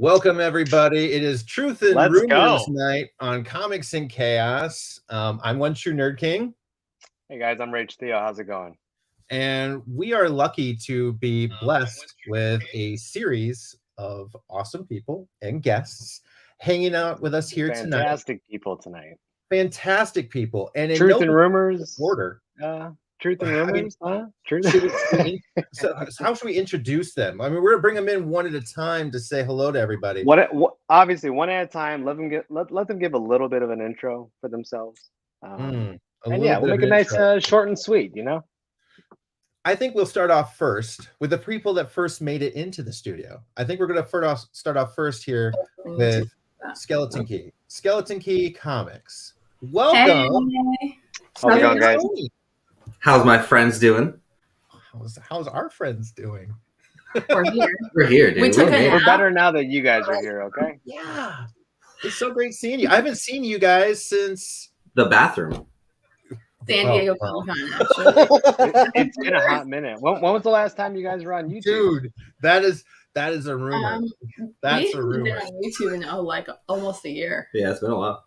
Welcome, everybody. It is Truth and Let's Rumors go. night on Comics and Chaos. I'm One True Nerd King. Hey, guys, I'm Theo. How's it going? And we are lucky to be blessed with a series of awesome people and guests hanging out with us here tonight. Fantastic people tonight. Fantastic people. And in Truth and Rumors. Order. Truth and Rumors, huh? Truth. So how should we introduce them? I mean, we're gonna bring them in one at a time to say hello to everybody. Obviously, one at a time. Let them give a little bit of an intro for themselves. And yeah, we'll make it nice, short and sweet. You know. I think we'll start off first with the people that first made it into the studio. I think we're going to start off first here with Skeleton Key. Skeleton Key Comics. Welcome. Hey. How's it going, guys? How's my friends doing? How's our friends doing? We're here. We're here, dude. We're better now that you guys are here, okay? Yeah. It's so great seeing you. I haven't seen you guys since the bathroom. San Diego Comic-Con, actually. It's been a hot minute. When was the last time you guys were on YouTube? Dude, that is a rumor. That's a rumor. We've been on YouTube in like almost a year. Yeah, it's been a while.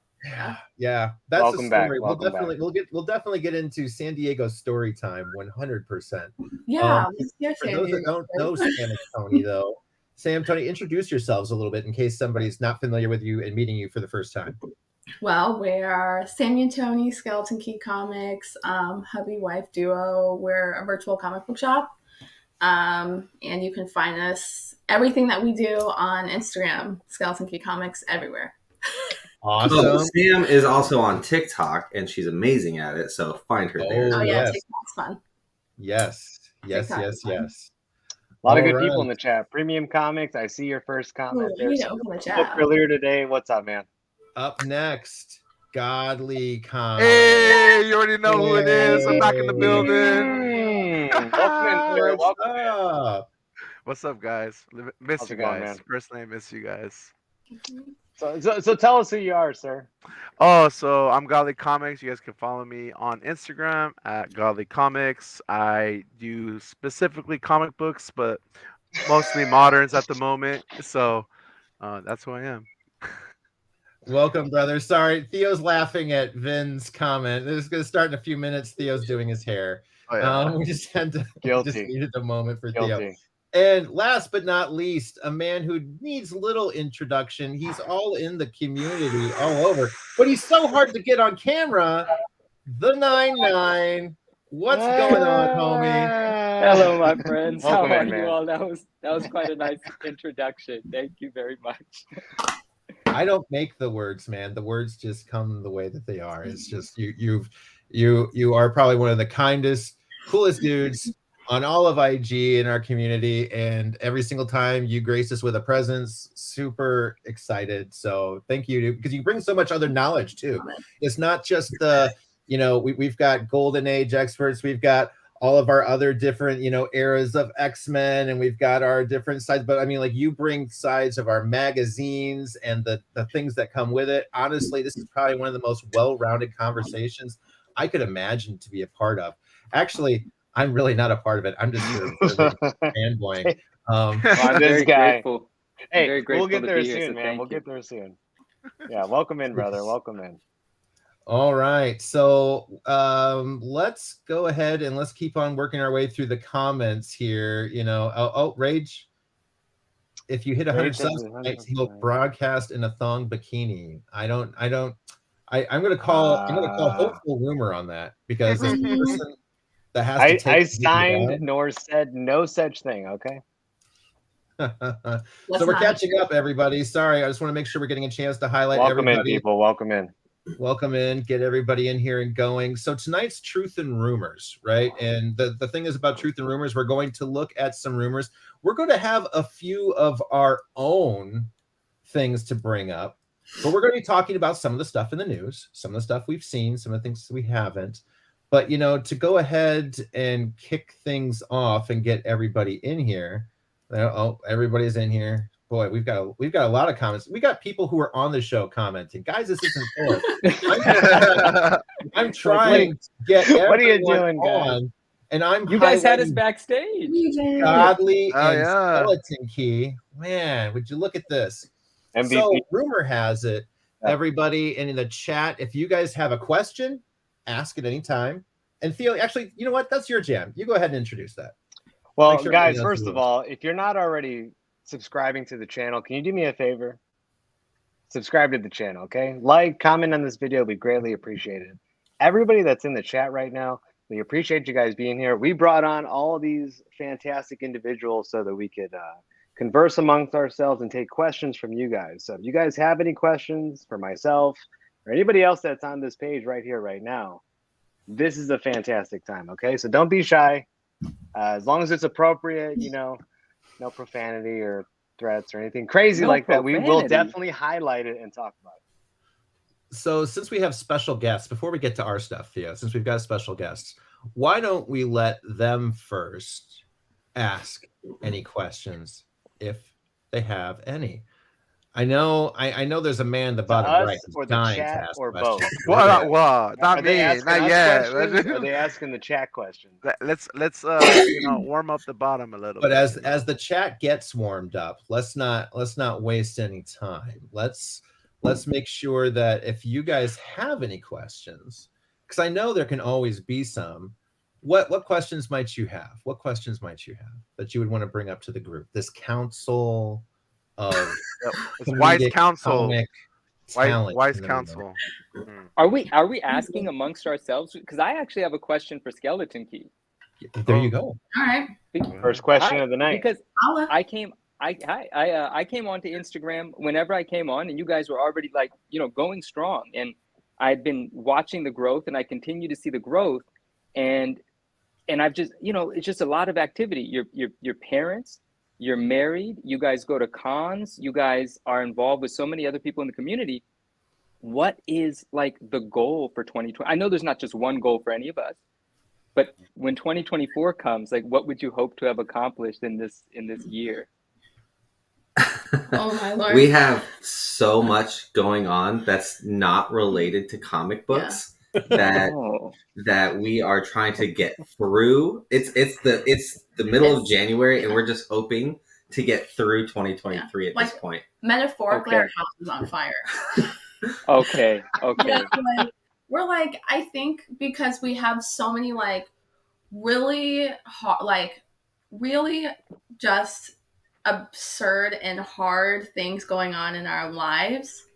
Yeah. That's Welcome a story. back. We'll definitely get into San Diego story time 100%. Yeah. For those that don't know Sam and Tony, though, Sam, Tony, introduce yourselves a little bit in case somebody's not familiar with you and meeting you for the first time. Well, we are Sammy and Tony, Skeleton Key Comics, hubby-wife duo. We're a virtual comic book shop. And you can find us, everything that we do on Instagram, Skeleton Key Comics, everywhere. Awesome. Sam is also on TikTok, and she's amazing at it, so find her there. Oh, yeah, yes. TikTok's fun. Yes. Fun. A lot of good people in the chat. Premium Comics, I see your first comment. There's open the chat. Earlier today. What's up, man? Up next, GodlyComics. Hey, you already know who it is. I'm back in the building. Welcome in. What's up, guys? Miss How's you it going, guys. man? Personally, miss you guys. So tell us who you are, sir. Oh, so I'm GodlyComics. You guys can follow me on Instagram at GodlyComics. I do specifically comic books, but mostly moderns at the moment. So that's who I am. Welcome, brother. Sorry, Theo's laughing at Vin's comment. This is going to start in a few minutes. Theo's doing his hair. Oh, yeah. We just had to just needed a moment for Theo. And last but not least, a man who needs little introduction. He's all in the community, all over, but he's so hard to get on camera. The 99. What's going on, homie? Hello, my friends. Welcome How are in, man. you all? That was quite a nice introduction. Thank you very much. I don't make the words, man. The words just come the way that they are. It's just you are probably one of the kindest, coolest dudes on all of IG in our community, and every single time you grace us with a presence, super excited. So thank you, because you bring so much other knowledge too. It's not just the, we've got golden age experts, we've got all of our other different, eras of X-Men, and we've got our different sides, but I mean, like, you bring sides of our magazines and the things that come with it. Honestly, this is probably one of the most well-rounded conversations I could imagine to be a part of. Actually, I'm really not a part of it. I'm just here fanboying. This guy. Grateful. Hey, we'll get there soon, man. We'll get there soon. Yeah, welcome in, brother. Welcome in. All right, so let's go ahead and let's keep on working our way through the comments here. Rage. If you hit 100 subs, he'll broadcast in a thong bikini. I'm gonna call hopeful rumor on that, because this person that has to take I signed nor said no such thing. Okay. So we're catching up, everybody. Sorry, I just want to make sure we're getting a chance to highlight everybody. Welcome in, people. Welcome in. Welcome in. Get everybody in here and going. So tonight's Truth and Rumors, right? And the thing is about Truth and Rumors, we're going to look at some rumors. We're going to have a few of our own things to bring up, but we're going to be talking about some of the stuff in the news, some of the stuff we've seen, some of the things we haven't. But, to go ahead and kick things off and get everybody in here. Oh, everybody's in here. Boy, we've got a lot of comments. We got people who are on the show commenting. Guys, this isn't fair. I'm trying to get what are you doing, on guys? And I'm You guys had us highlighting backstage. Godly Oh, and yeah. Skeleton Key. Man, would you look at this? MVP. So rumor has it, everybody in the chat, if you guys have a question, ask at any time. And Theo, actually, you know what? That's your jam. You go ahead and introduce that. Well, sure guys, everybody knows first who of it is. all, if you're not already subscribing to the channel, can you do me a favor? Subscribe to the channel, okay? Like, comment on this video. We greatly appreciate it. Everybody that's in the chat right now, we appreciate you guys being here. We brought on all these fantastic individuals so that we could converse amongst ourselves and take questions from you guys. So if you guys have any questions for myself or anybody else that's on this page right here, right now, this is a fantastic time, okay? So don't be shy. As long as it's appropriate, you know, no profanity or threats or anything crazy No like that, we will profanity. definitely highlight it and talk about it. So since we have special guests, before we get to our stuff, Theo, since we've got special guests, why don't we let them first ask any questions if they have any? I know there's a man at the bottom us right or who's the dying chat to ask or questions. both? Well, not Are they me, asking not us yet. questions, or are they asking the chat questions? Let's warm up the bottom a little But bit. as the chat gets warmed up, let's not waste any time. Let's make sure that if you guys have any questions, because I know there can always be some. What questions might you have? What questions might you have that you would want to bring up to the group? This council of It's wise comedic counsel. comic talent Wise in the room. counsel. Are we asking amongst ourselves? Because I actually have a question for Skeleton Key. There you go. All right. First question of the night. Because I'll I came onto Instagram whenever I came on, and you guys were already like, you know, going strong, and I've been watching the growth, and I continue to see the growth, and I've just, you know, it's just a lot of activity. Your parents, you're married, you guys go to cons, you guys are involved with so many other people in the community. What is like the goal for 2020? I know there's not just one goal for any of us, but when 2024 comes, like, what would you hope to have accomplished in this year? Oh my Lord. We have so much going on that's not related to comic books that we are trying to get through. It's the middle of January, and we're just hoping to get through 2023 at this point. Metaphorically, Okay. our house is on fire. Okay. We're like, I think because we have so many like really hard, like really just absurd and hard things going on in our lives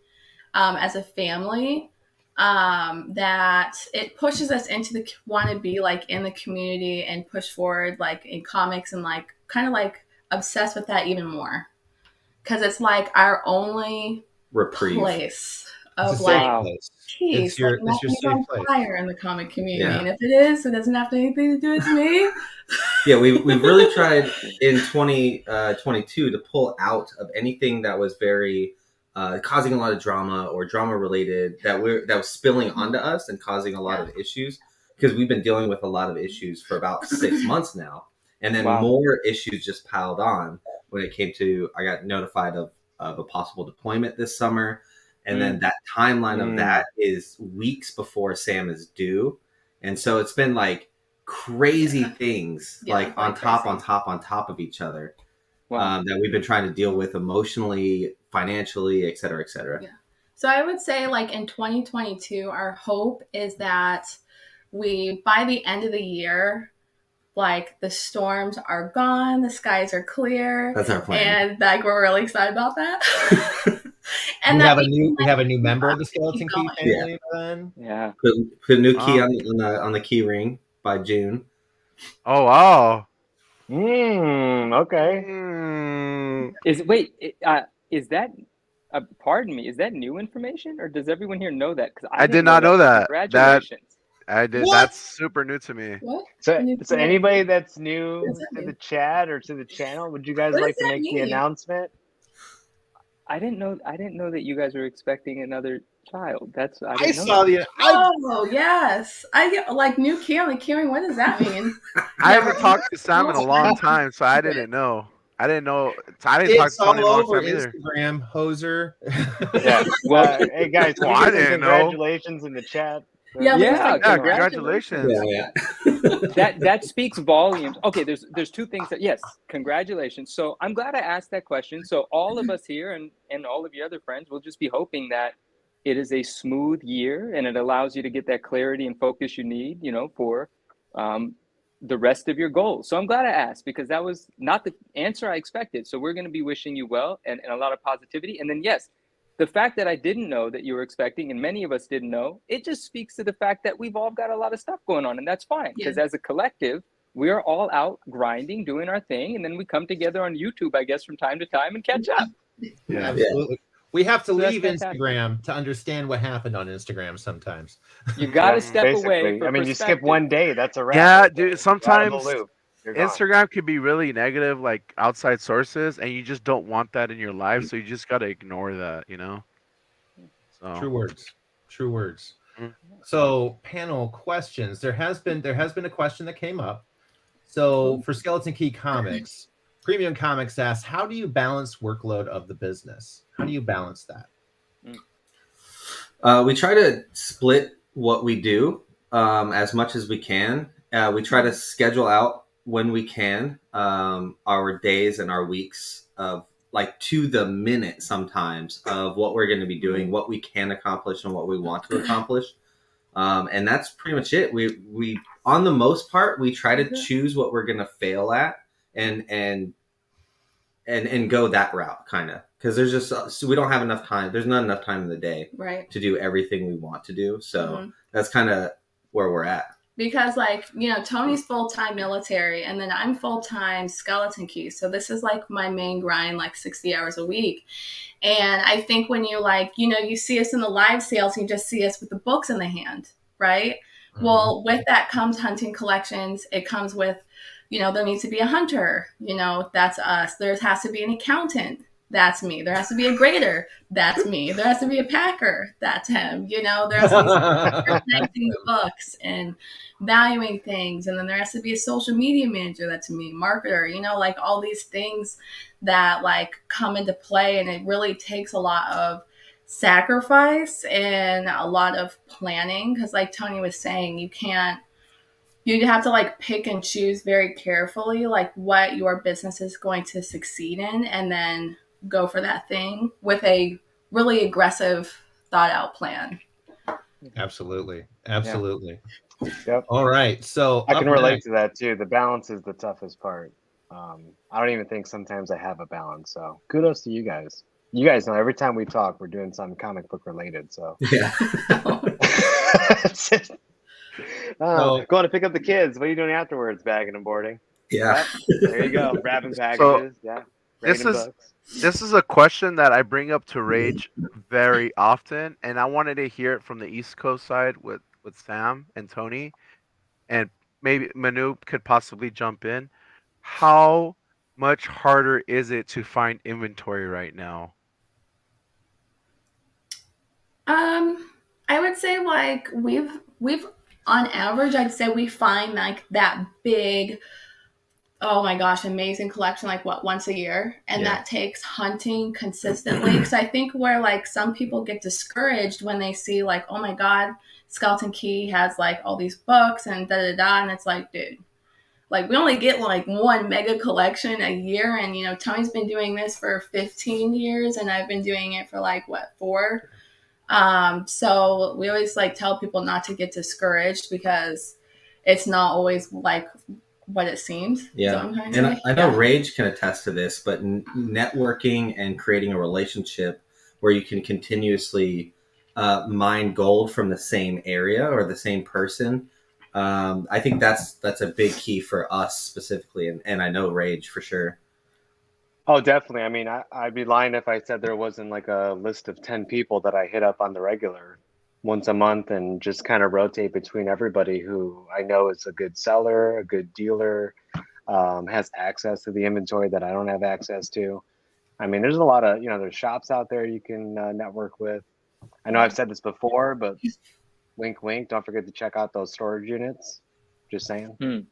as a family, that it pushes us into the want to be like in the community and push forward like in comics and like kind of like obsessed with that even more, because it's like our only Reprieve. place It's of a like safe place. peace. It's your Like nothing's safe on place. fire in the comic community, Yeah. and if it is, it doesn't have anything to do with me. Yeah, we've really tried in 2022 to pull out of anything that was very causing a lot of drama or drama related that was spilling onto us and causing a lot of issues, because we've been dealing with a lot of issues for about 6 months now, and then more issues just piled on when it came to, I got notified of a possible deployment this summer, and then that timeline of that is weeks before Sam is due, and so it's been like crazy things like on top of each other that we've been trying to deal with emotionally, financially, et cetera, et cetera. Yeah. So I would say like in 2022, our hope is that we, by the end of the year, like the storms are gone, the skies are clear. That's our plan. And like we're really excited about that. And we have a new member of the Skeleton Key family then. Yeah. Put a new key on the key ring by June. Oh wow. Okay. Is that pardon me, is that new information, or does everyone here know that? Because I did not know that. Congratulations. I did. What? That's super new to me. What? So anybody that's new to the chat or to the channel, would you guys like to make the announcement? I didn't know that you guys were expecting another child. I saw the. Oh yes, I get like new key on the keyring. What does that mean? I haven't talked to Sam in a long time, so I didn't know. I didn't talk to Tony in a long time either. Instagram hoser. Yeah. Well, hey guys, I didn't know. congratulations in the chat. Yeah, Lou's Yeah, like, Yeah, "Congrats." congratulations. that speaks volumes. Okay, there's two things that, yes, congratulations. So I'm glad I asked that question. So all of us here and all of your other friends will just be hoping that it is a smooth year and it allows you to get that clarity and focus you need, for the rest of your goals. So I'm glad I asked because that was not the answer I expected. So we're going to be wishing you well and a lot of positivity. And then, yes, the fact that I didn't know that you were expecting, and many of us didn't know, it just speaks to the fact that we've all got a lot of stuff going on, and that's fine. Because as a collective, we are all out grinding, doing our thing, and then we come together on YouTube, I guess, from time to time and catch up. Yeah. Absolutely. We have to So that's leave fantastic. Instagram to understand what happened on Instagram sometimes. You got to Yeah, step away. basically. For I mean, you skip perspective. one day, that's a wrap. Yeah, right there. dude. You're out of Sometimes the loop. You're gone. Instagram can be really negative, like outside sources, and you just don't want that in your life. So you just gotta ignore that, So True words. True words. Mhm. So, panel questions. There has been a question that came up. So, for Skeleton Key Comics, Premium Comics asks, how do you balance workload of the business? How do you balance that? We try to split what we do as much as we can. We try to schedule out when we can our days and our weeks of like to the minute sometimes of what we're going to be doing, what we can accomplish and what we want to accomplish. And that's pretty much it. We on the most part, we try to choose what we're going to fail at and go that route kind of, because there's just, we don't have enough time. There's not enough time in the day to do everything we want to do. So that's kind of where we're at. Because Tony's full-time military and then I'm full-time Skeleton Key. So this is like my main grind, like 60 hours a week. And I think when you you see us in the live sales, you just see us with the books in the hand, right? Mm-hmm. Well, with that comes hunting collections. It comes with, there needs to be a hunter, that's us. There has to be an accountant. That's me. There has to be a grader. That's me. There has to be a packer. That's him. There has to be connecting the books and valuing things. And then there has to be a social media manager. That's me. Marketer, like all these things that come into play. And it really takes a lot of sacrifice and a lot of planning. Because like Tony was saying, you have to pick and choose very carefully, what your business is going to succeed in. And then go for that thing with a really aggressive, thought out plan. Absolutely. Yep. All right. So I can relate to that too. The balance is the toughest part. I don't even think sometimes I have a balance. So kudos to you guys. You guys know every time we talk, we're doing something comic book related. So yeah. Going to pick up the kids. What are you doing afterwards? Bagging and boarding. Yeah. There you go. Wrapping packages. Yeah. This is a question that I bring up to Rage very often, and I wanted to hear it from the East Coast side with Sam and Tony, and maybe Manu could possibly jump in. How much harder is it to find inventory right now? I would say we've on average, I'd say we find that big, oh my gosh, amazing collection, once a year. And that takes hunting consistently. Because I think where some people get discouraged when they see oh my God, Skeleton Key has all these books and da-da-da. And it's dude, we only get one mega collection a year. And, Tony's been doing this for 15 years and I've been doing it for 4. So we always tell people not to get discouraged because it's not always what it seems. Yeah. And I know Rage can attest to this, but networking and creating a relationship where you can continuously mine gold from the same area or the same person. I think that's a big key for us specifically. And I know Rage for sure. Oh, definitely. I mean, I'd be lying if I said there wasn't a list of 10 people that I hit up on the regular once a month and just kind of rotate between everybody who I know is a good seller, a good dealer, has access to the inventory that I don't have access to. I mean, there's a lot of, there's shops out there you can network with. I know I've said this before, but wink, wink, don't forget to check out those storage units. Just saying.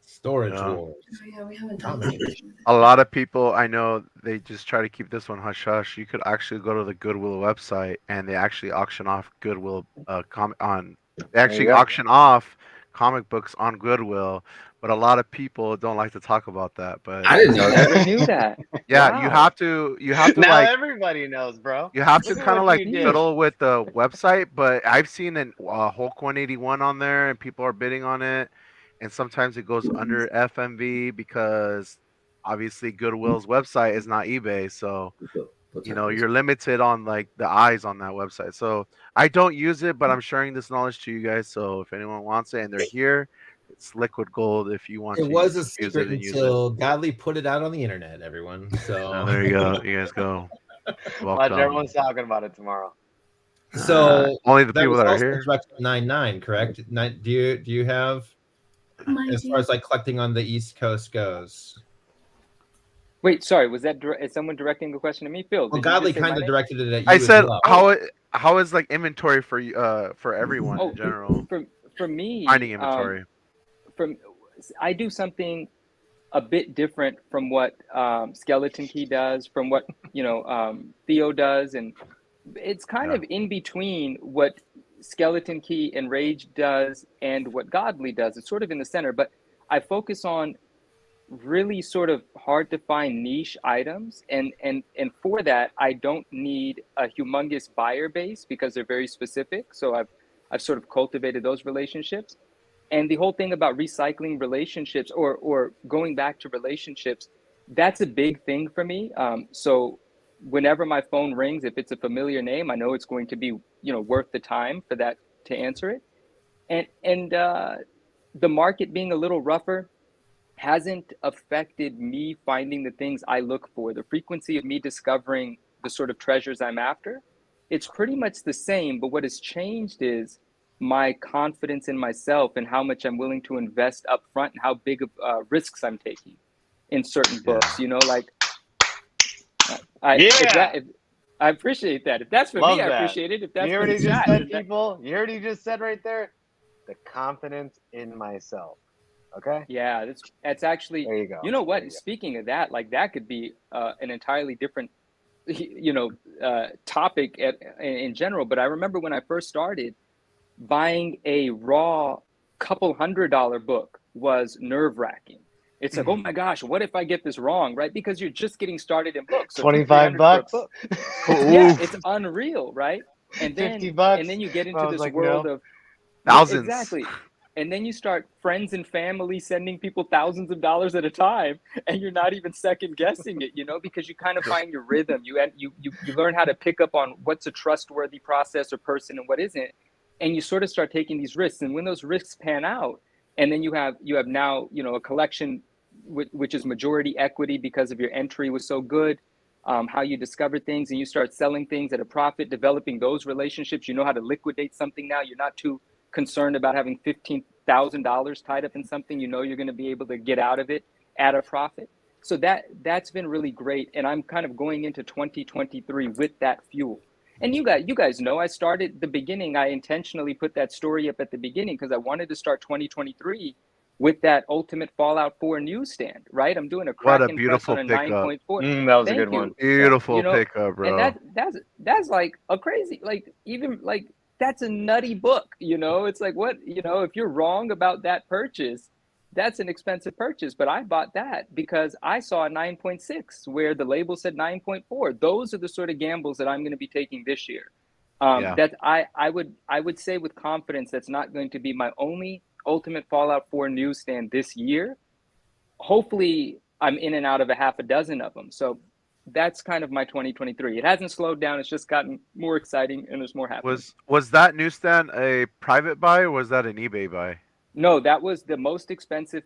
Storage wars. Oh, yeah, we haven't talked about it. A lot of people I know, they just try to keep this one hush hush. You could actually go to the Goodwill website and they actually auction off Goodwill on They actually go. auction off comic books on Goodwill, but a lot of people don't like to talk about that. But I didn't know I that. never knew that. yeah, Wow. you have to Now like everybody knows, bro. you have to Look at kind of what like you did. fiddle with the website. But I've seen an Hulk 181 on there, and people are bidding on it, and sometimes it goes under FMV because obviously Goodwill's website is not eBay, so you know you're limited on like the eyes on that website. So I don't use it, but I'm sharing this knowledge to you guys, so if anyone wants it and they're here, it's liquid gold if you want It to was a use it secret and use it. until Godly put it out on the internet, everyone. So There you go, you guys go. Watch, Welcome. everyone's talking about it tomorrow. So only the that people was that are also here. Direct 99, correct? Do you have, as far as like collecting on the East Coast goes? Wait, sorry. Was that is someone directing a question to me, Phil? Well, Did you just Godly say my kind of name? directed it at you I as said well. how is like inventory for you for everyone in general? For me, Finding inventory. I do something a bit different from what Skeleton Key does, from what Theo does, and it's kind of in between what Skeleton Key and Rage does and what Godly does. It's sort of in the center, but I focus on really sort of hard to find niche items, and for that I don't need a humongous buyer base because they're very specific. So I've sort of cultivated those relationships. And the whole thing about recycling relationships or going back to relationships, that's a big thing for me. So whenever my phone rings, if it's a familiar name, I know it's going to be worth the time for that to answer it. And the market being a little rougher hasn't affected me finding the things I look for. The frequency of me discovering the sort of treasures I'm after, it's pretty much the same. But what has changed is my confidence in myself and how much I'm willing to invest up front and how big of risks I'm taking in certain books. Like I appreciate that. If that's for Love me, I that. appreciate it. If that's You for heard the he just chat, said, people. You heard he just said right there, the confidence in myself. Okay. Yeah, that's actually. There you go. You know what? Speaking of that, like that could be an entirely different, topic in general. But I remember when I first started, buying a raw couple $100 book was nerve-wracking. It's like, oh my gosh, what if I get this wrong, right? Because you're just getting started in books. So $25 for a book. Yeah, it's unreal, right? And then $50. And then you get into this like, world no. of Thousands. Exactly. And then you start friends and family sending people thousands of dollars at a time, and you're not even second guessing it, because you kind of find your rhythm. You learn how to pick up on what's a trustworthy process or person and what isn't, and you sort of start taking these risks. And when those risks pan out, and then you have now a collection which is majority equity because of your entry was so good, how you discover things, and you start selling things at a profit, developing those relationships. You know how to liquidate something now. You're not too concerned about having $15,000 tied up in something. You're going to be able to get out of it at a profit. So that's been really great, and I'm kind of going into 2023 with that fuel. And you guys know I started the beginning. I intentionally put that story up at the beginning because I wanted to start 2023 with that Ultimate Fallout 4 newsstand. Right, I'm doing a Kraken press on a 9.4. That was a good one. Beautiful pickup, bro. And that's like a crazy, like even like. That's a nutty book, It's like, what, if you're wrong about that purchase, that's an expensive purchase. But I bought that because I saw a 9.6 where the label said 9.4. Those are the sort of gambles that I'm going to be taking this year. That I would say with confidence that's not going to be my only Ultimate Fallout 4 newsstand this year. Hopefully, I'm in and out of a half a dozen of them. So that's kind of my 2023. It hasn't slowed down. It's just gotten more exciting and there's more happening. Was that newsstand a private buy or was that an eBay buy? No, that was the most expensive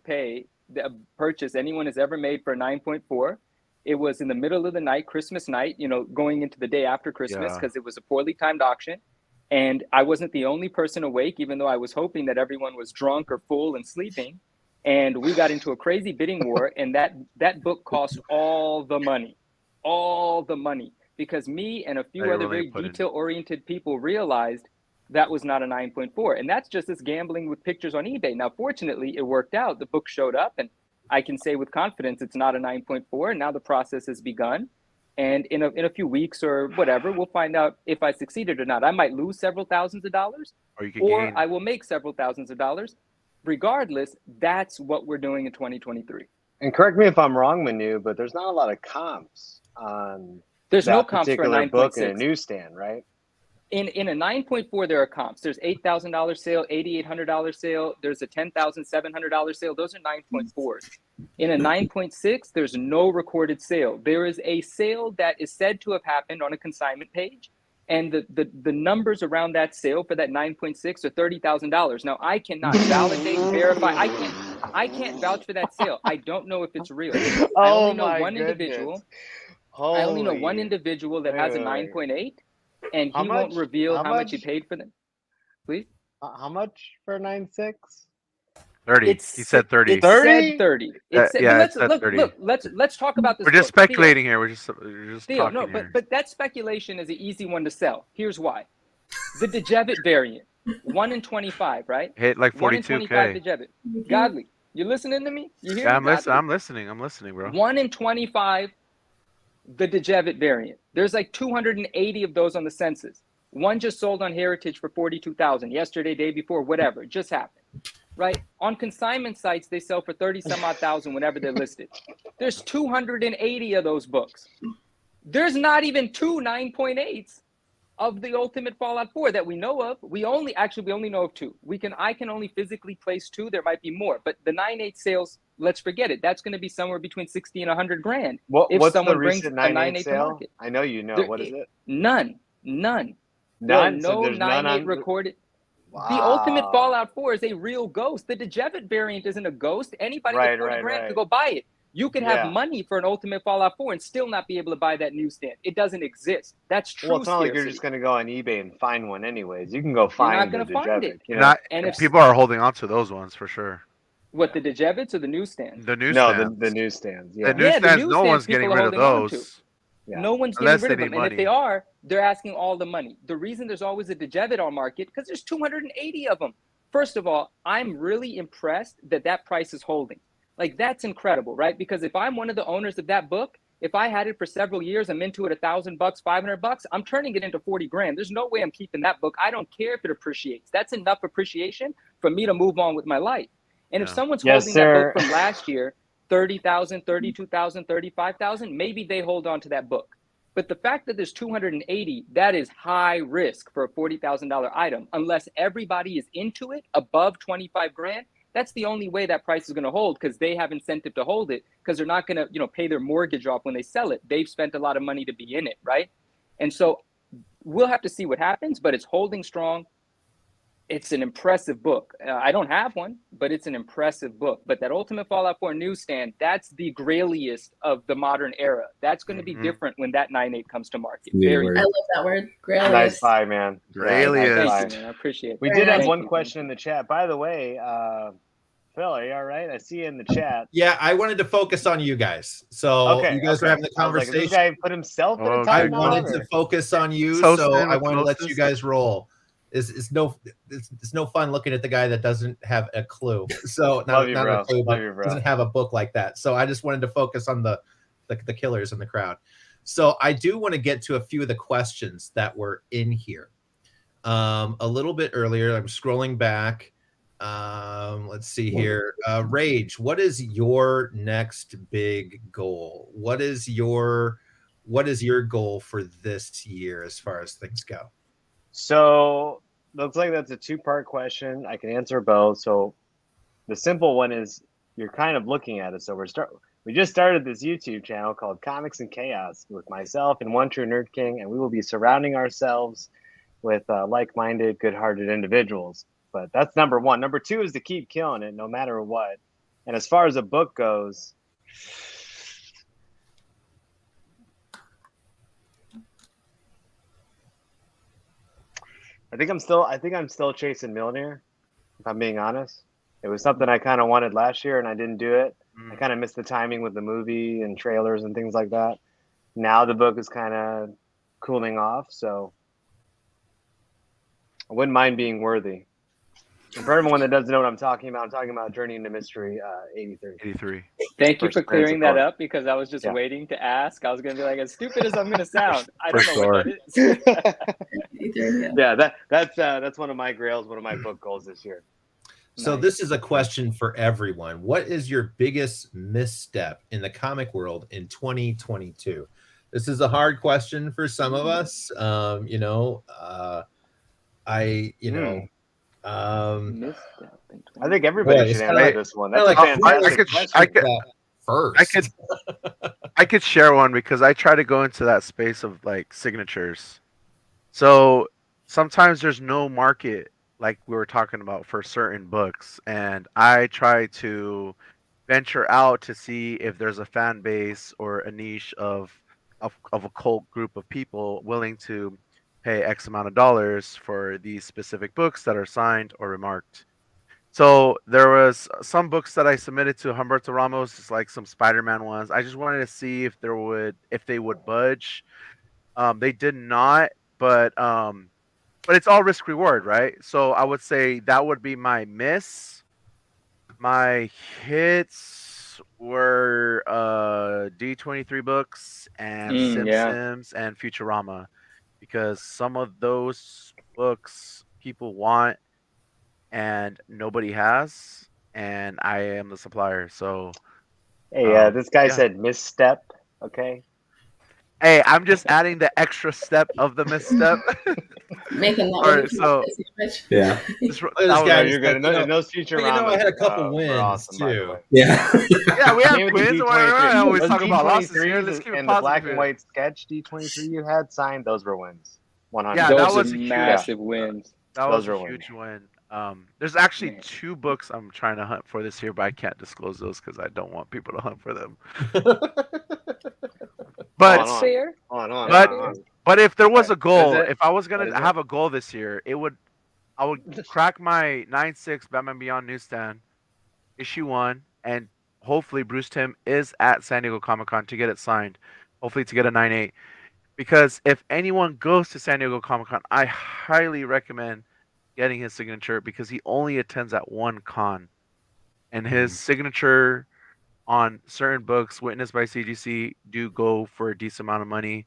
purchase anyone has ever made for a 9.4. It was in the middle of the night, Christmas night, going into the day after Christmas because it was a poorly timed auction. And I wasn't the only person awake, even though I was hoping that everyone was drunk or full and sleeping. And we got into a crazy bidding war, and that book cost all the money. Because me and a few other very detail-oriented people realized that was not a 9.4. And that's just us gambling with pictures on eBay. Now, fortunately, it worked out. The book showed up, and I can say with confidence it's not a 9.4. And now the process has begun. And in a few weeks or whatever, we'll find out if I succeeded or not. I might lose several thousands of dollars, Or you can or gain. I will make several thousands of dollars. Regardless, that's what we're doing in 2023. And correct me if I'm wrong, Manu, but there's not a lot of comps on There's no that comps for a particular book in a 9.6. newsstand, right? In a 9.4, there are comps. There's $8,000 sale, $8,800 sale. There's a $10,700 sale. Those are 9.4s. In a 9.6, there's no recorded sale. There is a sale that is said to have happened on a consignment page, and the numbers around that sale for that 9.6 are $30,000. Now, I cannot validate, verify. I can't vouch for that sale. I don't know if it's real. I only know one individual. I only know one individual that has a 9.8, and he won't reveal how much he paid for them. Please. How much for a 9.6? 30. He said 30. It said 30. It said, yeah, let's, it said look, 30. look, let's talk about this. We're just book. speculating here. We're just Theo, talking no, here. but that speculation is an easy one to sell. Here's why. The Dejevit variant, 1 in 25, right? Hit like 1 in 25 42K. Dejevit. Godly, you listening to me? You hear Yeah, me? I'm listening. I'm listening, bro. 1 in 25, the Dejevit variant. There's like 280 of those on the census. One just sold on Heritage for 42,000 yesterday, day before, whatever. It just happened, right? On consignment sites, they sell for 30 some odd thousand whenever they're listed. There's 280 of those books. There's not even 2 9.8s of the Ultimate Fallout 4 that we know of. We only know of 2. I can only physically place 2. There might be more, but the 9.8 sales, let's forget it. That's going to be somewhere between 60 and 100 grand. What's the recent 9.8 sale? I know you know. What is it? None. None. No So there's 9.8 recorded. Wow. The Ultimate Fallout 4 is a real ghost. The Dejevit variant isn't a ghost. Anybody with 40 grand could go buy it. You could have money for an Ultimate Fallout 4 and still not be able to buy that newsstand. It doesn't exist. That's true. Well, it's not like you're just going to go on eBay and find one anyways. You can go find You're not going to find it. You know? And if people are holding on to those ones for sure. What, the Dejevits or the newsstand? The newsstands. No, the newsstands. Yeah. The newsstands, no one's getting rid of those. Yeah. No one's getting rid of them. And if they are, they're asking all the money. The reason there's always a Dejevit on market, because there's 280 of them. First of all, I'm really impressed that price is holding. Like, that's incredible, right? Because if I'm one of the owners of that book, if I had it for several years, I'm into it $1,000, $500, I'm turning it into 40 grand. There's no way I'm keeping that book. I don't care if it appreciates. That's enough appreciation for me to move on with my life. And if someone's holding that book from last year, 30,000, 32,000, 35,000, maybe they hold on to that book. But the fact that there's 280, that is high risk for a $40,000 item. Unless everybody is into it above 25 grand, that's the only way that price is going to hold, because they have incentive to hold it, because they're not going to, pay their mortgage off when they sell it. They've spent a lot of money to be in it, right? And so we'll have to see what happens, but it's holding strong. It's an impressive book. I don't have one, but it's an impressive book. But that Ultimate Fallout 4 newsstand, that's the grailiest of the modern era. That's going to be different when that 9.8 comes to market. I love that word, grailiest. Nice buy, man. Grailiest. Thank you, man. I appreciate it. We did have one question in the chat. By the way, Phil, are you all right? I see you in the chat. Yeah, I wanted to focus on you guys. So you guys are having the conversation. This guy put himself in a I wanted to focus on you, so I want to let you guys roll. It's no fun looking at the guy that doesn't have a clue. So not a clue, but doesn't have a book like that. So I just wanted to focus on the killers in the crowd. So I do want to get to a few of the questions that were in here. A little bit earlier, I'm scrolling back. Let's see here. Rage, what is your next big goal? What is your goal for this year as far as things go? So looks like that's a 2-part question. I can answer both. So the simple one is, you're kind of looking at it. So we just started this YouTube channel called Comics and Chaos with myself and One True Nerdking, and we will be surrounding ourselves with like-minded, good-hearted individuals. But that's number 1. Number 2 is to keep killing it no matter what. And as far as a book goes, I think I'm still chasing Mjolnir, if I'm being honest. It was something I kind of wanted last year and I didn't do it. I kind of missed the timing with the movie and trailers and things like that. Now the book is kind of cooling off, so I wouldn't mind being worthy. And for everyone that doesn't know what I'm talking about Journey into Mystery 83. 83. Thank you First for clearing that support. up because I was just Yeah. waiting to ask. I was going to be like, as stupid as I'm going to sound, I For don't know what that is. Yeah. that's one of my grails, one of my book goals this year. So Nice. this is a question for everyone. What is your biggest misstep in the comic world in 2022? This is a hard question for some of us. Misstep in I think everybody Boy, should it's answer kinda this one. kinda That's a like fantastic I question. could first. I could share one because I try to go into that space of like signatures. So sometimes there's no market like we were talking about for certain books, and I try to venture out to see if there's a fan base or a niche of a cult group of people willing to pay X amount of dollars for these specific books that are signed or remarked. So there was some books that I submitted to Humberto Ramos, just like some Spider-Man ones. I just wanted to see if they would budge. They did not, but it's all risk reward, right? So I would say that would be my miss. My hits were D23 books and Yeah. Simpsons and Futurama because some of those books people want and nobody has, and I am the supplier. So Hey, this guy yeah. said misstep. Okay. Hey, I'm just adding the extra step of the misstep. Making that All really right, so Rich. Yeah. This No, guy you're just good. said, And those future I ramas had a couple were wins awesome, by the too. way. Yeah. yeah, we have Same with the quiz. I always D23. talk Those about losses here. D23s Let's keep it and the black positive and here. white sketch D23 you had signed, those were wins. 100. Yeah, that Those are was a huge massive wins. That Those was a are huge win. There's actually Man. 2 books I'm trying to hunt for this year, but I can't disclose those because I don't want people to hunt for them. But That's fair. but if there was a Alright, goal, is it? if I was What gonna is it? have a goal this year, I would crack my 9.6 Batman Beyond Newsstand issue 1, and hopefully Bruce Timm is at San Diego Comic-Con to get it signed. Hopefully to get a 9.8. Because if anyone goes to San Diego Comic-Con, I highly recommend getting his signature because he only attends at one con. And his signature on certain books witnessed by CGC do go for a decent amount of money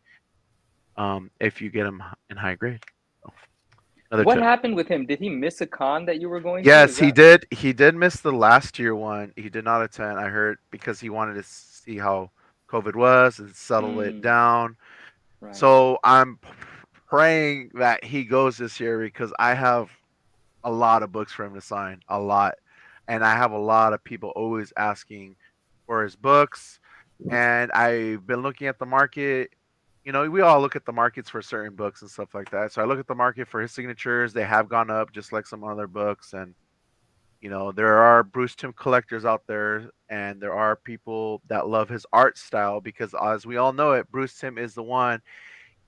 if you get them in high grade. What happened with him? Did he miss a con that you were going to? Yes, he did. He did miss the last year one. He did not attend, I heard, because he wanted to see how COVID was and settle it down. Right. So I'm praying that he goes this year because I have a lot of books for him to sign, a lot. And I have a lot of people always asking for his books. And I've been looking at the market. You know, we all look at the markets for certain books and stuff like that. So I look at the market for his signatures. They have gone up just like some other books. And, you know, there are Bruce Timm collectors out there, and there are people that love his art style because, as we all know it, Bruce Timm is the one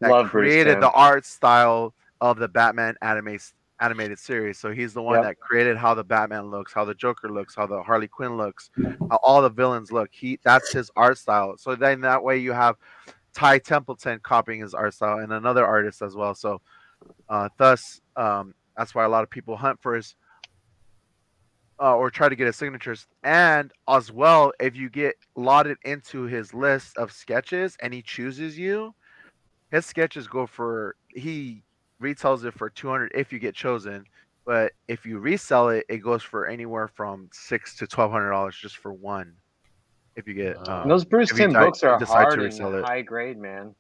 that created the art style of the Batman animated series. So he's the one that created how the Batman looks, how the Joker looks, how the Harley Quinn looks, how all the villains look. That's his art style. So then that way you have Ty Templeton copying his art style and another artist as well. So thus that's why a lot of people hunt for his or try to get his signatures. And as well, if you get lotted into his list of sketches and he chooses you, his sketches go for, he retails it for 200 if you get chosen, but if you resell it, it goes for anywhere from $600 to $1,200 just for one. If you get those Bruce Timm books are hard in high grade, man.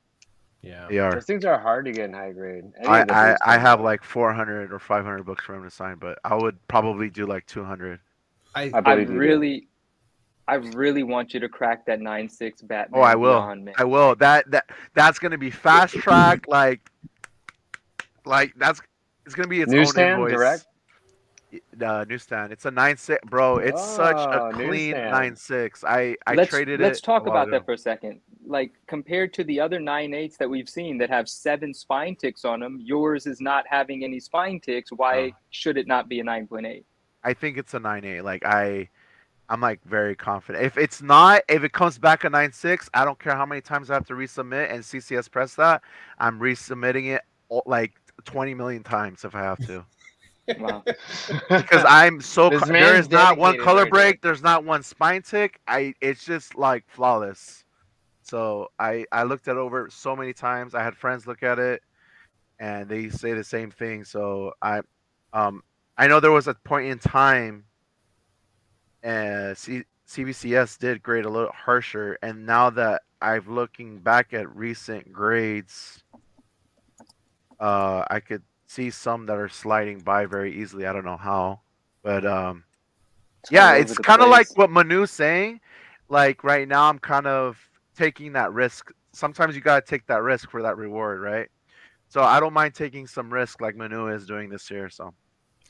Yeah, they are. Those things are hard to get in high grade. I have like 400 or 500 books for him to sign, but I would probably do like 200. I really want you to crack that 9.6 Batman. Oh, I will. Beyond, man. I will. That's gonna be fast track. Like it's gonna be its Newsstand, own invoice. direct. Newsstand. It's a 9.6, bro. It's such a clean 9.6. I traded it. Let's talk about that for a second. Like compared to the other 9.8s that we've seen that have 7 spine ticks on them, yours is not having any spine ticks. Why should it not be a 9.8? I think it's a 9.8. Like I'm like very confident. If it comes back a 9.6, I don't care how many times I have to resubmit and CCS press that. I'm resubmitting it like 20 million times if I have to. Wow. because I'm so This there man's is not one dedicated color right break, there's not one spine tick. It's just like flawless. So I looked it over so many times. I had friends look at it, and they say the same thing. So um I know there was a point in time, CBCS did grade a little harsher, and now that I've looking back at recent grades, I could see some that are sliding by very easily. I don't know how, but yeah, all over it's the kind of like place. what Manu's saying. Like right now, I'm kind of taking that risk. Sometimes you gotta take that risk for that reward, right? So I don't mind taking some risk, like Manu is doing this year. So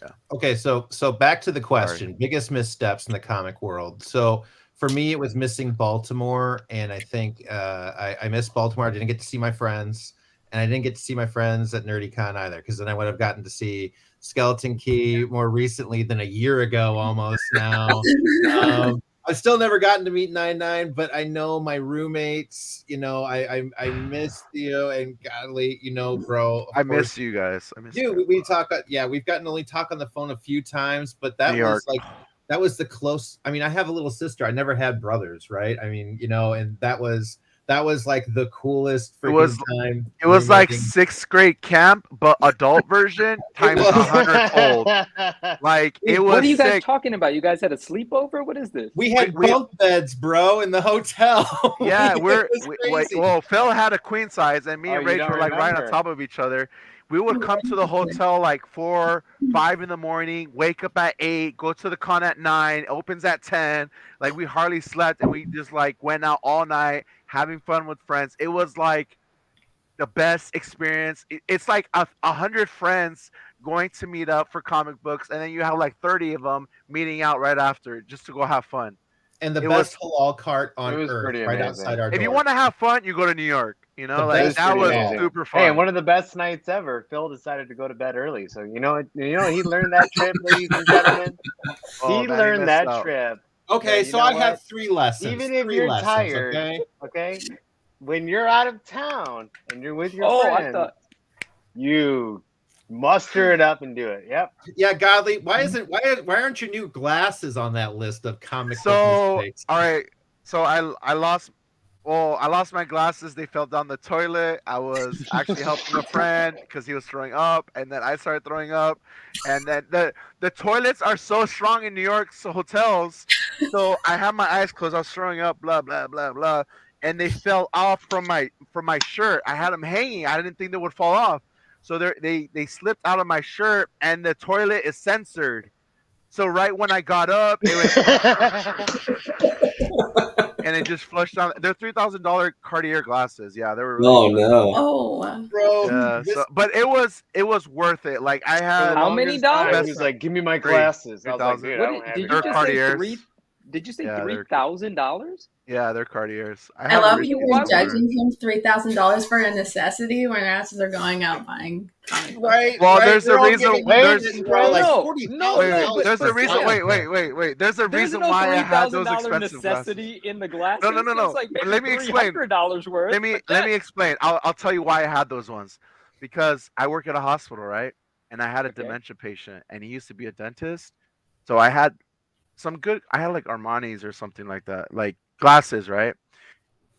yeah. Okay, so back to the Sorry. question: biggest missteps in the comic world. So for me, it was missing Baltimore, and I think I missed Baltimore. I didn't get to see my friends, and I didn't get to see my friends at NerdyCon either, because then I would have gotten to see Skeleton Key more recently than a year ago, almost now. I've still never gotten to meet 99, but I know my roommates. You know, I miss Theo and Godly. You know, bro. Of I course, miss you guys. I miss dude, you. we talk. Yeah, we've gotten to only talk on the phone a few times, but New that York. was like that was the close. I mean, I have a little sister. I never had brothers, right? I mean, you know, and that was like the coolest freaking was- time. It was like roommating. 6th grade camp, but adult version times was. 100-fold. Like it was What are you guys sick. talking about? You guys had a sleepover? What is this? We had we- bunk beds, bro, in the hotel. Yeah, It was crazy. well, Phil had a queen size, and me Oh, and you Rach don't were like right on remember. top of each other. We would come to the hotel like 4, 5 in the morning, wake up at 8, go to the con at 9, opens at 10. Like we hardly slept, and we just like went out all night having fun with friends. It was like the best experience. It's like 100 friends going to meet up for comic books, and then you have like 30 of them meeting out right after just to go have fun. And the It best halal cart on It was earth, pretty right amazing. outside our If door. you want to have fun, you go to New York. You know, The like best that pretty was amazing. super fun. Hey, one of the best nights ever. Phil decided to go to bed early, so you know he learned that trip, ladies and gentlemen. Oh, He man, learned missed that out. trip. Okay, you so know I what? have 3 lessons. Even if 3 you're lessons, tired, okay? when you're out of town and you're with your Oh, I friends, thought you muster it up and do it. Yep. Yeah, Godly, why aren't your new glasses on that list of comic book So, mistakes? all right. So I lost. Well, I lost my glasses. They fell down the toilet. I was actually helping a friend because he was throwing up, and then I started throwing up, and then the toilets are so strong in New York hotels. So I had my eyes closed. I was throwing up, blah blah blah blah, and they fell off from my shirt. I had them hanging. I didn't think they would fall off. So they slipped out of my shirt, and the toilet is censored. So right when I got up, it was, and it just flushed down. They're $3,000 Cartier glasses. Yeah, they were really Oh expensive. no. Oh, Bro, Yeah, this, but it was worth it. Like I For the had How many longest time, dollars? He was like, "Give me my 3, glasses." I was like, 3,000. "Dude, I What don't have did your you They're just glasses." say? Cartiers. Did you say Yeah, they're $3,000? yeah, they're Cartiers. I have a love receipt you Why were would somewhere. judging him $3,000 for a necessity when our asses are going out buying comic books. right? Well, right, there's a they're all reason- giving there's- credit, bro, like No, $40,000 no, Wait, there's but a reason. Theo, Wait. There's a There's reason no why I had those $3,000 expensive glasses. necessity in the glasses. No. There's like maybe Let me explain. $300 worth. Let me explain. I'll tell you why I had those ones. Because I work at a hospital, right? And I had a Okay. dementia patient, and he used to be a dentist. So I had I had like Armani's or something like that, like glasses, right?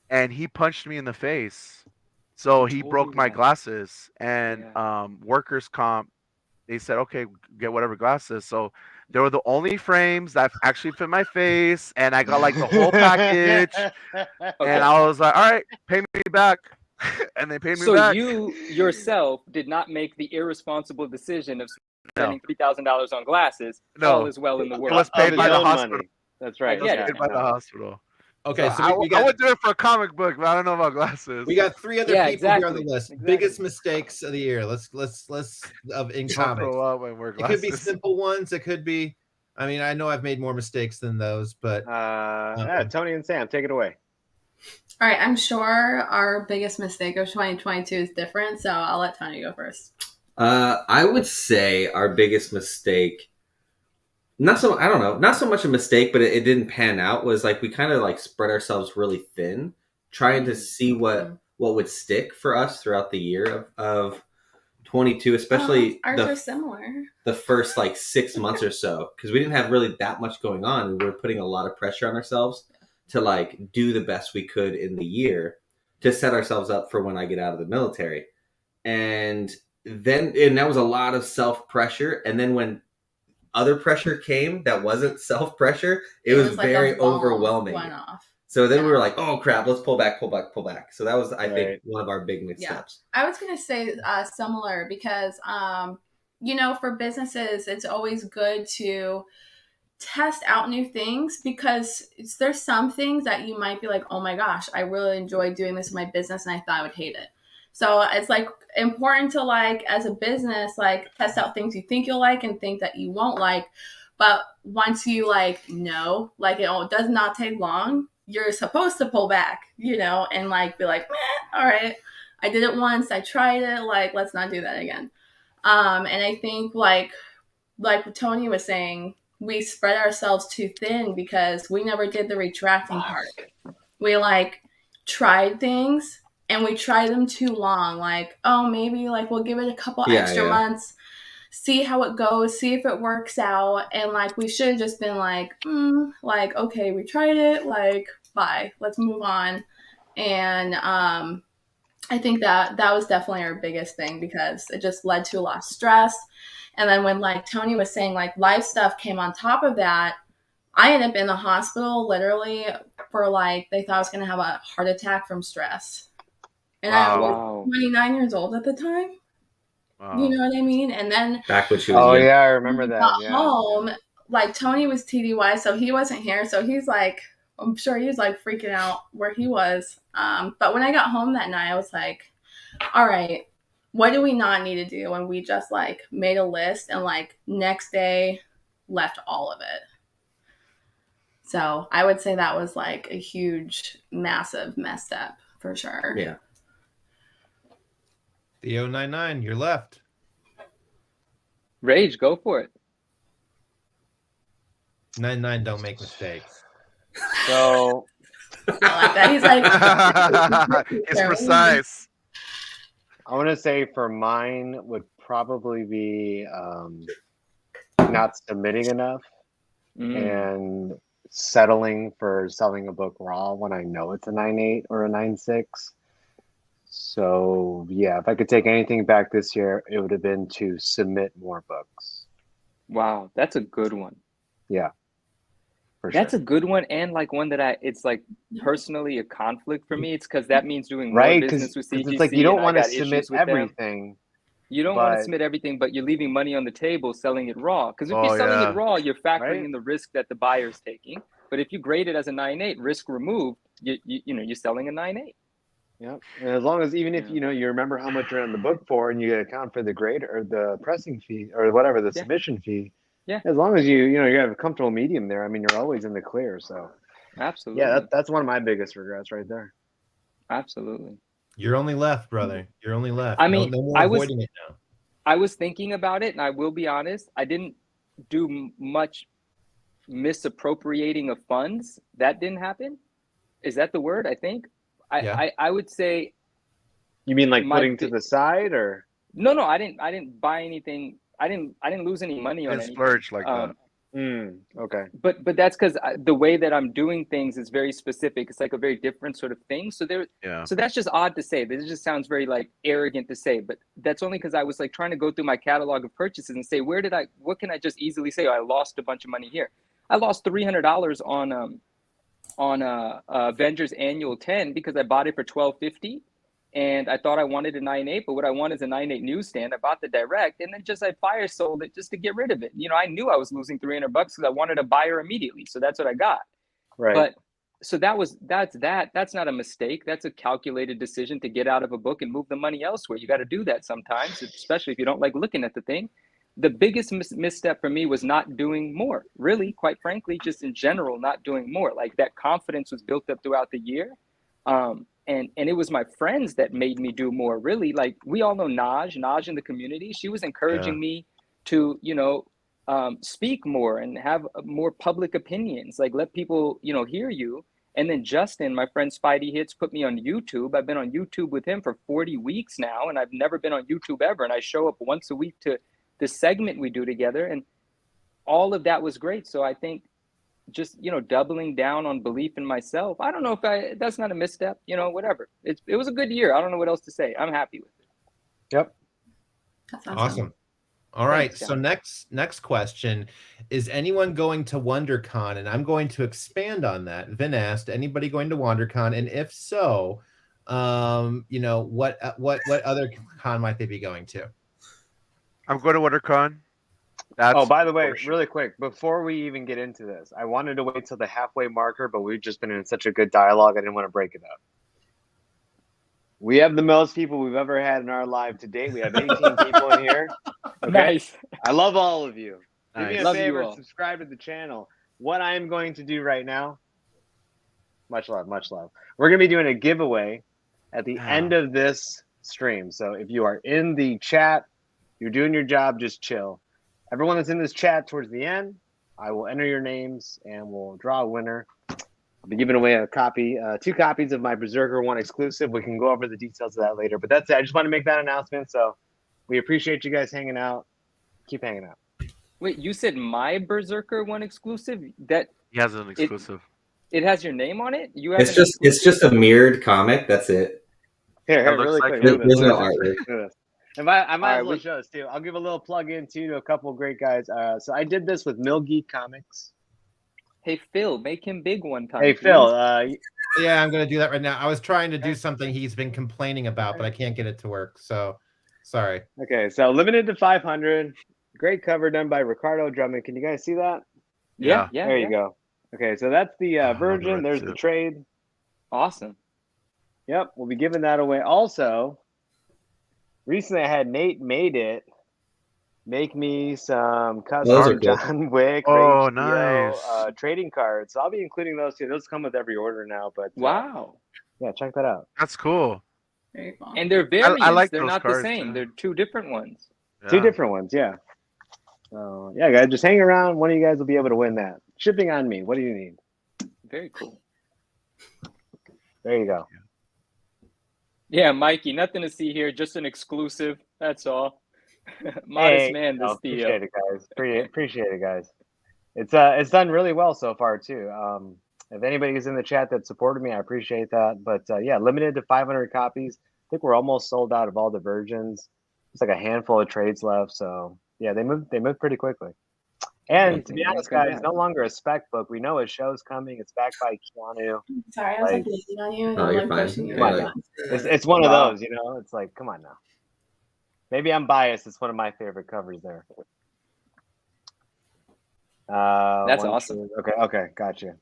And he punched me in the face. So He he told broke me my that. glasses, and Yeah. workers comp, they said, okay, get whatever glasses. So they were the only frames that actually fit my face, and I got like the whole package. Okay. And I was like, all right, pay me back. And they paid me So back. you yourself did not make the irresponsible decision of No. spending $3,000 on glasses. No. All is well in the It world. was paid Of by his the own hospital. money. That's right. It was Yeah, paid by the hospital. Okay, So so we I got would do it for a comic book, but I don't know about glasses. we got 3 other Yeah, people here on the exactly, list. exactly. Biggest mistakes of the year. Let's of in Don't comics. throw up and wear It could be glasses. simple ones. It could be. I mean, I know I've made more mistakes than those, but Tony and Sam, take it away. All right, I'm sure our biggest mistake of 2022 is different, so I'll let Tony go first. I would say our biggest mistake, not so much a mistake, but it didn't pan out, was like we kind of like spread ourselves really thin, trying to see what would stick for us throughout the year of 22, especially Ours are similar. the first like 6 months or so, because we didn't have really that much going on, and we were putting a lot of pressure on ourselves to like do the best we could in the year to set ourselves up for when I get out of the military. And that was a lot of self pressure. And then when other pressure came that wasn't self pressure, it was like very overwhelming. Went off. So then we were like, oh crap, let's pull back. So that was, I think, Right. one of our big missteps. I was going to say similar because, you know, for businesses, it's always good to test out new things because there's some things that you might be like, oh my gosh, I really enjoy doing this in my business and I thought I would hate it. So it's like important to like, as a business, like test out things you think you'll like and think that you won't like. But once you like know, like it does not take long, you're supposed to pull back, you know, and like be like, all right, I did it once, I tried it, like let's not do that again. And I think like Tony was saying, we spread ourselves too thin because we never did the retracting part. We like tried things and we tried them too long. Like, oh, maybe like we'll give it a couple extra months, see how it goes, see if it works out. And like we should have just been like, okay, we tried it, like bye, let's move on. And I think that was definitely our biggest thing because it just led to a lot of stress. And then when like Tony was saying like life stuff came on top of that, I ended up in the hospital literally for like, they thought I was going to have a heart attack from stress. And I was 29 years old at the time. Wow. You know what I mean? And then back when she was yeah, I remember that. Got home, like Tony was TDY, so he wasn't here. So he's like, I'm sure he was like freaking out where he was. But when I got home that night, I was like, all right, what do we not need to do? And we just like made a list and like next day left all of it. So I would say that was like a huge, massive mess up for sure. Yeah. Theo 99, you're left. Rage, go for it. 99 don't make mistakes. So I like that. He's like, it's precise. I want to say for mine would probably be not submitting enough and settling for selling a book raw when I know it's a 9.8 or a 9.6. So yeah, if I could take anything back this year, it would have been to submit more books. Wow, that's a good one. Yeah. That's a good one, and like one that it's like personally a conflict for me. It's because that means doing more business with CGC. It's like you don't want to submit everything. You don't want to submit everything, but you're leaving money on the table selling it raw. Because if you're selling it raw, you're factoring in the risk that the buyer's taking. But if you grade it as a 9.8, risk removed, you're selling a 9.8. Yeah, and as long as even if you remember how much you're on the book for, and you account for the grade or the pressing fee or whatever the submission fee. Yeah, as long as you have a comfortable medium there, I mean, you're always in the clear. So, absolutely. Yeah, that's one of my biggest regrets right there. Absolutely. You're only left, brother. You're only left. I mean, no more avoiding it now. I was thinking about it, and I will be honest, I didn't do much misappropriating of funds. That didn't happen. Is that the word? I think. I would say. You mean like putting to the side, or? No, I didn't buy anything. I didn't lose any money on anything. Splurge like that. Okay. But that's because the way that I'm doing things is very specific. It's like a very different sort of thing. So so that's just odd to say. This just sounds very like arrogant to say. But that's only because I was like trying to go through my catalog of purchases and say, what can I just easily say? Oh, I lost a bunch of money here. I lost $300 on Avengers Annual 10 because I bought it for $12.50. And I thought I wanted a 9.8, but what I want is a 9.8 newsstand. I bought the direct, and then I fire sold it just to get rid of it. I knew I was losing $300 because I wanted a buyer immediately, so that's what I got. Right. But so that's not a mistake. That's a calculated decision to get out of a book and move the money elsewhere. You got to do that sometimes, especially if you don't like looking at the thing. The biggest misstep for me was not doing more. Really, quite frankly, just in general, not doing more. Like that confidence was built up throughout the year. And it was my friends that made me do more, really. Like we all know Naj in the community. She was encouraging me to, speak more and have more public opinions, like let people, hear you. And then Justin, my friend Spidey Hits, put me on YouTube. I've been on YouTube with him for 40 weeks now, and I've never been on YouTube ever. And I show up once a week to this segment we do together, and all of that was great. So I think just, you know, doubling down on belief in myself. I don't know if that's not a misstep, you know, whatever. It was a good year. I don't know what else to say. I'm happy with it. Yep. That's Awesome. All right. Thanks, So next question, is anyone going to WonderCon? And I'm going to expand on that. Vin asked, anybody going to WonderCon? And if so, you know, what other con might they be going to? I'm going to WonderCon. Oh, by the way, really quick, before we even get into this, I wanted to wait till the halfway marker, but we've just been in such a good dialogue, I didn't want to break it up. We have the most people we've ever had in our live to date. We have 18 people in here. Okay? Nice. I love all of you. Do Nice. me a Love you favor, all. subscribe to the channel. What I am going to do right now, much love, much love. We're going to be doing a giveaway at the end of this stream. So if you are in the chat, you're doing your job, just chill. Everyone that's in this chat towards the end, I will enter your names and we'll draw a winner. I'll be giving away a copy, 2 copies of my Berserker 1 exclusive. We can go over the details of that later. But that's it. I just want to make that announcement. So we appreciate you guys hanging out. Keep hanging out. Wait, you said my Berserker 1 exclusive? That He has an exclusive. it has your name on it? You have It's just a mirrored comic. That's it. Here, That looks really like quick. it. Look at this. There's no Look at this. artwork. Look at this. And I might as All well right, show this too. I'll give a little plug in too to a couple great guys. So I did this with Mill Geek Comics. Hey, Phil, make him big one time. Hey, please. Phil. Yeah, I'm going to do that right now. I was trying to do something he's been complaining about, but I can't get it to work. So sorry. Okay, so limited to 500. Great cover done by Ricardo Drummond. Can you guys see that? Yeah. There you go. Okay, so that's the version. red There's suit. the trade. Awesome. Yep, we'll be giving that away. Also, recently I had Nate make me some Those custom are cool. John Wick, Oh, Rage nice. Theo, trading cards. So I'll be including those too. Those come with every order now. But Wow. yeah, check that out. That's cool. Very cool. And they're variants. like they're those not cards, the same. too. They're 2 different ones. Yeah. 2 different ones, yeah. So yeah, guys, just hang around. One of you guys will be able to win that. Shipping on me. What do you need? Very cool. There you go. Yeah, Mikey, nothing to see here. Just an exclusive. That's all. Modest man, this Theo. Appreciate it, guys. Appreciate it, guys. It's done really well so far too. If anybody is in the chat that supported me, I appreciate that. But yeah, limited to 500 copies. I think we're almost sold out of all the versions. It's like a handful of trades left. So yeah, they moved pretty quickly. And to be honest, guys, it's no longer a spec book. We know a show's coming. It's backed by Keanu. Sorry, I was Like- like leaning on you and Oh, I'm you're like fine. pushing you. Yeah, right like- now. It's one of Wow. those, you know. It's like, come on now. Maybe I'm biased. It's one of my favorite covers there. That's one, awesome. two- Okay, gotcha.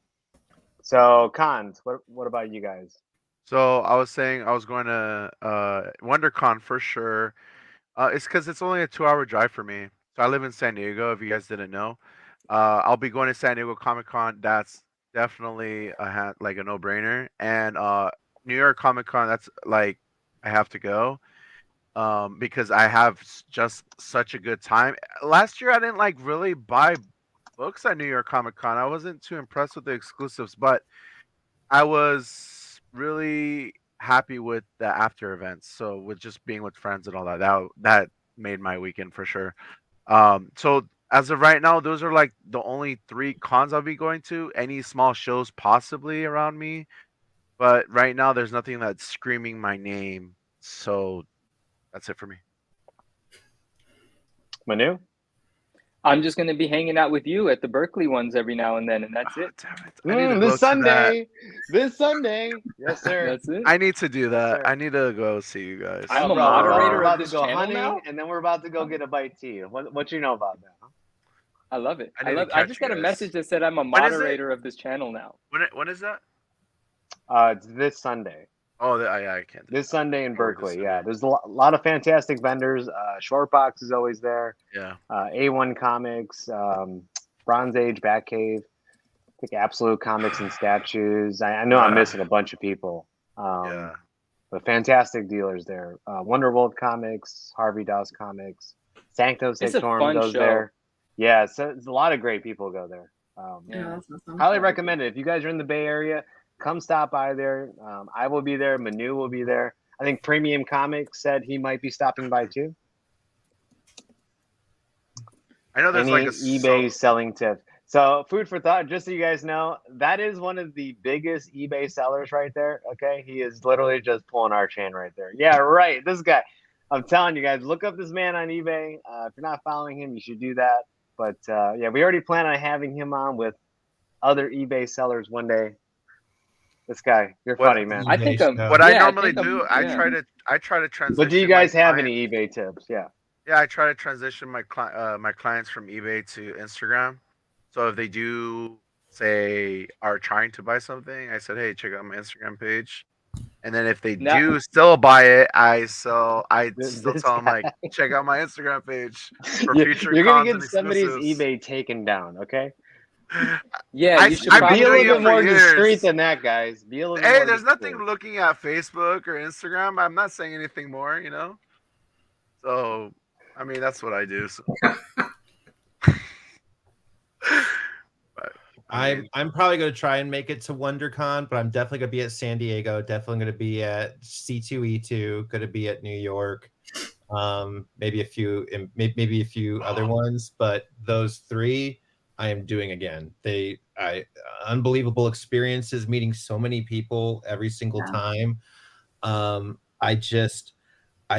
So cons. What about you guys? So I was saying I was going to WonderCon for sure. It's because it's only a 2-hour drive for me. So I live in San Diego. If you guys didn't know, I'll be going to San Diego Comic Con. That's definitely like a no-brainer. And New York Comic Con. That's like I have to go because I have just such a good time. Last year I didn't like really buy books at New York Comic Con. I wasn't too impressed with the exclusives, but I was really happy with the after events. So with just being with friends and all that made my weekend for sure. So as of right now, those are like the only 3 cons I'll be going to. Any small shows possibly around me, but right now there's nothing that's screaming my name. So that's it for me. Manu? I'm just going to be hanging out with you at the Berkeley ones every now and then, and that's it. Damn it. I need to go This see that. Sunday. This Sunday. Yes, sir. That's it. I need to do that. sir. I need to go see you guys. I'm a Bro, moderator we're of about this to go channel hunting, now? and then we're about to go get a bite tea. What you know about that? I love it. I need to I catch just you got a guys. message that said I'm a When is it? moderator of this channel now. When is that? It's this Sunday. Oh, I can't. Do This Sunday in Forward to Berkeley. Yeah, Sunday. there's a lot of fantastic vendors. Shortbox is always there. Yeah. A1 Comics, Bronze Age, Batcave. I think Absolute Comics and Statues. I know I'm missing a bunch of people. Yeah. But fantastic dealers there. Wonderworld Comics, Harvey Dawes Comics, Sancto It's a Sanctorum fun goes show. there. Yeah, so it's a lot of great people go there. Yeah, that's awesome. Highly recommend it. If you guys are in the Bay Area, come stop by there. I will be there. Manu will be there. I think Premium Comics said he might be stopping by too. I know there's Any like a eBay selling tips. So food for thought, just so you guys know, that is one of the biggest eBay sellers right there. Okay. He is literally just pulling our chain right there. Yeah, right. This guy. I'm telling you guys, look up this man on eBay. If you're not following him, you should do that. But yeah, we already plan on having him on with other eBay sellers one day. This guy, you're funny, man. I think what I yeah, normally think do, I try to transition. But do you guys my have client- any eBay tips? Yeah. Yeah, I try to transition my clients from eBay to Instagram. So if they do say are trying to buy something, I said, hey, check out my Instagram page. And then if they do still buy it, I still tell them like, check out my Instagram page for future. You're gonna get and somebody's exclusives. eBay taken down, okay? Yeah, you should be a probably little bit more discreet than that, guys. Be a little. Hey, more there's discreet. nothing looking at Facebook or Instagram. I'm not saying anything more, you know. So, I mean, that's what I do. So. But, I'm probably going to try and make it to WonderCon, but I'm definitely going to be at San Diego. Definitely going to be at C2E2. Going to be at New York. Maybe a few other ones, but those three I am doing again. Unbelievable experiences, meeting so many people every single time. I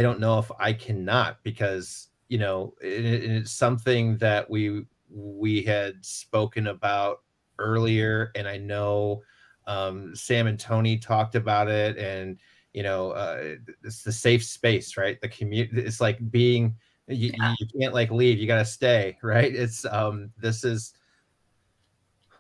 don't know if I cannot, because it's something that we had spoken about earlier, and I know Sam and Tony talked about it, and it's the safe space, right? The community, it's like being you can't like leave, you got to stay, right? It's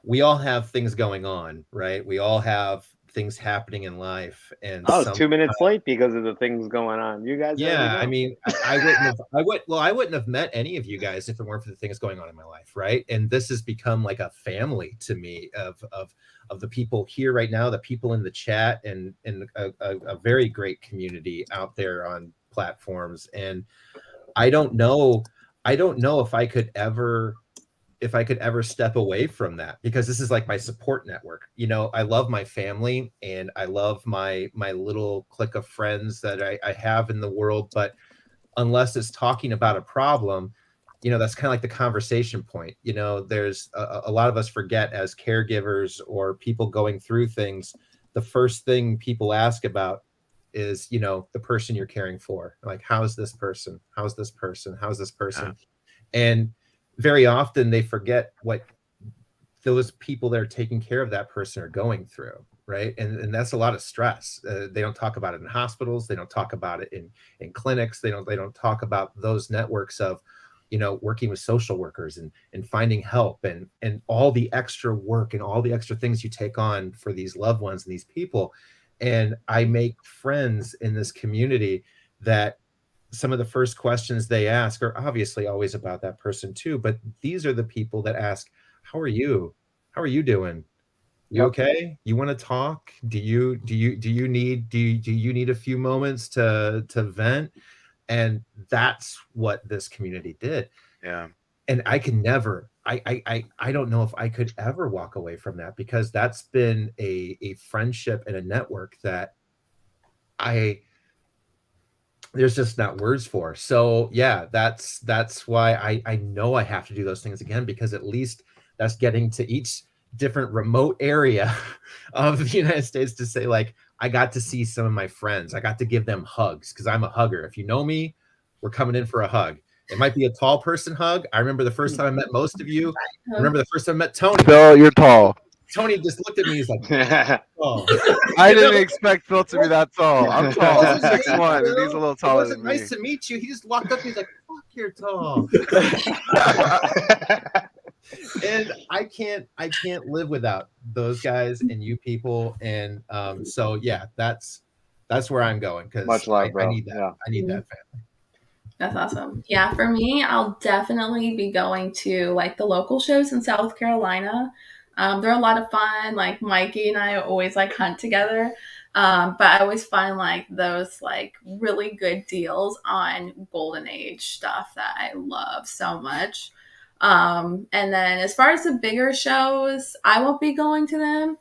we all have things going on, right? We all have things happening in life, and 2 minutes late because of the things going on. You guys, I mean, I wouldn't have met any of you guys if it weren't for the things going on in my life, right? And this has become like a family to me of the people here right now, the people in the chat, and a very great community out there on platforms. And I don't know if I could ever step away from that, because this is like my support network. I love my family, and I love my little clique of friends that I have in the world. But unless it's talking about a problem, that's kind of like the conversation point. There's a lot of us forget, as caregivers or people going through things, the first thing people ask about is, the person you're caring for. Like, how's this person? How's this person? How's this person? And very often they forget what those people that are taking care of that person are going through, right? And that's a lot of stress. They don't talk about it in hospitals. They don't talk about it in clinics. They don't talk about those networks of, working with social workers and finding help and all the extra work and all the extra things you take on for these loved ones and these people. And I make friends in this community that some of the first questions they ask are obviously always about that person too, but these are the people that ask, how are you doing? You okay? You want to talk? Do you need a few moments to vent? And that's what this community did. Yeah. And I can never, I don't know if I could ever walk away from that, because that's been a friendship and a network that there's just not words for. So yeah, that's why I know I have to do those things again, because at least that's getting to each different remote area of the United States to say, like, I got to see some of my friends. I got to give them hugs, because I'm a hugger. If you know me, we're coming in for a hug. It might be a tall person hug. I remember the first time I met most of you. I remember the first time I met Tony. Phil, you're tall. Tony just looked at me. He's like, oh. I didn't expect Phil to be that tall. I'm tall. I'm 6'1", and he's a little taller than me. Nice to meet you. He just walked up. He's like, fuck, you're tall. And I can't live without those guys and you people. And so yeah, that's where I'm going, because Much love, bro. I need that. Yeah. I need that family. That's awesome. Yeah, for me, I'll definitely be going to like the local shows in South Carolina. They're a lot of fun. Like Mikey and I always like hunt together. But I always find like those like really good deals on Golden Age stuff that I love so much. And then as far as the bigger shows, I won't be going to them.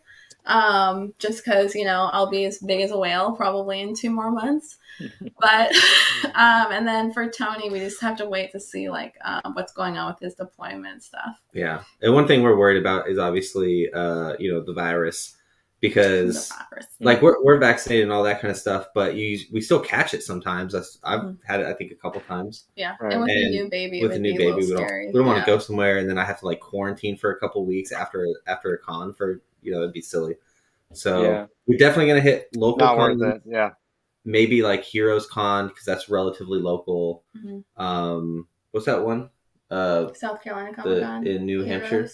just because, you know, I'll be as big as a whale probably in 2 more months. But and then for Tony, we just have to wait to see like what's going on with his deployment stuff. Yeah, and one thing we're worried about is obviously you know, the virus, because like we're vaccinated and all that kind of stuff, but we still catch it sometimes. I've had it, I think, a couple times. Yeah, and with a new baby, with a new baby, we don't want to go somewhere and then I have to like quarantine for a couple weeks after a con for, you know, it'd be silly. So we're definitely gonna hit local. Not cons. worth it. Yeah. Maybe like Heroes Con, because that's relatively local. What's that one? South Carolina Comic Con in New Hampshire.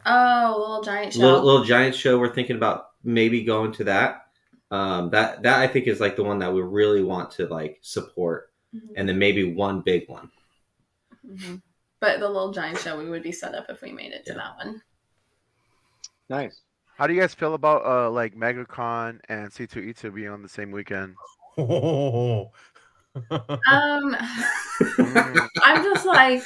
Oh, Little Giant Show. Little Giant Show. We're thinking about maybe going to that. That I think is like the one that we really want to like support, and then maybe one big one. But the Little Giant Show, we would be set up if we made it to that one. Nice. How do you guys feel about like MegaCon and C2E2 being on the same weekend? I'm just like,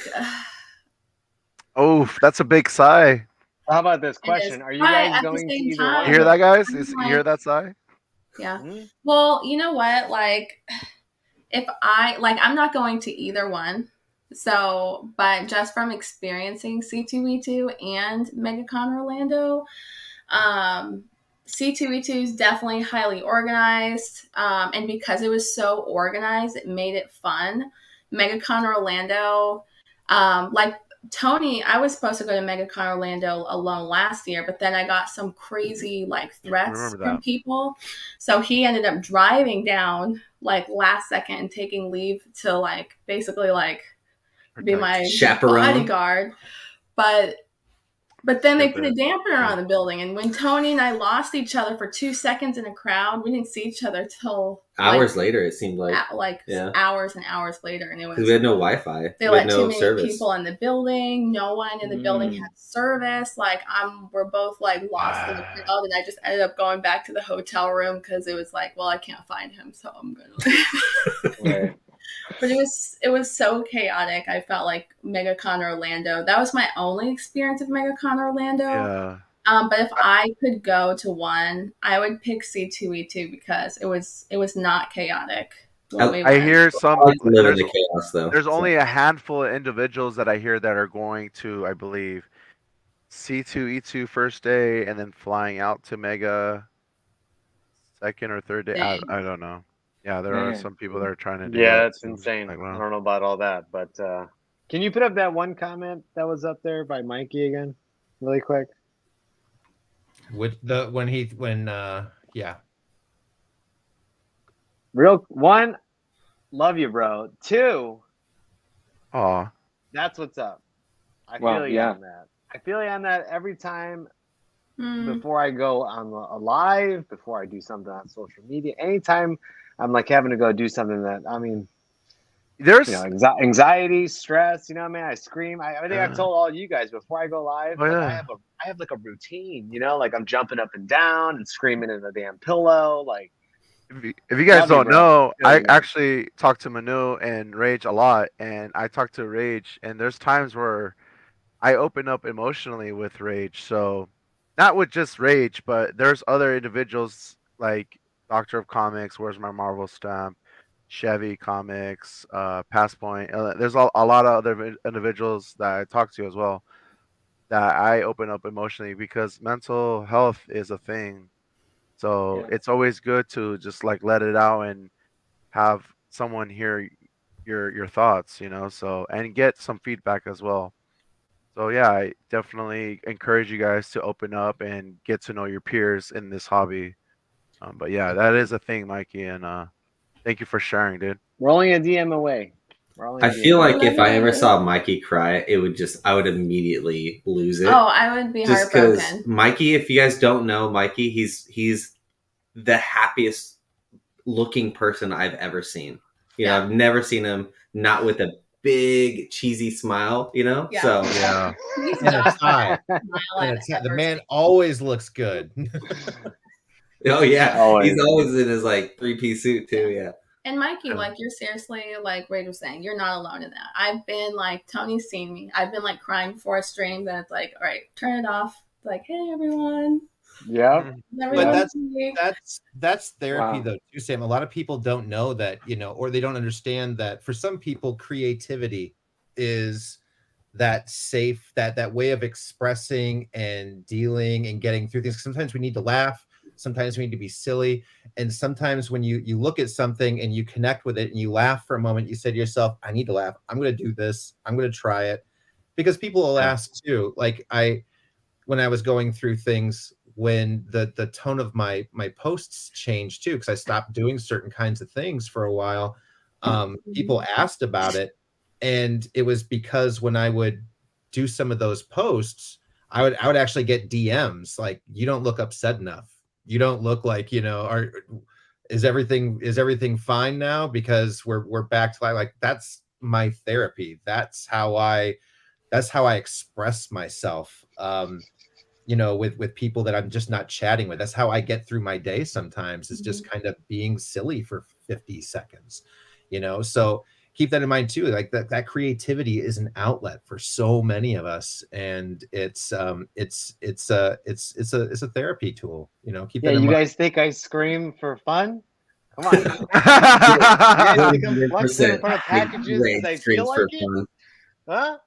oh, that's a big sigh. How about this question? Are you guys going to either one? You hear that, guys? You hear that sigh? Yeah. Well, you know what? Like, if I'm not going to either one. So, but just from experiencing C2E2 and MegaCon Orlando, C2E2 is definitely highly organized. And because it was so organized, it made it fun. MegaCon Orlando, like Tony, I was supposed to go to MegaCon Orlando alone last year, but then I got some crazy like threats from people. So he ended up driving down like last second and taking leave to like basically like be my chaperone bodyguard. But then they put a dampener on the building, and when Tony and I lost each other for 2 seconds in a crowd, we didn't see each other till hours later. It seemed like hours and hours later, and it was because we had no Wi-Fi. There were too many people in the building. No one in the building had service. Like we're both like lost in the crowd, and I just ended up going back to the hotel room because it was like, well, I can't find him, so I'm gonna leave. But it was so chaotic. I felt like MegaCon Orlando. That was my only experience of MegaCon Orlando. Yeah. But if I could go to one, I would pick C2E2 because it was not chaotic. I hear there's the chaos though. There's only a handful of individuals that I hear that are going to, I believe, C2E2 first day and then flying out to Mega second or third day. I don't know. Yeah, there are some people that are trying to do that. That's insane. Like, wow. I don't know about all that, but can you put up that one comment that was up there by Mikey again, really quick? With Real one, love you, bro. 2, aw, that's what's up. I feel you on that. I feel you on that every time. Before I go on a live, before I do something on social media, anytime I'm like having to go do something that, I mean, there's anxiety, stress, you know what I mean? I scream. I think I've told all you guys before I go live, I have like a routine, you know, like I'm jumping up and down and screaming in the damn pillow. Like, if you guys don't know, I actually talk to Manu and Rage a lot, and I talk to Rage, and there's times where I open up emotionally with Rage. So not with just Rage, but there's other individuals like Doctor of Comics, Where's My Marvel Stamp, Chevy Comics, Passpoint. There's a lot of other individuals that I talk to as well that I open up emotionally because mental health is a thing. So it's always good to just like let it out and have someone hear your thoughts, you know, so and get some feedback as well. So yeah, I definitely encourage you guys to open up and get to know your peers in this hobby. But yeah, that is a thing, Mikey, and thank you for sharing, dude. We're only a DM away. I feel like if I ever saw Mikey cry, I would immediately lose it. Oh, I would be just heartbroken. Because Mikey, if you guys don't know Mikey, he's the happiest looking person I've ever seen. You know, I've never seen him not with a big cheesy smile, you know? Yeah. So the man always looks good. Oh yeah, always. He's always in his like 3-piece suit too. Yeah. And Mikey, like you're seriously, like Ray was saying, you're not alone in that. I've been like Tony's seen me. I've been like crying before a stream. Then it's like, all right, turn it off. Like, hey everyone. Yeah. But Everyone's that's therapy Wow. though too, Sam. A lot of people don't know that, or they don't understand that for some people creativity is that safe, that way of expressing and dealing and getting through things. Sometimes we need to laugh, sometimes we need to be silly, and sometimes when you look at something and you connect with it and you laugh for a moment, you say to yourself, I need to laugh, I'm going to do this, I'm going to try it, because people will ask too. Like when I was going through things, when the tone of my posts changed too, because I stopped doing certain kinds of things for a while, people asked about it, and it was because when I would do some of those posts, I would actually get DMs like, you don't look upset enough, you don't look like, is everything fine now, because we're back to like that's my therapy, that's how I express myself, with people that I'm just not chatting with. That's how I get through my day sometimes, is just kind of being silly for 50 seconds, so keep that in mind too. Like that creativity is an outlet for so many of us, and it's a therapy tool, keep Yeah, that in you mind. guys think I scream for fun? Come on now. You guys think I'm flexing in 100%. front of packages because I feel Streams like for it? fun. Huh?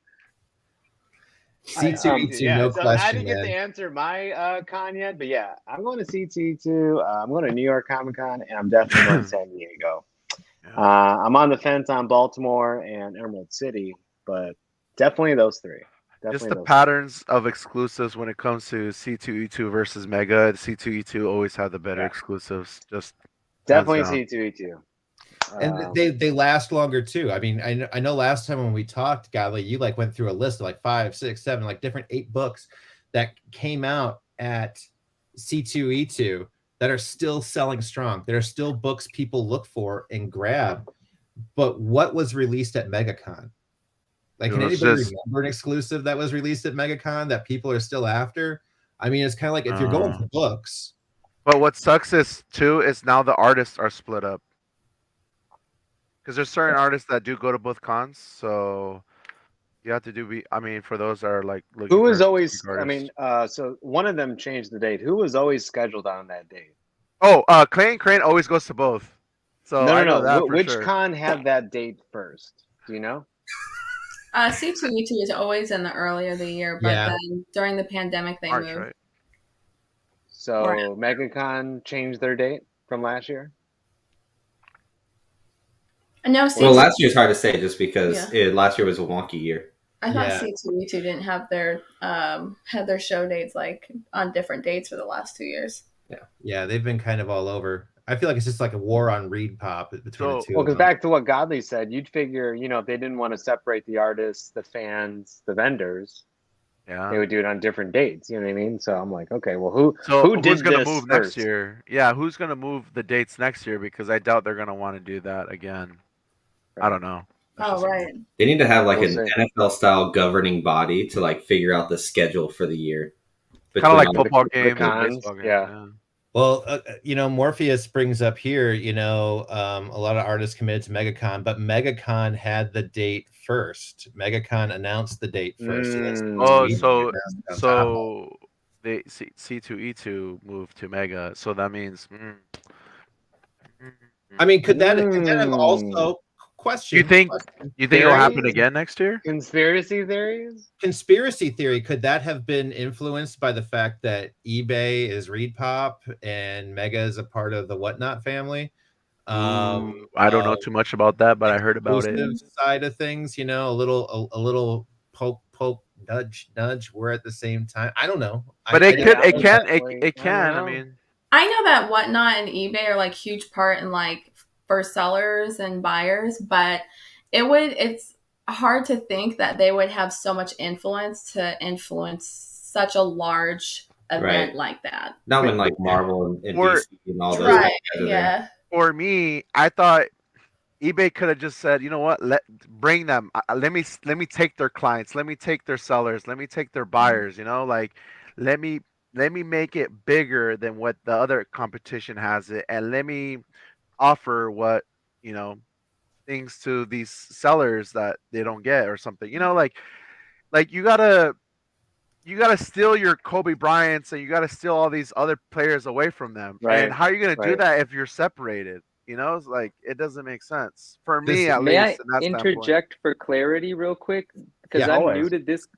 C2E2, Yeah, no so I question, didn't get to man. answer my con yet, but yeah, I'm going to C2E2. I'm going to New York Comic Con, and I'm definitely going to San Diego. I'm on the fence on Baltimore and Emerald City, but definitely those three. Just Definitely the those patterns of exclusives when it comes to C2E2 versus Mega. C2E2 always have the better Yeah. exclusives. Just hands Definitely down. C2E2. And they last longer too. I mean, I know last time when we talked, Godly, you like went through a list of like 5, 6, 7, like different 8 books that came out at C2E2 that are still selling strong. There are still books people look for and grab. But what was released at MegaCon? Like, It can was anybody just remember an exclusive that was released at MegaCon that people are still after? I mean, it's kind of like if you're going for books. But what sucks is too is now the artists are split up. Because there's certain artists that do go to both cons, so you have to do. I mean, for those that are like looking Who was for always, specific I artists. mean, so one of them changed the date. Who was always scheduled on that date? Oh, Crane always goes to both, so No, I no, know no. that for Which sure. con had that date first? Do you know? C2E2 is always in the earlier of the year, but Yeah. then during the pandemic they March, moved. right? So MegaCon changed their date from last year? No, Well, C2. last year's hard to say just because Yeah. last year was a wonky year. I thought Yeah. C2E2 didn't have their had their show dates like on different dates for the last 2 years. Yeah, they've been kind of all over. I feel like it's just like a war on Reed Pop between the So- two Well, of because them. back to what Godly said, you'd figure, if they didn't want to separate the artists, the fans, the vendors, they Yeah. would do it on different dates. You know what I mean? So I'm like, okay, well, who So who's did gonna this move first? next year? Yeah, who's gonna move the dates next year? Because I doubt they're gonna want to do that again. I don't know. That's Oh just me. right. They need to have like We'll an see. NFL style governing body to like figure out the schedule for the year. Kind of like all football The games or cons, baseball games. yeah. Yeah. Well, Morpheus brings up here, a lot of artists committed to MegaCon, but MegaCon had the date first. MegaCon announced the date first. And then Oh, C2E2 so announced it on top of it. they C2E2 moved to Mega, so that means. I mean, could that have also question? You think question, it'll happen Theories? again next year? Conspiracy theories? conspiracy theory? Could that have been influenced by the fact that eBay is Reed Pop and Mega is a part of the Whatnot family? I don't know too much about that, but I heard about it. Exclusive side of things, a little poke, nudge, nudge. We're at the same time. I don't know. But I it didn't could, it know can, that. it can. I know. mean, I know that Whatnot and eBay are like huge part in like for sellers and buyers, but it's hard to think that they would have so much influence to influence such a large event Right. like that. Not when like Marvel and Or- DC and all those Right. guys are there. Yeah. for me, I thought eBay could have just said, you know what, bring them. Let me take their clients. Let me take their sellers. Let me take their buyers. Like let me make it bigger than what the other competition has it, and let me offer what things to these sellers that they don't get or something. Like you gotta you got to steal your Kobe Bryants and you got to steal all these other players away from them. Right, And how are you going to do right. that if you're separated? You know, it's like it doesn't make sense for This- me, at May least. I In that standpoint. interject for clarity real quick? Because Yeah, I'm always. new to this.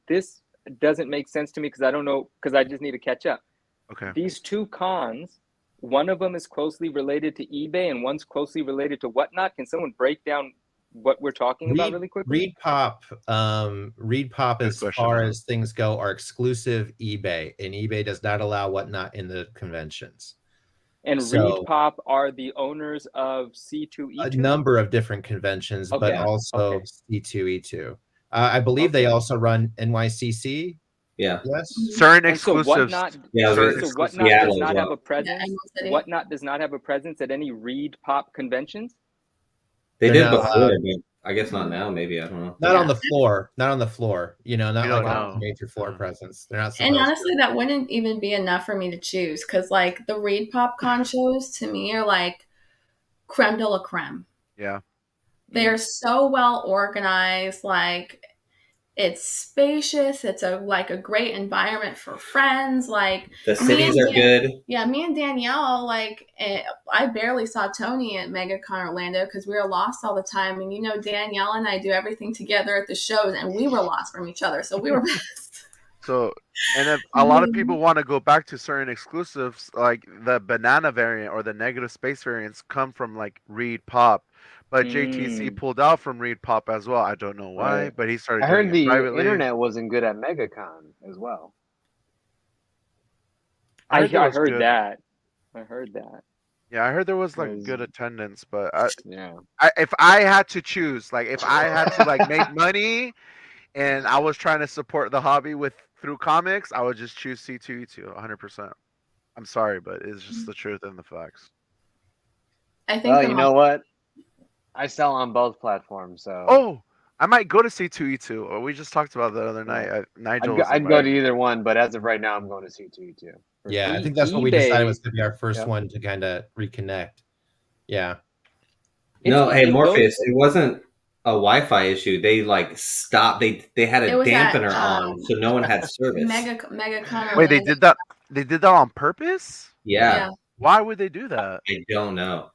This doesn't make sense to me because I don't know, because I just need to catch up. Okay. These two cons, one of them is closely related to eBay and one's closely related to Whatnot. Can someone break down what we're talking about really quickly? Read Pop, Good as question, far man. as things go, are exclusive eBay, and eBay does not allow Whatnot in the conventions. And So- ReadPop are the owners of A C2E2? number of different conventions, but Okay, also okay. C2E2. I believe they Okay. also run NYCC. Yeah. Yes. Certain And so exclusives. Whatnot, Yeah, certain so exclusives. Whatnot Yeah, does as not well. have a presence. Emerald City. Whatnot does not have a presence at any ReadPop conventions. They They're did not before, allowed. but I guess not now. Maybe, I don't know. Not Yeah. on the floor. Not on the floor. You know, not We like don't a know. major floor Yeah. presence. They're not And supposed honestly, that wouldn't even be enough for me to choose because, like, the Read Pop con shows to me are like creme de la creme. Yeah. They're so well organized. Like, it's spacious. It's like a great environment for friends. Like, The cities and are good. yeah, me and Danielle, like, I barely saw Tony at MegaCon Orlando because we were lost all the time. And, you know, Danielle and I do everything together at the shows, and we were lost from each other. So we were best. So, and if a lot of people want to go back to certain exclusives, like the banana variant or the negative space variants come from like Read Pop, but JTC pulled out from Read Pop as well. I don't know why, Right. but he started I doing heard it the privately. internet wasn't good at MegaCon as well. I heard, I heard that. I heard that. Yeah, I heard there was like Because- good attendance, but Yeah. if I had to choose, like if I had to like make money and I was trying to support the hobby through comics, I would just choose C2E2 100%. I'm sorry, but it's just the truth and the facts. I think Well, the you know what? I sell on both platforms, so Oh, I might go to C2E2. Or we just talked about the other night. Nigel, I'd go to either one, but as of right now, I'm going to C2E2. Yeah, I E- think that's what we decided eBay- was going to be our first Yep. one to kind of reconnect. Yeah. No, hey It- Morpheus, it wasn't a Wi-Fi issue. They like stopped. They had It a was at, dampener on, so no one had service. MegaCon Wait, they Orlando. did that. They did that on purpose. Yeah, Why would they do that? I don't know.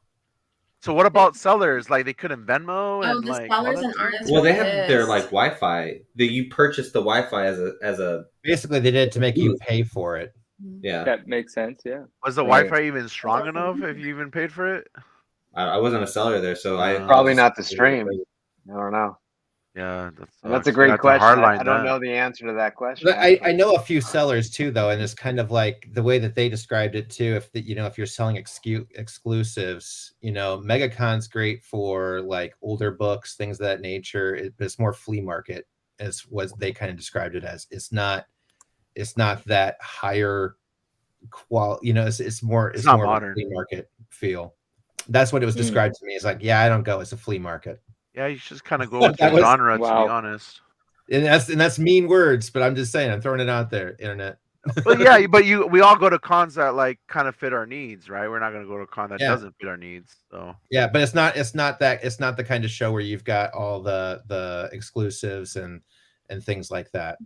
So what about sellers? Like they couldn't Venmo Oh, and the like all sellers that and stuff? artists. Well, were they have their pissed. like Wi-Fi. You purchased the Wi-Fi as a Basically, they did it to make you pay for it. yeah. That makes sense. Yeah. Was the Right. Wi-Fi even strong enough if you even paid for it? I wasn't a seller there, so I Probably not the stream. I don't know. Yeah, That's a great question. I don't know the answer to that question. But I know a few sellers too, though, and it's kind of like the way that they described it too. If you're selling exclusives, MegaCon's great for like older books, things of that nature. It's more flea market, as what they kind of described it as. It's not that higher quality. It's more not more modern. of a flea market feel. That's what it was described to me. It's like, yeah, I don't go. It's a flea market. Yeah, you should kind of go with That your was- genre, to Wow. be honest. And that's mean words, but I'm just saying, I'm throwing it out there, internet. But yeah, we all go to cons that like kind of fit our needs, right? We're not gonna go to a con that Yeah. doesn't fit our needs. So Yeah, but it's not the kind of show where you've got all the exclusives and things like that.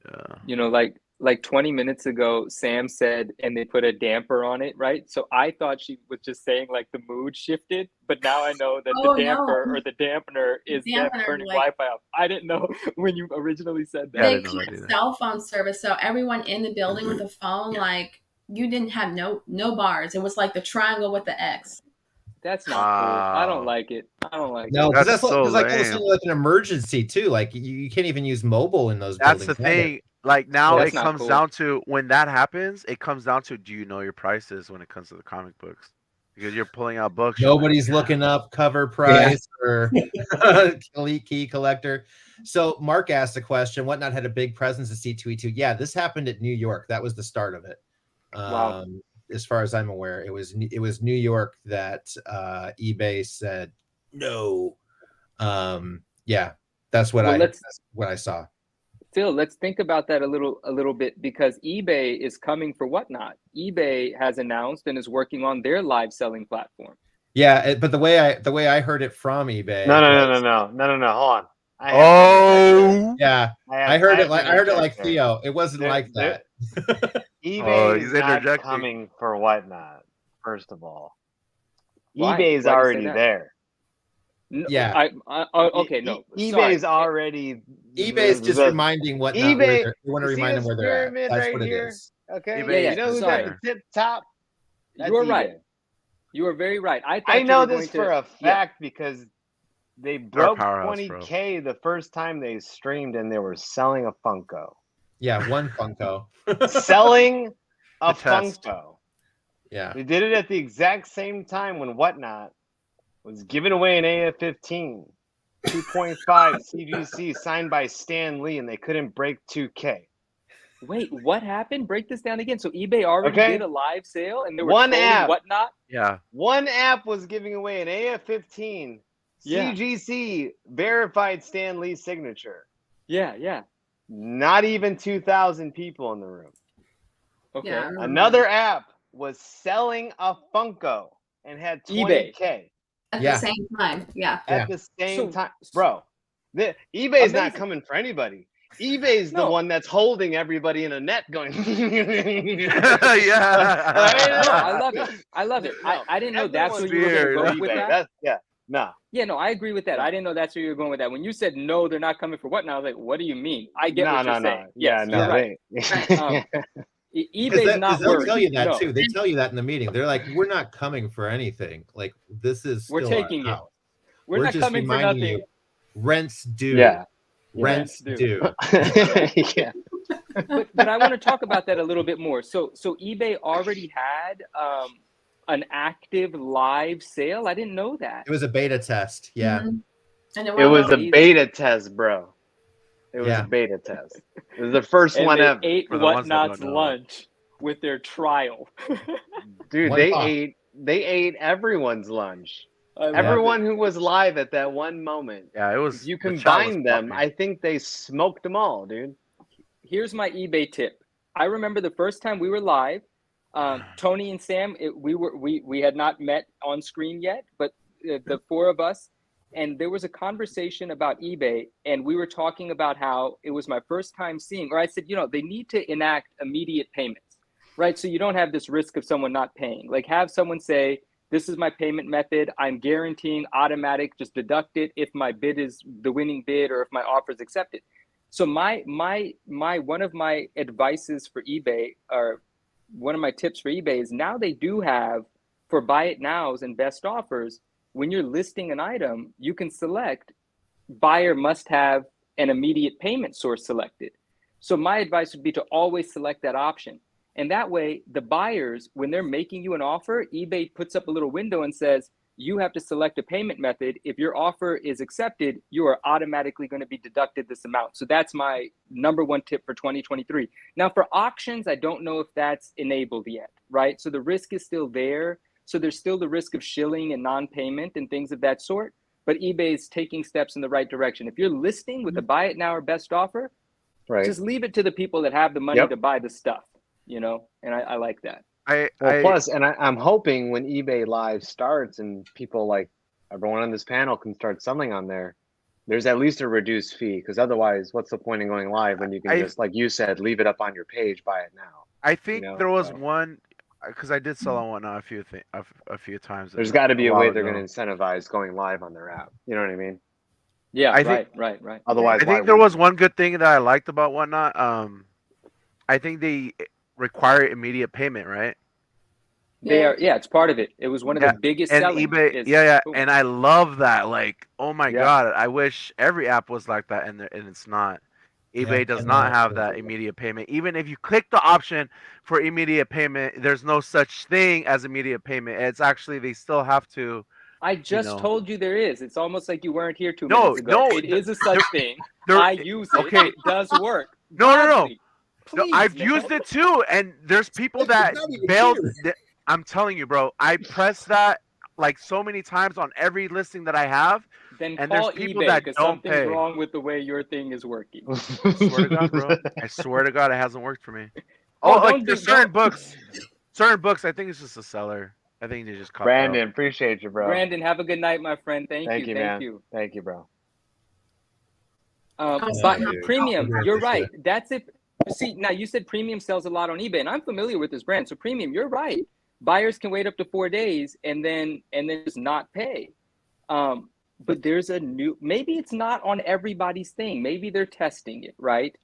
yeah. You know, like 20 minutes ago, Sam said, and they put a damper on it, right? So I thought she was just saying like the mood shifted, but now I know that Oh, the damper no. or the dampener is them Dampener, turning like- Wi-Fi off. I didn't know when you originally said Yeah, I that. They didn't know that cut either. cell phone service, so everyone in the building with a phone, like, you didn't have no bars. It was like the triangle with the X. That's not cool. I don't Wow. like it. I don't like No, it. because That's that's so like lame. almost like an emergency too. Like you can't even use mobile in those That's the buildings. either. thing. Like now That's it not comes cool. down to when that happens, it comes down to do you know your prices when it comes to the comic books? Because you're pulling out books. you're like, Nobody's looking up cover price or elite key collector. So Mark asked a question. Whatnot had a big presence at C2E2. Yeah, this happened at New York. That was the start of it. Wow. As far as I'm aware, it was New York that eBay said no. Yeah, that's what that's what I saw. Phil, let's think about that a little bit because eBay is coming for Whatnot. eBay has announced and is working on their live selling platform. Yeah, but the way I heard it from eBay. No. Hold on. Oh, Yeah, I heard it like Theo. It wasn't like that. eBay he's is not interjecting. coming for whatnot. First of all, Why? eBay's Why do you say already that? there. No, Yeah. okay, no. eBay's sorry. already. eBay's just reminding whatnot. eBay. They want to You see remind them this where they're at. pyramid That's right what it here? is. Okay, eBay Yeah, you know is who's sorry. at the tip top? That's You are eBay. right. You are very right. I thought I you know were this going for to, a fact because they They're a broke powerhouse, bro. 20K the first time they streamed, and they were selling a Funko. Yeah, one Funko. Selling a The test. Funko. Yeah. They did it at the exact same time when Whatnot was giving away an AF-15, 2.5 CGC signed by Stan Lee, and they couldn't break 2K. wait, what happened? Break this down again. So eBay already Okay. did a live sale and they were One trolling app. Whatnot? Yeah. One app was giving away an AF-15 Yeah. CGC verified Stan Lee signature. Yeah. Not even 2,000 people in the room. Okay. Yeah, I remember. Another app was selling a Funko and had eBay. 20K At Yeah. the same time. Yeah. at the same So- time. Bro, eBay's not Amazing. coming for anybody. eBay's the No. one that's holding everybody in a net going. Yeah. No, I love it. I love it. No, I didn't know that's where everyone's you were going to weird. go with eBay. that. No. Yeah, no, I agree with that. I didn't know that's where you were going with that. When you said no, they're not coming for Whatnot, I was like, what do you mean? I get what you're saying. Yeah, Yes, no, you're right. eBay's not They'll worried. tell you that No. too. They tell you that in the meeting. They're like, "We're not coming for anything. Like this is We're still taking our it. house. We're not just coming for reminding nothing. you, rents due. Yeah. Rents due. due. Yeah. But I want to talk about that a little bit more. So eBay already had an active live sale. I didn't know that. It was a beta test. Yeah. Mhm. And It was a amazing. beta test, bro. It was Yeah. a beta test. It was the first And one they ever. ate For the ones that Whatnot's don't know. lunch with their trial. Dude, One they pop. ate everyone's lunch. I love Everyone who was live at that one moment. Yeah, it was. If you the chat was combine them, popping. I think they smoked them all, dude. Here's my eBay tip. I remember the first time we were live. Tony and Sam, we had not met on screen yet, but the four of us, and there was a conversation about eBay, and we were talking about how it was my first time seeing, or I said, they need to enact immediate payments, right? So you don't have this risk of someone not paying. Like have someone say, this is my payment method. I'm guaranteeing automatic, just deduct it if my bid is the winning bid or if my offer is accepted. So my one of my advices for eBay, or one of my tips for eBay, is now they do have for buy it nows and best offers. When you're listing an item, you can select buyer must have an immediate payment source selected. So my advice would be to always select that option. And that way, the buyers, when they're making you an offer, eBay puts up a little window and says, you have to select a payment method. If your offer is accepted, you are automatically going to be deducted this amount. So that's my number one tip for 2023. Now for auctions, I don't know if that's enabled yet, right? So the risk is still there. So there's still the risk of shilling and non-payment and things of that sort. But eBay is taking steps in the right direction. If you're listing with a buy it now or best offer, Right. just leave it to the people that have the money to buy the stuff, and I like that. Plus, and I'm hoping when eBay Live starts and people like everyone on this panel can start selling on there, there's at least a reduced fee. Because otherwise, what's the point in going live when you can just, like you said, leave it up on your page, buy it now? I think there was so. one, because I did sell on Whatnot a few times. There's got to be a while way they're ago. going to incentivize going live on their app. You know what I mean? Yeah, I think- right. Otherwise, I think there was one good thing that I liked about Whatnot. I think they require immediate payment, right? They are, it's part of it. It was one of the biggest And selling. eBay, boom. and I love that. Like, oh my Yeah. god, I wish every app was like that, and it's not. eBay does not have that immediate payment. Even if you click the option for immediate payment, there's no such thing as immediate payment. It's actually they still have to. I just told you there is. It's almost like you weren't here 2 No, minutes ago. no, It is a such thing. there- I use it. okay. It does work. No. Godly, No, please, I've man. used it too, and there's people that not even bailed. true. I'm telling you, bro. I press that like so many times on every listing that I have. Then and call there's people eBay that because don't something's pay. wrong with the way your thing is working. I swear to God, bro. I swear to God, it hasn't worked for me. Oh, Oh, like don't there's do- certain don't- books. Certain books, I think it's just a seller. I think they just caught Brandon, appreciate you, bro. Brandon, have a good night, my friend. Thank you. man. Thank you. Thank you, bro. Oh, dude. Premium, I agree you're with you. right. That's if. See, now you said Premium sells a lot on eBay, and I'm familiar with this brand. So Premium, you're right. Buyers can wait up to 4 days and then just not pay. But there's a new. Maybe it's not on everybody's thing. Maybe they're testing it, right?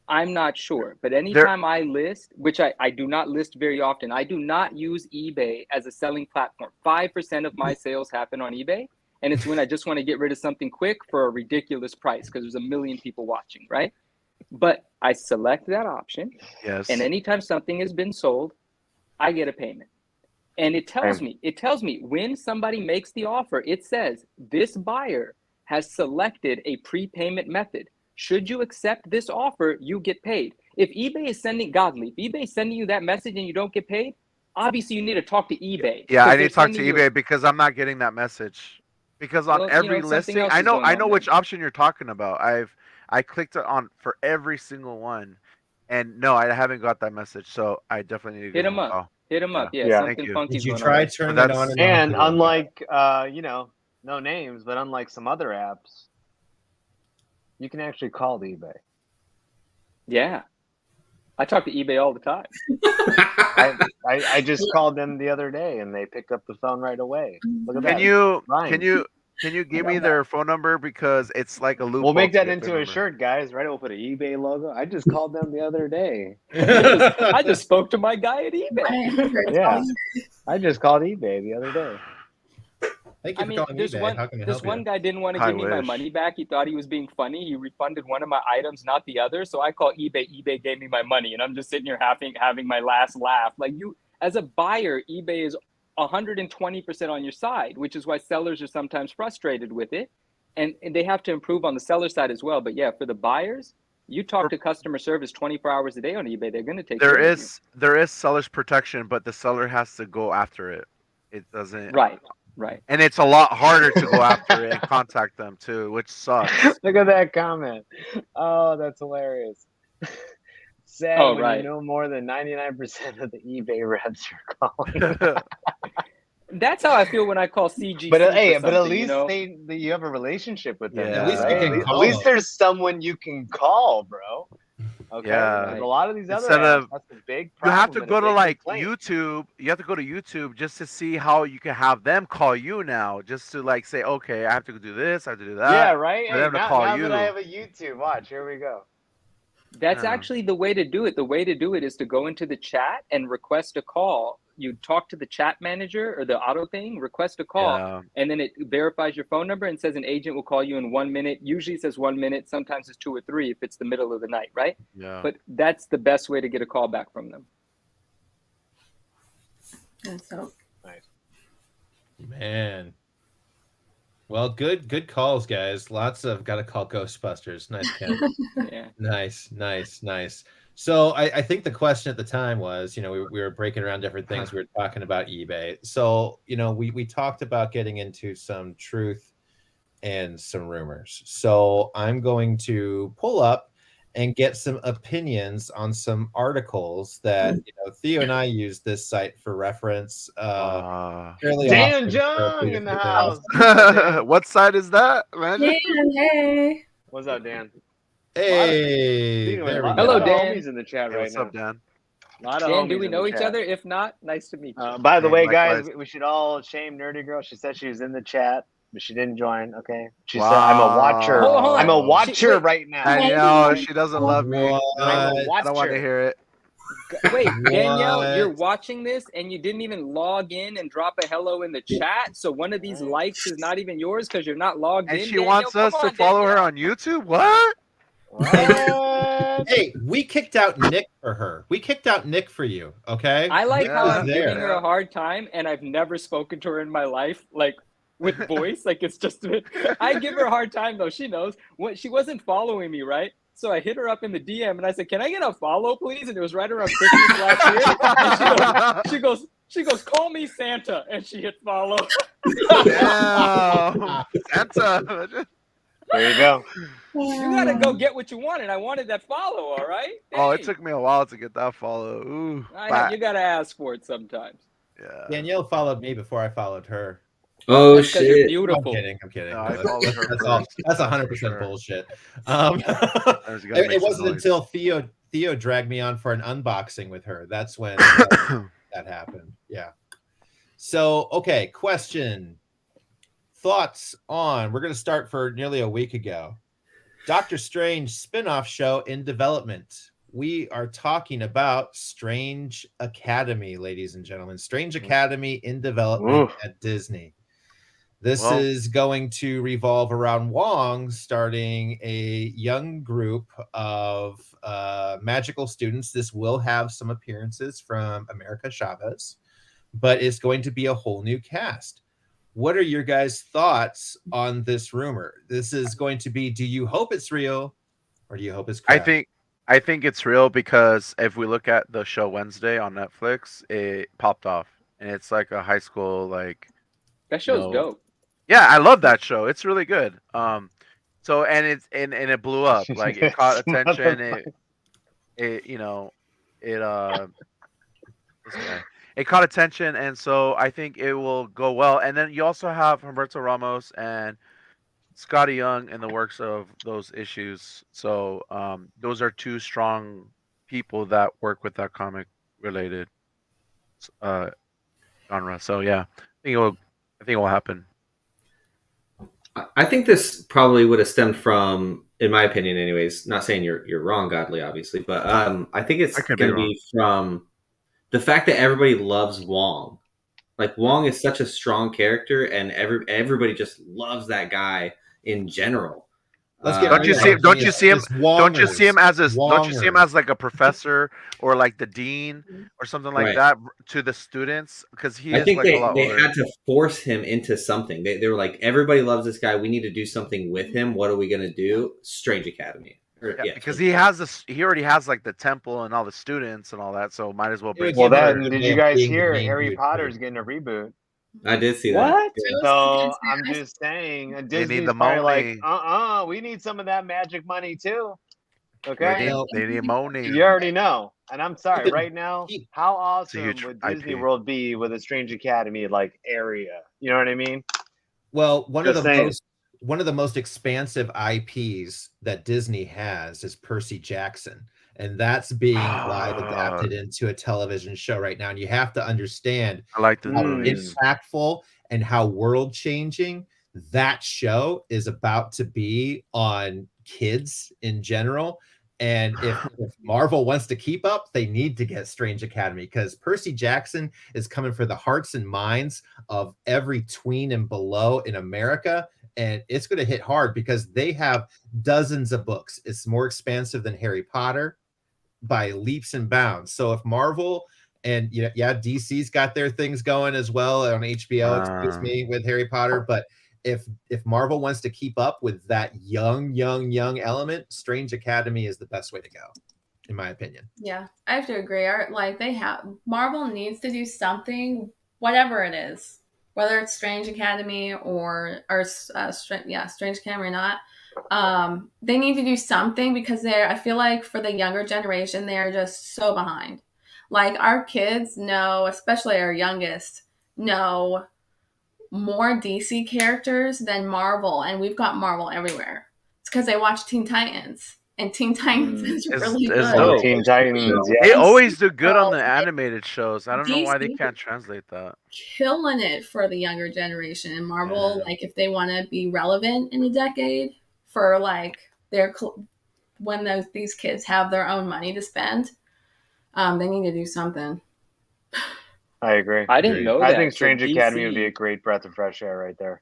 I'm not sure. But anytime I list, which I do not list very often, I do not use eBay as a selling platform. 5% of my sales happen on eBay. And it's when I just want to get rid of something quick for a ridiculous price because there's a million people watching, right? But I select that option. Yes. And anytime something has been sold, I get a payment. And it tells me when somebody makes the offer, it says this buyer has selected a prepayment method. Should you accept this offer, you get paid. If eBay is sending you that message and you don't get paid, obviously you need to talk to eBay. Yeah, I need to talk to eBay because I'm not getting that message. Because on every listing, I know which option you're talking about. I clicked on for every single one, and no, I haven't got that message. So I definitely need to hit give them him a up. call. Hit them up. Yeah, Thank something you. funky Did you going try on. turning But it on And off? unlike, no names, but unlike some other apps, you can actually call eBay. Yeah, I talk to eBay all the time. I just called them the other day, and they picked up the phone right away. Look at that. Can you give me their phone number because it's like a loophole. We'll make to that get into their a number. shirt, guys. Right? We'll put an eBay logo. I just called them the other day. I just spoke to my guy at eBay. Yeah, I just called eBay the other day. Thank you for calling eBay. How can I help one you? guy didn't want to give me my money back. He thought he was being funny. He refunded one of my items, not the other. So I call eBay. eBay gave me my money, and I'm just sitting here having my last laugh. Like, you, as a buyer, eBay is 120% on your side, which is why sellers are sometimes frustrated with it, and they have to improve on the seller side as well. But yeah, for the buyers, you talk to customer service 24 hours a day on eBay. They're going to take care of you. There is seller's protection, but the seller has to go after it. It doesn't. Right. And it's a lot harder to go after it and contact them too, which sucks. Look at that comment. Oh, that's hilarious. Sad when you know more than 99% of the eBay reps you're calling. That's how I feel when I call CGC. But at least you know? you have a relationship with them. Yeah. At least right? you can call. At least there's someone you can call, bro. Okay. Yeah. A lot of these other Instead apps, of- that's a big You problem. have to and go a to big like complaint. YouTube. You have to go to YouTube just to see how you can have them call you now. Just to like say, okay, I have to do this, I have to do that. Yeah, right. For Hey, them to now call that you. I have a YouTube, watch. Here we go. That's Yeah. actually the way to do it. The way to do it is to go into the chat and request a call. You talk to the chat manager or the auto thing, request a call, Yeah. and then it verifies your phone number and says an agent will call you in 1 minute. Usually it says 1 minute. Sometimes it's 2 or 3 if it's the middle of the night, right? Yeah. But that's the best way to get a call back from them. And so Man. Well, good calls, guys. Lots of gotta call Ghostbusters. Nice, Ken. Yeah. Nice. So I think the question at the time was, we were breaking around different things. We were talking about eBay. So, we talked about getting into some truth and some rumors. So I'm going to pull up and get some opinions on some articles that, Theo and I used this site for reference. Fairly Dan often Jung in the for house. What side is that? Imagine. hey. What's up, Dan? Hey, There there we we go. Hello, go. Dan. Homies in the chat Hey, right what's now. up, Dan? Lot of Dan, do homies we in the know each chat. other? If not, nice to meet you. By the Hey, way, guys, likewise. we should all shame Nerdy Girl. She said she was in the chat, but she didn't join. Okay, she Wow. said, "I'm a watcher. Hold on. I'm a watcher Wait. right now." I know she doesn't love me. What? I don't want to hear it. Wait, Danielle, What? you're watching this and you didn't even log in and drop a hello in the chat. So one of these likes is not even yours because you're not logged And in. she Danielle, wants come us to on, follow her Danielle. on YouTube? What? What? Hey, we kicked out Nick for her. We kicked out Nick for you. Okay. I like how Yeah. I'm There. giving her a hard time and I've never spoken to her in my life, like with voice. Like it's just, I give her a hard time though. She knows. She wasn't following me, right? So I hit her up in the DM and I said, "Can I get a follow, please?" And it was right around Christmas last year. And she goes, "Call me Santa," and she hit follow. Damn. Santa. There you go. You gotta go get what you wanted. I wanted that follow, all right? Oh, it Hey. took me a while to get that follow. Ooh. I know, you gotta ask for it sometimes. Yeah. Danielle followed me before I followed her. Oh That's because you're shit! I'm beautiful. kidding. I'm kidding. No, I No, followed her that's all. first. That's for 100% sure. bullshit. I just gotta It make some wasn't noise. until Theo dragged me on for an unboxing with her. That's when that happened. Yeah. So, okay, question. Thoughts on, we're going to start for nearly a week ago. Doctor Strange spin-off show in development. We are talking about Strange Academy, ladies and gentlemen. Strange Academy in development at Disney. This is going to revolve around Wong starting a young group of magical students. This will have some appearances from America Chavez, but it's going to be a whole new cast. What are your guys' thoughts on this rumor? This is going to be, do you hope it's real or do you hope it's crap? I think it's real because if we look at the show Wednesday on Netflix, it popped off, and it's like a high school That show's dope. Yeah, I love that show. It's really good. So and it blew up. Like it caught attention. It you know, it this guy. It caught attention, and so I think it will go well. And then you also have Humberto Ramos and Scotty Young in the works of those issues. So those are two strong people that work with that comic related genre. So yeah, I think it will happen. I think this probably would have stemmed from, in my opinion, anyways. Not saying you're wrong, Godly, obviously, but I think it's going to be from the fact that everybody loves Wong. Like Wong is such a strong character, and everybody just loves that guy in general. Don't you see him as like a professor or like the dean or something like that to the students? Because I think they had to force him into something. They were like, everybody loves this guy. We need to do something with him. What are we going to do? Strange Academy. Because he already has like the temple and all the students and all that. So might as well bring. Well, did you guys hear Harry Potter's getting a reboot? I did see that. What? So I'm just saying, Disney's probably like, we need some of that magic money too. Okay, they need money. You already know, and I'm sorry. Right now, how awesome would Disney World be with a Strange Academy like area? You know what I mean? Well, one of the most expansive IPs that Disney has is Percy Jackson. And that's being live adapted into a television show right now. And you have to understand how impactful and how world-changing that show is about to be on kids in general. And if Marvel wants to keep up, they need to get Strange Academy, because Percy Jackson is coming for the hearts and minds of every tween and below in America. And it's going to hit hard because they have dozens of books. It's more expansive than Harry Potter by leaps and bounds. So if Marvel and DC's got their things going as well on HBO, excuse me, with Harry Potter, but if Marvel wants to keep up with that young element, Strange Academy is the best way to go, in my opinion. Yeah, I have to agree. Marvel needs to do something, whatever it is, whether it's Strange Academy or Strange Academy or not. They need to do something because I feel like for the younger generation, they are just so behind. Like our kids know, especially our youngest, know more DC characters than Marvel, and we've got Marvel everywhere. It's because they watch Teen Titans, and Teen Titans is really good. Teen Titans, They always do good on the animated shows. I don't know why they can't translate that. Killing it for the younger generation, and Marvel, like if they want to be relevant in a decade for like when these kids have their own money to spend, they need to do something. I agree. I didn't know that. I think Strange Academy would be a great breath of fresh air right there.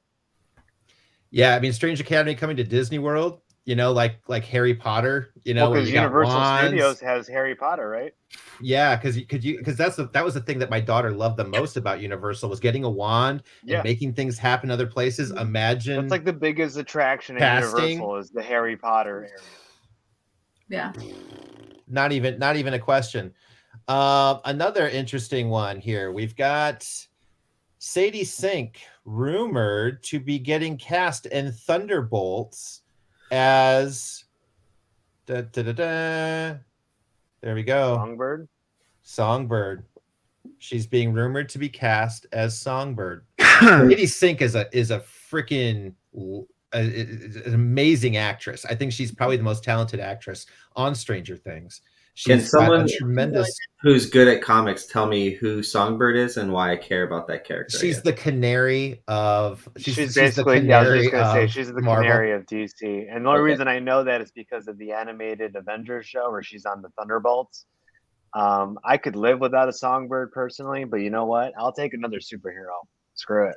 Yeah, I mean, Strange Academy coming to Disney World, like Harry Potter, because Universal Studios has Harry Potter, right? Yeah, because that was the thing that my daughter loved the most about Universal, was getting a wand and making things happen other places. Imagine that's like the biggest attraction at Universal is the Harry Potter area. Yeah, not even a question. Another interesting one here. We've got Sadie Sink rumored to be getting cast in Thunderbolts as there we go. Songbird. She's being rumored to be cast as Songbird. Lady Sink is a freaking an amazing actress. I think she's probably the most talented actress on Stranger Things. Can She's got someone a tremendous. who's good at comics tell me who Songbird is and why I care about that character? She's the canary of. She's the basically, canary I was just gonna say of she's the Marvel. canary of DC, and the only Okay. reason I know that is because of the animated Avengers show where she's on the Thunderbolts. I could live without a Songbird personally, but you know what? I'll take another superhero. Screw it.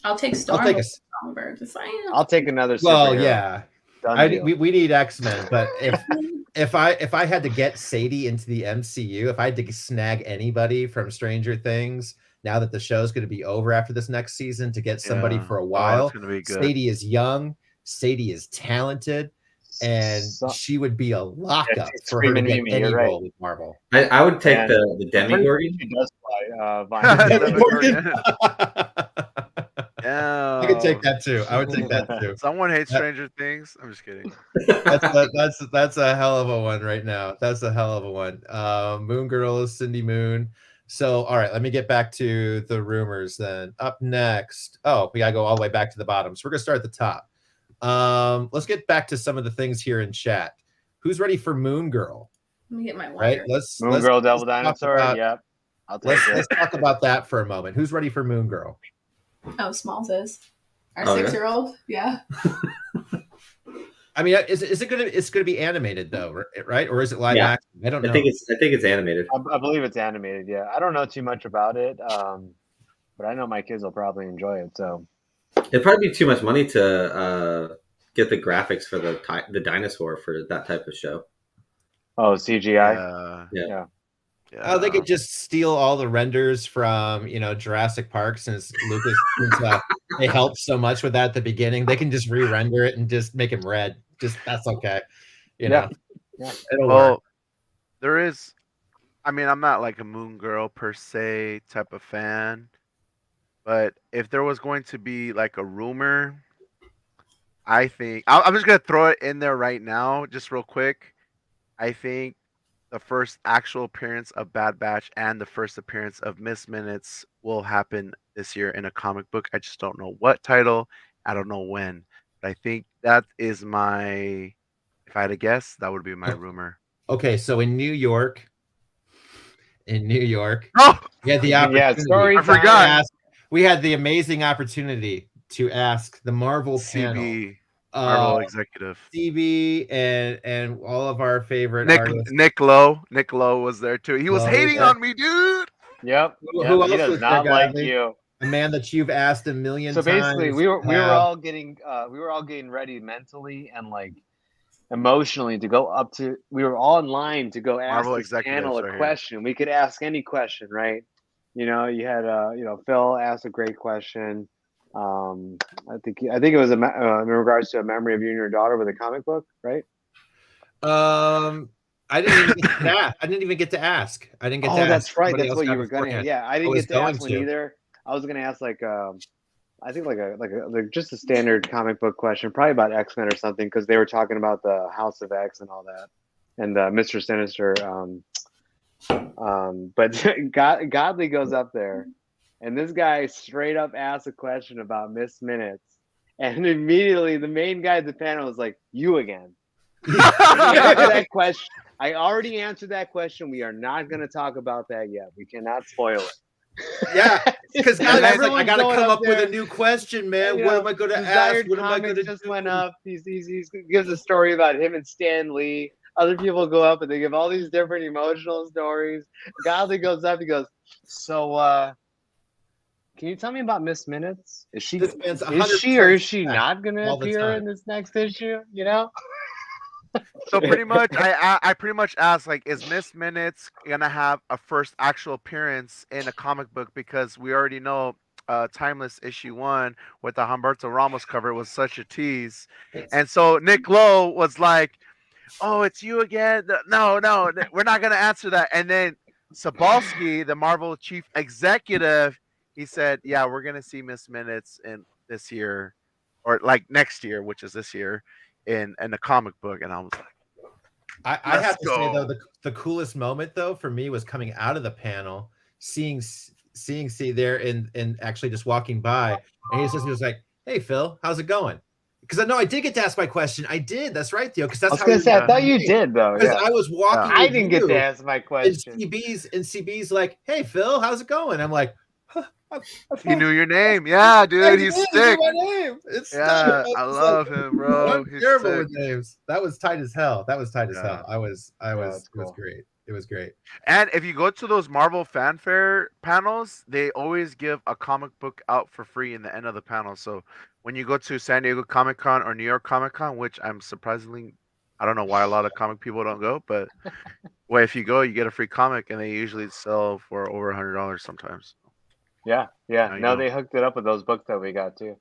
I'll take Storm. I'll take a. Songbird. Just saying. I'll take another superhero. Well, yeah. Done deal. We need X-Men, but if I had to get Sadie into the MCU, if I had to snag anybody from Stranger Things, now that the show's going to be over after this next season, to get somebody for a while, it's gonna be good. Sadie is young, Sadie is talented, and she would be a lockup she's for her to get screaming at me, any you're right. role with Marvel. I would take And the Demigorgon. She does fly. Vine. I could take that too. I would take that too. Someone hates Stranger Things. I'm just kidding. That's a hell of a one right now. That's a hell of a one. Moon Girl is Cindy Moon. So, all right, let me get back to the rumors then. Up next. Oh, we gotta go all the way back to the bottom. So we're gonna start at the top. Let's get back to some of the things here in chat. Who's ready for Moon Girl? Let me get my water. Right? Let's Moon Girl, Devil talk Dinosaur. about- Yep. I'll take it. Let's talk about that for a moment. Who's ready for Moon Girl? Oh, Smalls is our Oh, yeah? 6-year-old. Yeah. I mean, it's gonna be animated though, right? Or is it live Yeah. action? I don't know. I think it's animated. I believe it's animated. Yeah, I don't know too much about it, but I know my kids will probably enjoy it. So It'd probably be too much money to get the graphics for the dinosaur for that type of show. oh, CGI. Yeah. They could just steal all the renders from Jurassic Park, since they helped so much with that at the beginning. They can just re-render it and just make him red. Just that's okay. Yeah. It'll work. Well, there is. I mean, I'm not like a Moon Girl per se type of fan, but if there was going to be like a rumor, I think I'm just gonna throw it in there right now, just real quick. I think the first actual appearance of Bad Batch and the first appearance of Miss Minutes will happen this year in a comic book. I just don't know what title. I don't know when. But I think that is my. If I had to guess, that would be my rumor. Okay, so in New York, Oh, we had the opportunity. story I forgot. We had the amazing opportunity to ask the Marvel panel. CB, Marvel executive. CB and all of our favorite Nick artists. Nick Lowe was there too. He was Lowe hating was on me, dude. Yep. Who Yep, else he was does there, not like Godly? you. A man that you've asked a million So times. basically, we were all getting ready mentally and like emotionally to go up to. We were all in line to go ask Marvel this panel executives a are here. question. We could ask any question, right? You had Phil asked a great question. I think it was in regards to a memory of you and your daughter with a comic book, right? I didn't even get to ask. I didn't get to ask. That's right. Somebody that's else what got you were gonna. beforehand. Yeah, I didn't was get to ask going one to. either. I was gonna ask like I think like just a standard comic book question, probably about X-Men or something, because they were talking about the House of X and all that, and Mr. Sinister. But Godly goes up there, and this guy straight up asks a question about Miss Minutes, and immediately the main guy at the panel was like, "You again." That question. I already answered that question. We are not going to talk about that yet. We cannot spoil it. Yeah, because I Everyone's got to going come up with there. a new question, man. You What know, am I going to ask? Desired What am I going Comics to just do? went up. He gives a story about him and Stan Lee. Other people go up and they give all these different emotional stories. Godly goes up. He goes, "So, can you tell me about Miss Minutes? Is she This man's or is she 100% not going to all the appear time. in this next issue? You know?" So pretty much, I pretty much asked like, is Miss Minutes gonna have a first actual appearance in a comic book? Because we already know, Timeless issue 1 with the Humberto Ramos cover was such a tease, and so Nick Lowe was like, "Oh, it's you again? No, we're not gonna answer that." And then Sabalski, the Marvel chief executive, he said, "Yeah, we're gonna see Miss Minutes in this year, or like next year, which is this year." In the comic book, and I was like, I have to say though, the coolest moment though for me was coming out of the panel, seeing C there and actually just walking by, and he was like, "Hey Phil, how's it going?" Because I know I did get to ask my question. I did. That's right, Theo. Because I that's was how gonna you say, I thought you did though. Because Yeah. I was walking. I with didn't get you, to ask my and question. CB's like, "Hey Phil, how's it going?" I'm like, huh, He knew your name. Yeah, dude, he's he sick. knew my name. It's Yeah, nuts. I It's love like, him, bro. I'm He's terrible sick. with names. That was tight as hell. That was tight as Yeah. hell. I was. It was cool. great. It was great. And if you go to those Marvel fanfare panels, they always give a comic book out for free in the end of the panel. So when you go to San Diego Comic Con or New York Comic Con, which I'm surprisingly, I don't know why a lot of comic people don't go, but well, if you go, you get a free comic, and they usually sell for over $100 sometimes. Yeah. There you No, go. they hooked it up with those books that we got too.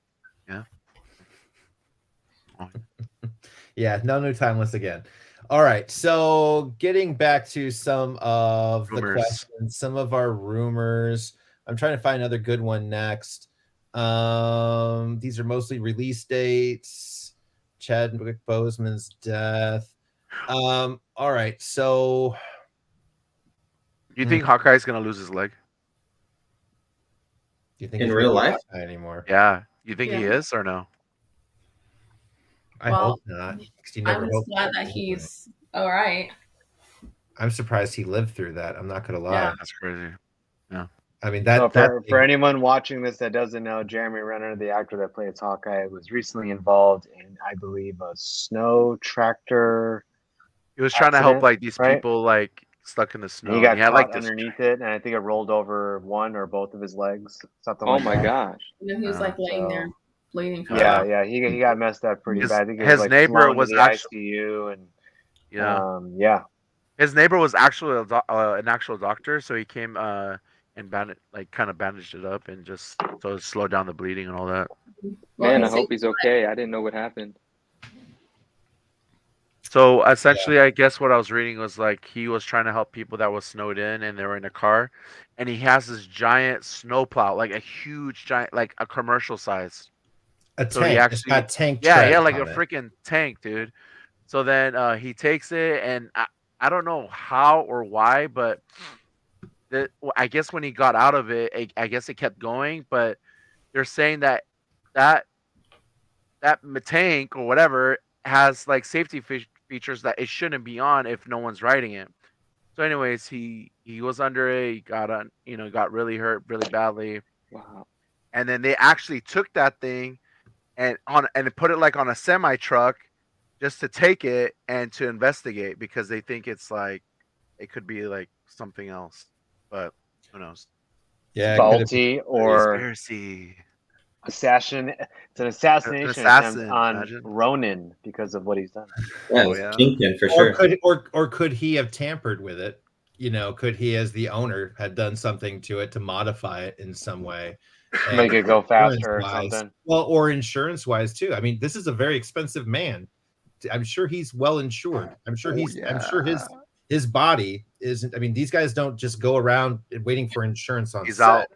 Yeah. Yeah, no new timeless again. All right, so getting back to some of the Rumors. questions, some of our rumors. I'm trying to find another good one next. These are mostly release dates. Chadwick Boseman's death. All right, so Do you think Hawkeye's gonna lose his leg? do you think In he's real gonna be life? Hawkeye anymore? Yeah. You think he Yeah. is or no? I Well, hope not. 'Cause you never I'm hope just glad that he's all right. I'm surprised he lived through that. I'm not gonna lie. Yeah. That's crazy. I mean So that for anyone watching this that doesn't know, Jeremy Renner, the actor that plays Hawkeye, was recently involved in, I believe, a snow tractor. He was trying to help Accident, like these right? people like stuck in the snow. And he got had caught like this. underneath it, and I think it rolled over one or both of his legs, something Oh like my that. gosh. And then he was like laying there bleeding for Yeah, he got messed up pretty His- bad. I think he his was like neighbor flown was to the actually- ICU, and Yeah. His neighbor was actually an actual doctor, so he came and kind of bandaged it up and just so it slowed down the bleeding and all that. Well, Man, he I hope saved he's okay. I didn't know what happened. So essentially, I guess what I was reading was like he was trying to help people that was snowed in and they were in a car, and he has this giant snowplow, like a huge giant, like a commercial size. a So tank. he It's actually, got tank yeah, treads like a on it. freaking tank, dude. So then he takes it, and I don't know how or why, but I guess when he got out of it, I guess it kept going. But they're saying that tank or whatever has like safety features that it shouldn't be on if no one's riding it. So, anyways, he was under it. He got really hurt really badly. Wow. And then they actually took that thing and put it like on a semi truck just to take it and to investigate because they think it's like it could be like something else, but who knows? Yeah, it could have faulty or Conspiracy. assassin. It's an assassination assassin, attempt on imagine. Ronin because of what he's done. Yeah, Oh, it's yeah. Kingpin for or sure. could he have tampered with it? You know, could he, as the owner, had done something to it to modify it in some way, and Make it go faster or insurance-wise- something. Well, or insurance wise too. I mean, this is a very expensive man. I'm sure he's well insured. I'm sure his body isn't. I mean, these guys don't just go around waiting for insurance on He's set. out.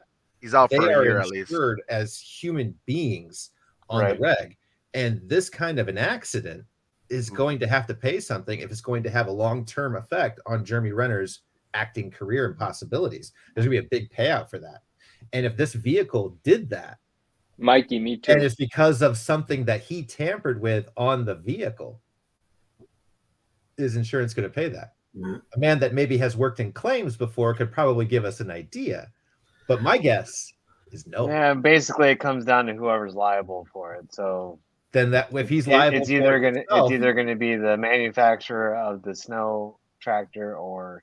He's out They for a are year at least. insured as human beings on the reg, and this kind of an accident is going to have to pay something if it's going to have a long-term effect on Jeremy Renner's acting career and possibilities. There's gonna be a big payout for that. And if this vehicle did that, Mikey, me too. and it's because of something that he tampered with on the vehicle, is insurance going to pay that? A man that maybe has worked in claims before could probably give us an idea, but my guess is no. Yeah, basically it comes down to whoever's liable for it. So then that if he's liable, it's either gonna be the manufacturer of the snow tractor or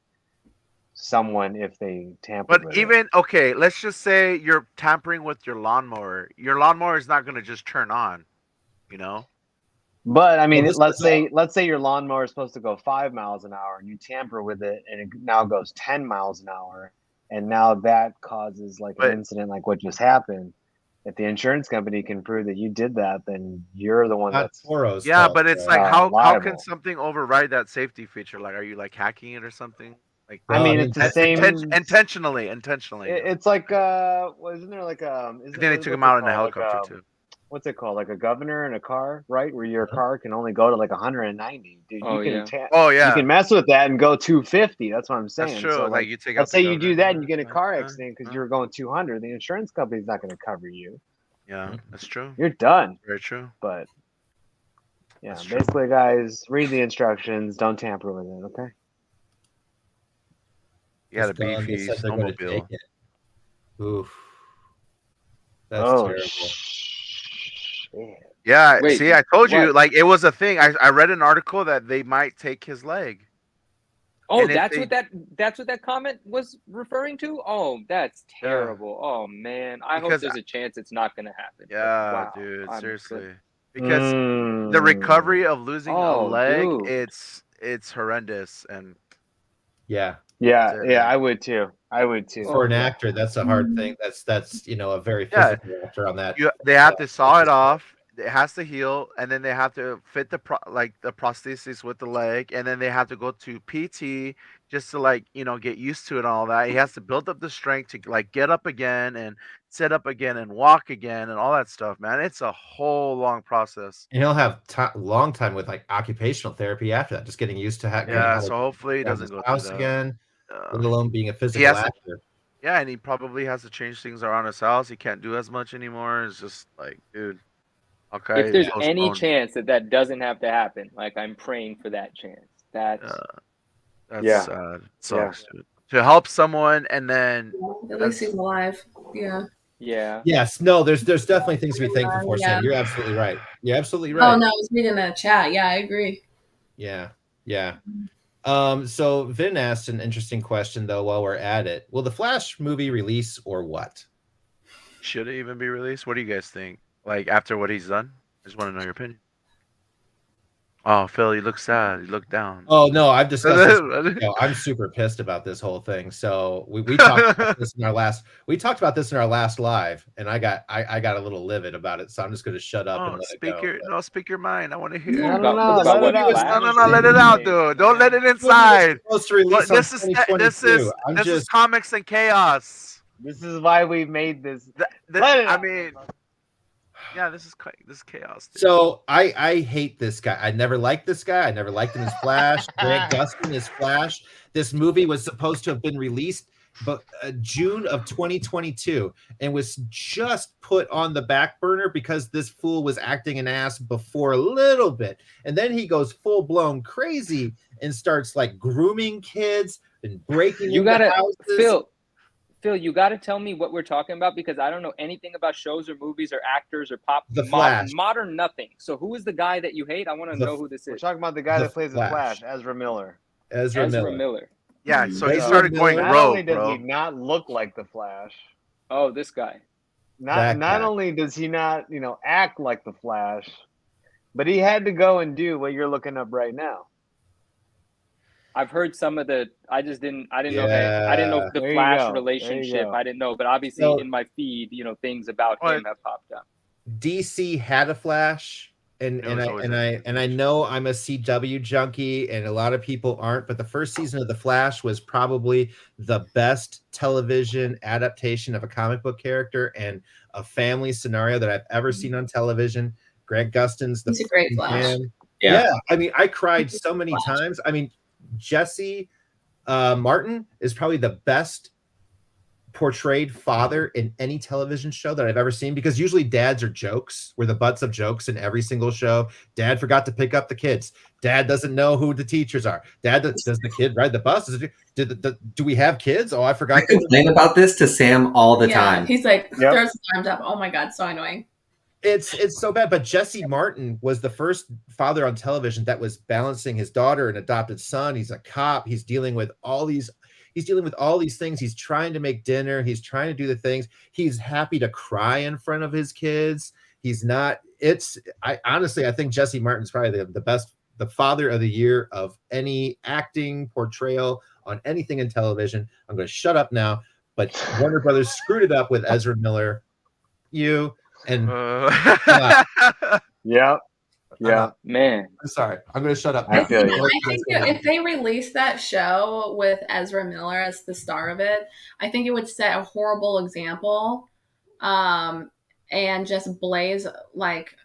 someone if they tamper But with even okay, let's just say you're tampering with your lawnmower. Your lawnmower is not going to just turn on, you know. But I mean, Well, let's say your lawnmower is supposed to go 5 miles an hour, and you tamper with it, and it now goes 10 miles an hour, and now that causes like an incident like what just happened. If the insurance company can prove that you did that, then you're the one that's Toro's Yeah, fault, but it's right? like how liable. can something override that safety feature? Like, are you like hacking it or something? Like, I mean, it's the same. intentionally. It's like, isn't there like I think they took him out in a helicopter too. what's it called? Like a governor in a car, right? Where your car can only go to like 190. Dude, Oh, you yeah. can Oh you yeah, can mess with that and go 250. That's what I'm that's saying. true. So Like like, you take out let's the say you do that and you governor. get in a car accident because you were going 200. The insurance company's not going to cover you. Yeah, that's true. You're done. Very true. But yeah, That's true. basically, guys, read the instructions. Don't tamper with it. Okay. You had a It's gone. They beefy said they're going to take snowmobile. it. Oof. That's Oh terrible. shit. Yeah, Wait, see, I told you, what? like it was a thing. I read an article that they might take his leg. Oh, And if that's they- what that comment was referring to. Oh, that's Yeah. terrible. Oh man, I hope Because there's a chance it's not gonna happen. But Yeah, wow, dude, I'm seriously. good. Because the recovery of losing a Oh, leg, dude. it's horrendous, and Yeah. Yeah, That's it, yeah, man. I would too. I would too. For an Oh. actor, that's a hard thing. That's a very Yeah. physical actor on that. they have to saw it off. It has to heal, and then they have to fit the the prosthesis with the leg, and then they have to go to PT just to get used to it and all that. He has to build up the strength to get up again and sit up again and walk again and all that stuff, man. It's a whole long process. And he'll have long time with like occupational therapy after that, just getting used to getting Yeah, how so to hopefully he around doesn't his go through house that. again, let alone being a physical has to- actor. Yeah, and he probably has to change things around his house. He can't do as much anymore. It's just like, dude, okay. If there's postpone. any chance that doesn't have to happen, like I'm praying for that chance. That's That's Yeah. sad. It sucks, dude. To help someone and then At least he's alive. Yeah. yeah. Yes, no, there's definitely things to be thankful for, Yeah. Sam. You're absolutely right. You're absolutely Oh right. no, I was reading the chat. Yeah, I agree. Yeah. So Vin asked an interesting question though while we're at it. Will the Flash movie release or what? should it even be released? What do you guys think? Like after what he's done? I just want to know your opinion. Oh, Phil, you look sad. You look down. Oh no, I've discussed this. I'm super pissed about this whole thing. So we talked about this in our last live, and I got a little livid about it. So I'm just going to shut up and let it go. Speak your mind. I want to hear. No, About let what it out. Flash? No, let it out, dude. Don't let it inside. Supposed to release This on is 2022. this is comics and chaos. This is why we made this. I mean, yeah, this is chaos. Dude. So I hate this guy. I never liked this guy. I never liked him as Flash. Grant Gustin as Flash. This movie was supposed to have been released but June of 2022 and was just put on the back burner because this fool was acting an ass before a little bit. And then he goes full blown crazy and starts like grooming kids and breaking into houses. Phil, you got to tell me what we're talking about because I don't know anything about shows or movies or actors or modern nothing. So who is the guy that you hate? I want to know who this is. We're talking about the guy that plays the Flash, Ezra Miller. Ezra Miller. Yeah, so he started going rogue, Not only does bro. he not look like the Flash. Oh, this guy. Not only does he not, act like the Flash, but he had to go and do what you're looking up right now. I've heard some of the. I didn't know. I didn't know the Flash relationship. I didn't know, but obviously in my feed, things about him have popped up. DC had a Flash, and I know I'm a CW junkie, and a lot of people aren't. But the first season of the Flash was probably the best television adaptation of a comic book character and a family scenario that I've ever seen on television. Grant Gustin's He's a great Flash. Man. Yeah, I mean, I cried so many times. I mean, Jesse Martin is probably the best portrayed father in any television show that I've ever seen, because usually dads are jokes. We're the butts of jokes in every single show. Dad forgot to pick up the kids. Dad doesn't know who the teachers are. Dad, does the kid ride the bus? Do we have kids? Oh, I forgot. I complain about this to Sam all the time. He's like, throws his arms up. Oh my God, so annoying. It's so bad. But Jesse Martin was the first father on television that was balancing his daughter and adopted son. He's a cop. He's dealing with all these things. He's trying to make dinner. He's trying to do the things. He's happy to cry in front of his kids. He's not. I think Jesse Martin's probably the best, the father of the year of any acting portrayal on anything in television. I'm going to shut up now. But Warner Brothers screwed it up with Ezra Miller. Yeah, man. I'm sorry. I'm going to shut up. I think if they released that show with Ezra Miller as the star of it, I think it would set a horrible example. and just blaze like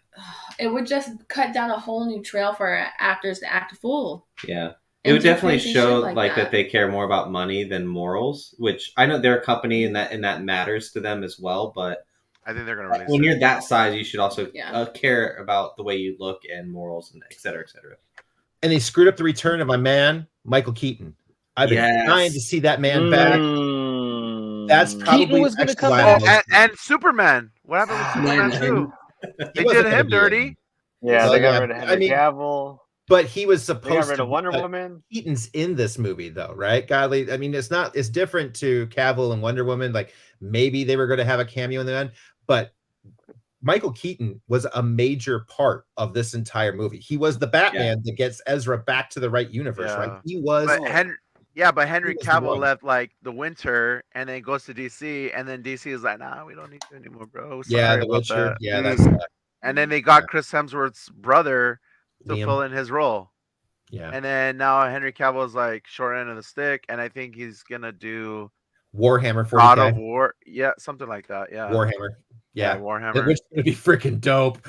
it would just cut down a whole new trail for actors to act a fool. Yeah. It and would do definitely crazy show shit like that they care more about money than morals, which I know they're a company and that matters to them as well. But I think they're gonna release when it. you're that size, you should also Yeah. care about the way you look and morals and et cetera, et cetera. And they screwed up the return of my man, Michael Keaton. I've been dying to see that man back. That's probably Keaton was gonna actually come why back. I And Superman. What happened with Superman Man, too? He They wasn't did gonna him be in dirty. it. Yeah, Well, they got yeah, rid of I Henry mean, Cavill. But he was They got supposed rid to of Wonder be, Woman. Keaton's in this movie though, right? Godly. I mean, it's different to Cavill and Wonder Woman. Like maybe they were going to have a cameo in the end, but Michael Keaton was a major part of this entire movie. He was the Batman that gets Ezra back to the right universe, Yeah. right? He was. But Henry was the Cavill one. left like the Winter and then goes to DC, and then DC is like, nah, we don't need you anymore, bro. Yeah, Sorry The about Witcher. that. Yeah, that's And then they got Chris Hemsworth's brother to Liam. fill in his role. Yeah. And then now Henry Cavill is like short end of the stick, and I think he's gonna do Warhammer 40K. God of War, yeah, something like that. Yeah, Warhammer. Yeah, Warhammer. Which is gonna be freaking dope.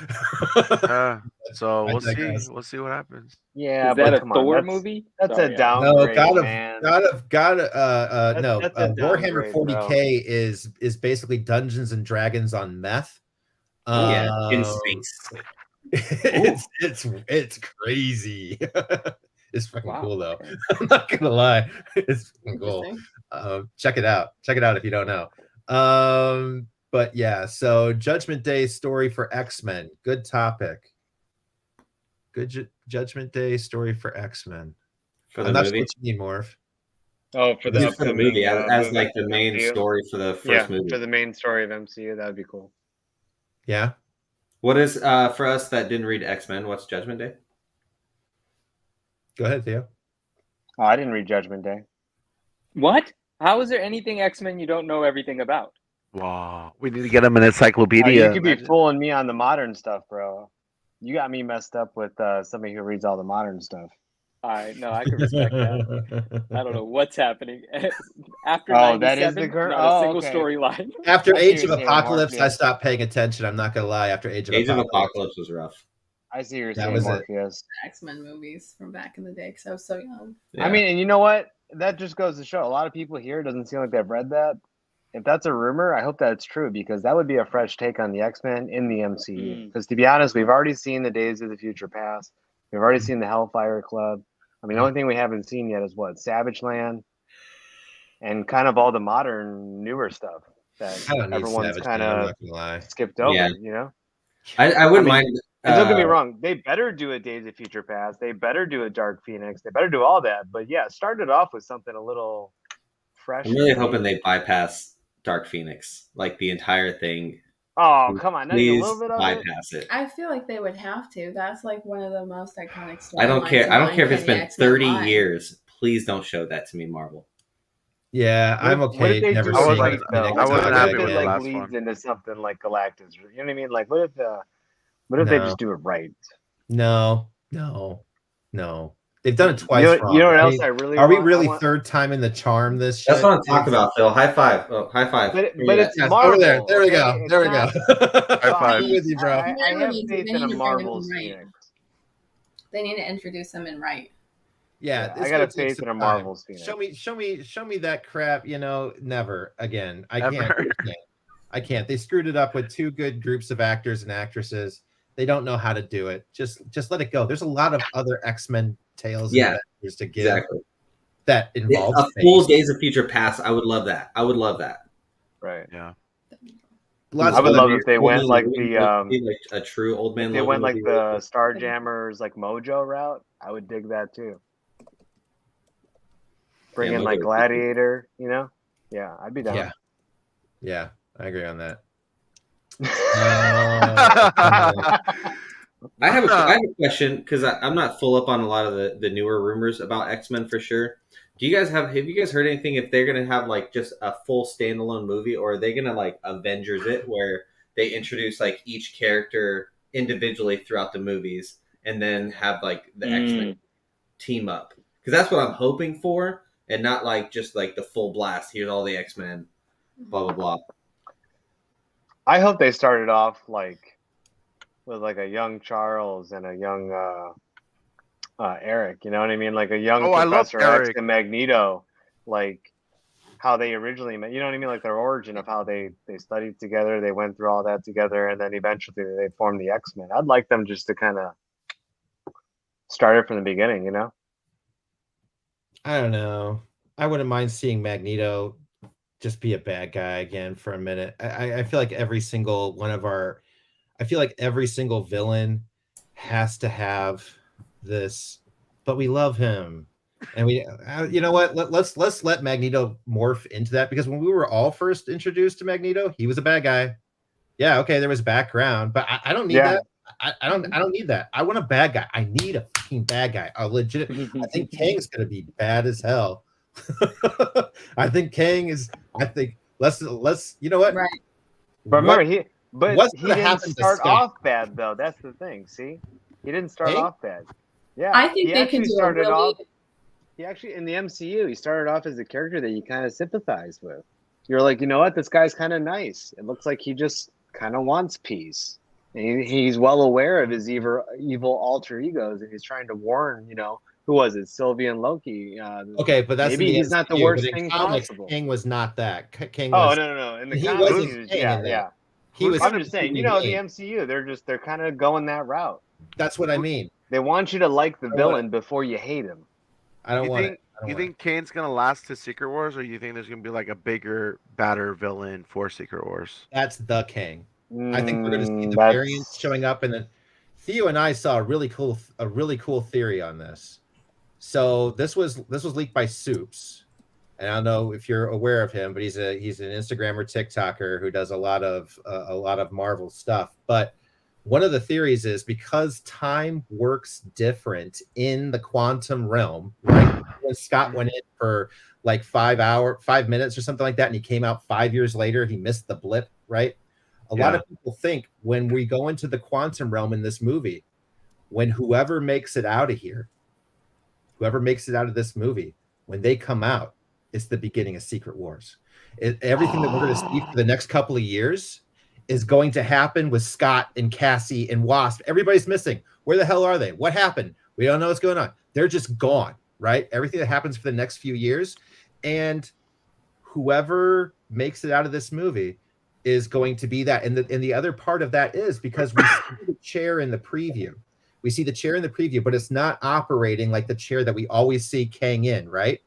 So I we'll see. digress. We'll see what happens. Yeah, Is that but a come on, Thor that's, movie? That's Sorry, a yeah. downgrade, No, man. no. That's a Warhammer downgrade, 40K is basically Dungeons and Dragons on meth. In space. It's crazy. It's fucking Wow, cool though. okay. I'm not gonna lie. It's fucking cool. Interesting. Check it out. Check it out if you don't know. But yeah, so Judgment Day story for X-Men. Good topic. Good Judgment Day story for X-Men. For the I'm not movie? sure what you mean, Morph. Oh, for the Just for the upcoming movie, as movie like the main MCU? story for the first movie. For the main story of MCU, that would be cool. Yeah. What is for us that didn't read X-Men? What's Judgment Day? Go ahead, Theo. Oh, I didn't read Judgment Day. What? How is there anything X-Men you don't know everything about? Wow, we need to get him an encyclopedia. You could be fooling me on the modern stuff, bro. You got me messed up with somebody who reads all the modern stuff. I can respect that. I don't know what's happening. After Oh, 97, that is the current. not a single okay. storyline. After I see Age what of you're saying, Apocalypse, Morpheus. I stopped paying attention. I'm not gonna lie. After Age of Apocalypse was rough. I see what you're That saying, was it. Morpheus. X-Men movies from back in the day because I was so young. Yeah. I mean, and you know what? That just goes to show a lot of people here doesn't seem like they've read that. If that's a rumor, I hope that's true because that would be a fresh take on the X-Men in the MCU. Because to be honest, we've already seen the Days of the Future Past. We've already seen the Hellfire Club. I mean, the only thing we haven't seen yet is what? Savage Land and kind of all the modern, newer stuff that I don't need everyone's Savage kind Man, I'm of not gonna lie. skipped over, Yeah. you know? I wouldn't I mean, mind. And don't get me wrong, they better do a Days of Future Past. They better do a Dark Phoenix. They better do all that. But yeah, start it off with something a little fresh. I'm really hoping they bypass Dark Phoenix, like the entire thing. Oh, come on. Not even a Please little bit of it? bypass it. I feel like they would have to. That's like one of the most iconic storylines. I don't care. I don't care if it's in the been X-Men 30 line. years. Please don't show that to me, Marvel. Yeah, What I'm if okay. they Never do seeing right, the though? Phoenix I wasn't saga happy What with if the it again. last leads one. into something like Galactus? You know what I mean? Like, what if they No. just do it right? No. They've done it twice. You know what wrong. else I really Are we want? really I want- third time in the charm? This shit. That's what I'm talking about, Phil. High five. Oh, high five. But Where but you it's at? Yes, Marvel. over there. There we go. okay? There we It's go. not- High five. I'm with you, bro. I have They faith need in a to bring Marvel's them right. Phoenix. They need to introduce them in right. Yeah, Yeah, this I got will a take faith some in a time. Marvel's Phoenix. Show me that crap. Never again. I Ever. can't. I can't. They screwed it up with two good groups of actors and actresses. They don't know how to do it. Just let it go. There's a lot of other X-Men tales and adventures to give Exactly. that involve A full Days of Future Past. I would love that. Right. Yeah. Lots I would of love other- if they went like like a true old man. if they Logan went would like be the really cool. Starjammers like Mojo route. I would dig that too. Bring in Mojo like would be Gladiator, you know? Yeah, I'd be down. Yeah, I agree on that. I have a question because I'm not full up on a lot of the newer rumors about X-Men for sure. Have you guys heard anything if they're gonna have like just a full standalone movie, or are they gonna like Avengers it where they introduce like each character individually throughout the movies and then have like the X-Men team up? Because that's what I'm hoping for, and not like just like the full blast. Here's all the X-Men, blah blah blah. I hope they started off like with like a young Charles and a young Eric. You know what I mean? Like a young Oh, I love Professor X Eric. and Magneto, like how they originally met. You know what I mean? Like their origin of how they studied together, they went through all that together, and then eventually they formed the X-Men. I'd like them just to kind of start it from the beginning. You know? I don't know. I wouldn't mind seeing Magneto just be a bad guy again for a minute. I feel like every single one of our, I feel like every single villain has to have this, but we love him. And we, you know what? Let's let Magneto morph into that, because when we were all first introduced to Magneto, he was a bad guy. Yeah, okay, there was background, but I don't need that. I don't need that. I want a bad guy. I need a fucking bad guy. A legit. I think Kang's gonna be bad as hell. I think Kang is. I think let's. You know what? Right. But remember, he what's he gonna didn't happen to start Scott? off bad though. That's the thing. See, he didn't start Kang? off bad. Yeah, I think he they can actually do a started really. off. He actually in the MCU, he started off as a character that you kind of sympathize with. You're like, you know what? This guy's kind of nice. It looks like he just kind of wants peace. And he's well aware of his evil alter egos, and he's trying to warn. You know, who was it? Sylvie and Loki. Okay, but that's Maybe in the he's not the MCU, worst but in thing comics, possible. King was not that. King Oh was. no! In the He comics, wasn't King in that. yeah. He was. I'm just saying, you know, the MCU, they're kind of going that route. That's what I mean. They want you to like the villain before you hate him. I don't want it. You think Kane's gonna last to Secret Wars, or you think there's gonna be like a bigger, badder villain for Secret Wars? That's the King. I think we're going to see the That's- variants showing up, and then Theo and I saw a really cool theory on this. So this was leaked by Soups, and I don't know if you're aware of him, but he's an Instagrammer, TikToker who does a lot of Marvel stuff. But one of the theories is because time works different in the quantum realm, right? When Scott went in for like 5 minutes or something like that, and he came out 5 years later, he missed the blip, right? A lot of people think when we go into the quantum realm in this movie, when whoever makes it out of here, whoever makes it out of this movie, when they come out, it's the beginning of Secret Wars. Everything that we're going to see for the next couple of years is going to happen with Scott and Cassie and Wasp. Everybody's missing. Where the hell are they? What happened? We don't know what's going on. They're just gone, right? Everything that happens for the next few years. And whoever makes it out of this movie is going to be that. And the other part of that is because we see the chair in the preview. We see the chair in the preview, but it's not operating like the chair that we always see Kang in, right?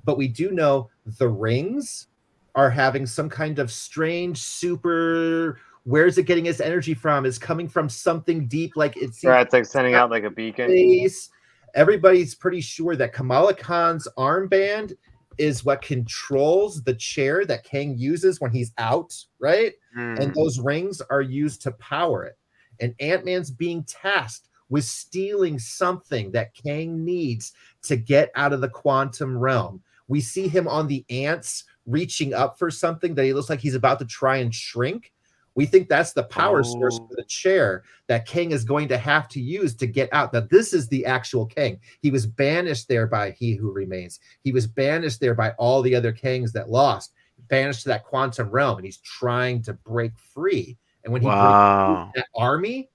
But we do know the rings are having some kind of strange super. Where's it getting its energy from? It's coming from something deep, like it's like sending out like a beacon. Space. Everybody's pretty sure that Kamala Khan's armband is what controls the chair that Kang uses when he's out, right? And those rings are used to power it. And Ant-Man's being tasked with stealing something that Kang needs to get out of the quantum realm. We see him on the ants reaching up for something that he looks like he's about to try and shrink. We think that's the power source for the chair that Kang is going to have to use to get out. Now, this is the actual Kang. He was banished there by He Who Remains. He was banished there by all the other Kangs that lost, banished to that quantum realm, and he's trying to break free. And when he breaks through that army,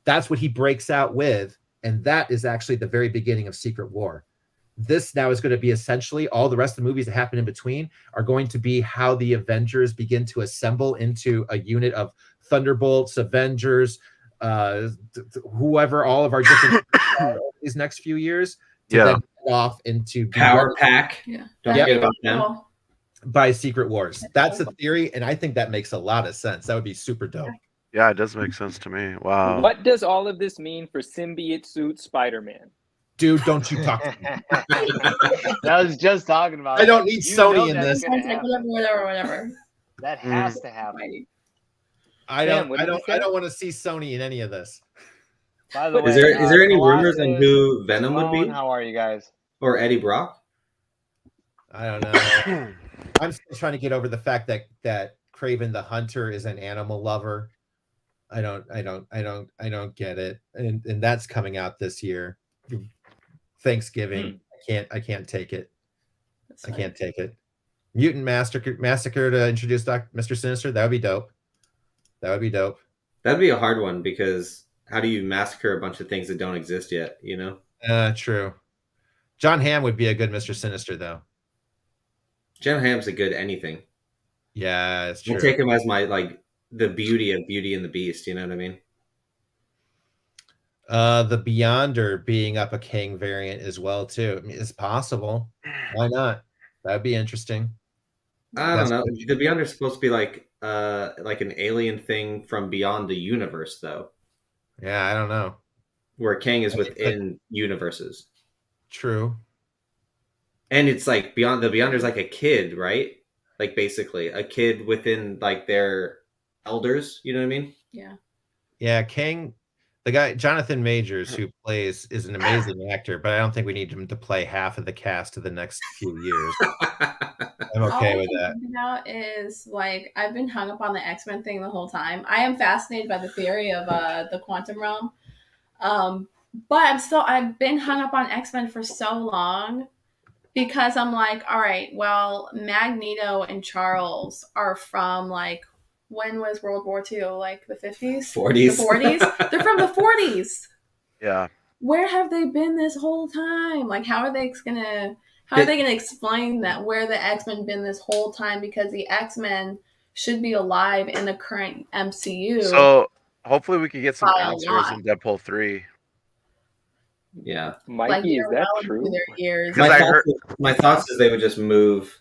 that's what he breaks out with. And that is actually the very beginning of Secret War. This now is going to be essentially all the rest of the movies that happen in between are going to be how the Avengers begin to assemble into a unit of Thunderbolts, Avengers, whoever, all of our different these next few years to then head off into Power Pack. Yeah. Don't forget about them. By Secret Wars. That's a theory, and I think that makes a lot of sense. That would be super dope. Yeah, it does make sense to me. Wow. What does all of this mean for symbiote suit Spider-Man? Dude, don't you talk to me. I was just talking about. I don't need Sony in this. Whatever. That has to happen. I don't want to see Sony in any of this. By the way, Is there any rumors on who Venom would be? How are you guys? Or Eddie Brock? I don't know. I'm still trying to get over the fact that Kraven the Hunter is an animal lover. I don't get it. And that's coming out this year. Thanksgiving. I can't take it. I can't take it. Mutant Massacre to introduce Mr. Sinister, that would be dope. That would be dope. That'd be a hard one because how do you massacre a bunch of things that don't exist yet? You know. True. John Hamm would be a good Mr. Sinister, though. John Hamm's a good anything. Yeah, it's true. I take him as my like the beauty of Beauty and the Beast. You know what I mean? The Beyonder being up a king variant as well too. I mean, it's possible. Why not? That'd be interesting. I don't know. The Beyonder is supposed to be like an alien thing from beyond the universe, though. Yeah, I don't know. Where Kang is within universes. True. And it's like the Beyonder's like a kid, right? Like basically a kid within like their elders. You know what I mean? Yeah. Yeah, Kang. The guy Jonathan Majors, who plays, is an amazing actor, but I don't think we need him to play half of the cast of the next few years. I'm okay with that. Now is like I've been hung up on the X-Men thing the whole time. I am fascinated by the theory of the quantum realm, but I've been hung up on X-Men for so long because I'm like, all right, well, Magneto and Charles are from like. When was World War II? Like the 50s? 40s. The 40s? They're from the 40s. Yeah. Where have they been this whole time? Like, how are they gonna explain that where the X-Men been this whole time? Because the X-Men should be alive in the current MCU. So hopefully we can get some answers in Deadpool 3. Yeah. Mikey, is that true? My thoughts is they would just move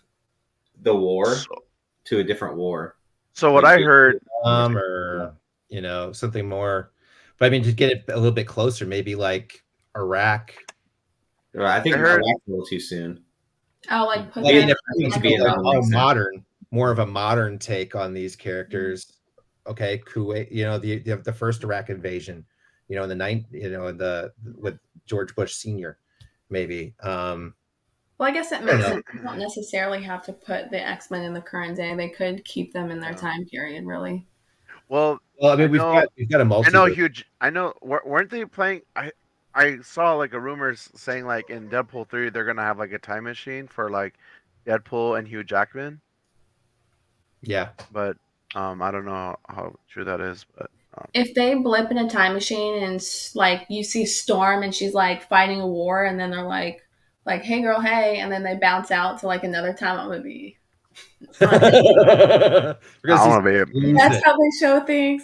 the war to a different war. So what I heard, or something more, but I mean to get it a little bit closer, maybe like Iraq. I think Iraq's a little too soon. Oh, like put more of a modern take on these characters. Okay, Kuwait. The first Iraq invasion. In the with George Bush Sr. Maybe. Well, I guess it makes sense. You don't necessarily have to put the X-Men in the current day. They could keep them in their time period, really. Well, I mean, we've got a multiverse. I know. Weren't they playing? I saw like a rumors saying like in Deadpool 3 they're gonna have like a time machine for like Deadpool and Hugh Jackman. Yeah, but I don't know how true that is. But if they blip in a time machine and like you see Storm and she's like fighting a war, and then they're like, hey girl, hey, and then they bounce out to like another time, I'm gonna be I want to be. That's how they show things.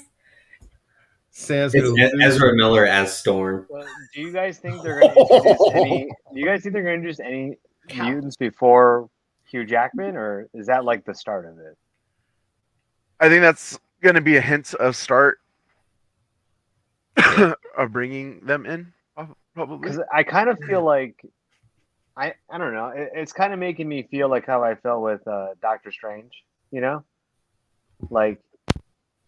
Sam's Ezra Miller as Storm. Well, do you guys think they're going to introduce any? Do you guys think they're going to introduce any mutants before Hugh Jackman, or is that like the start of it? I think that's going to be a hint of start of bringing them in, probably. Because I kind of feel like I don't know. It's kind of making me feel like how I felt with Doctor Strange. Like.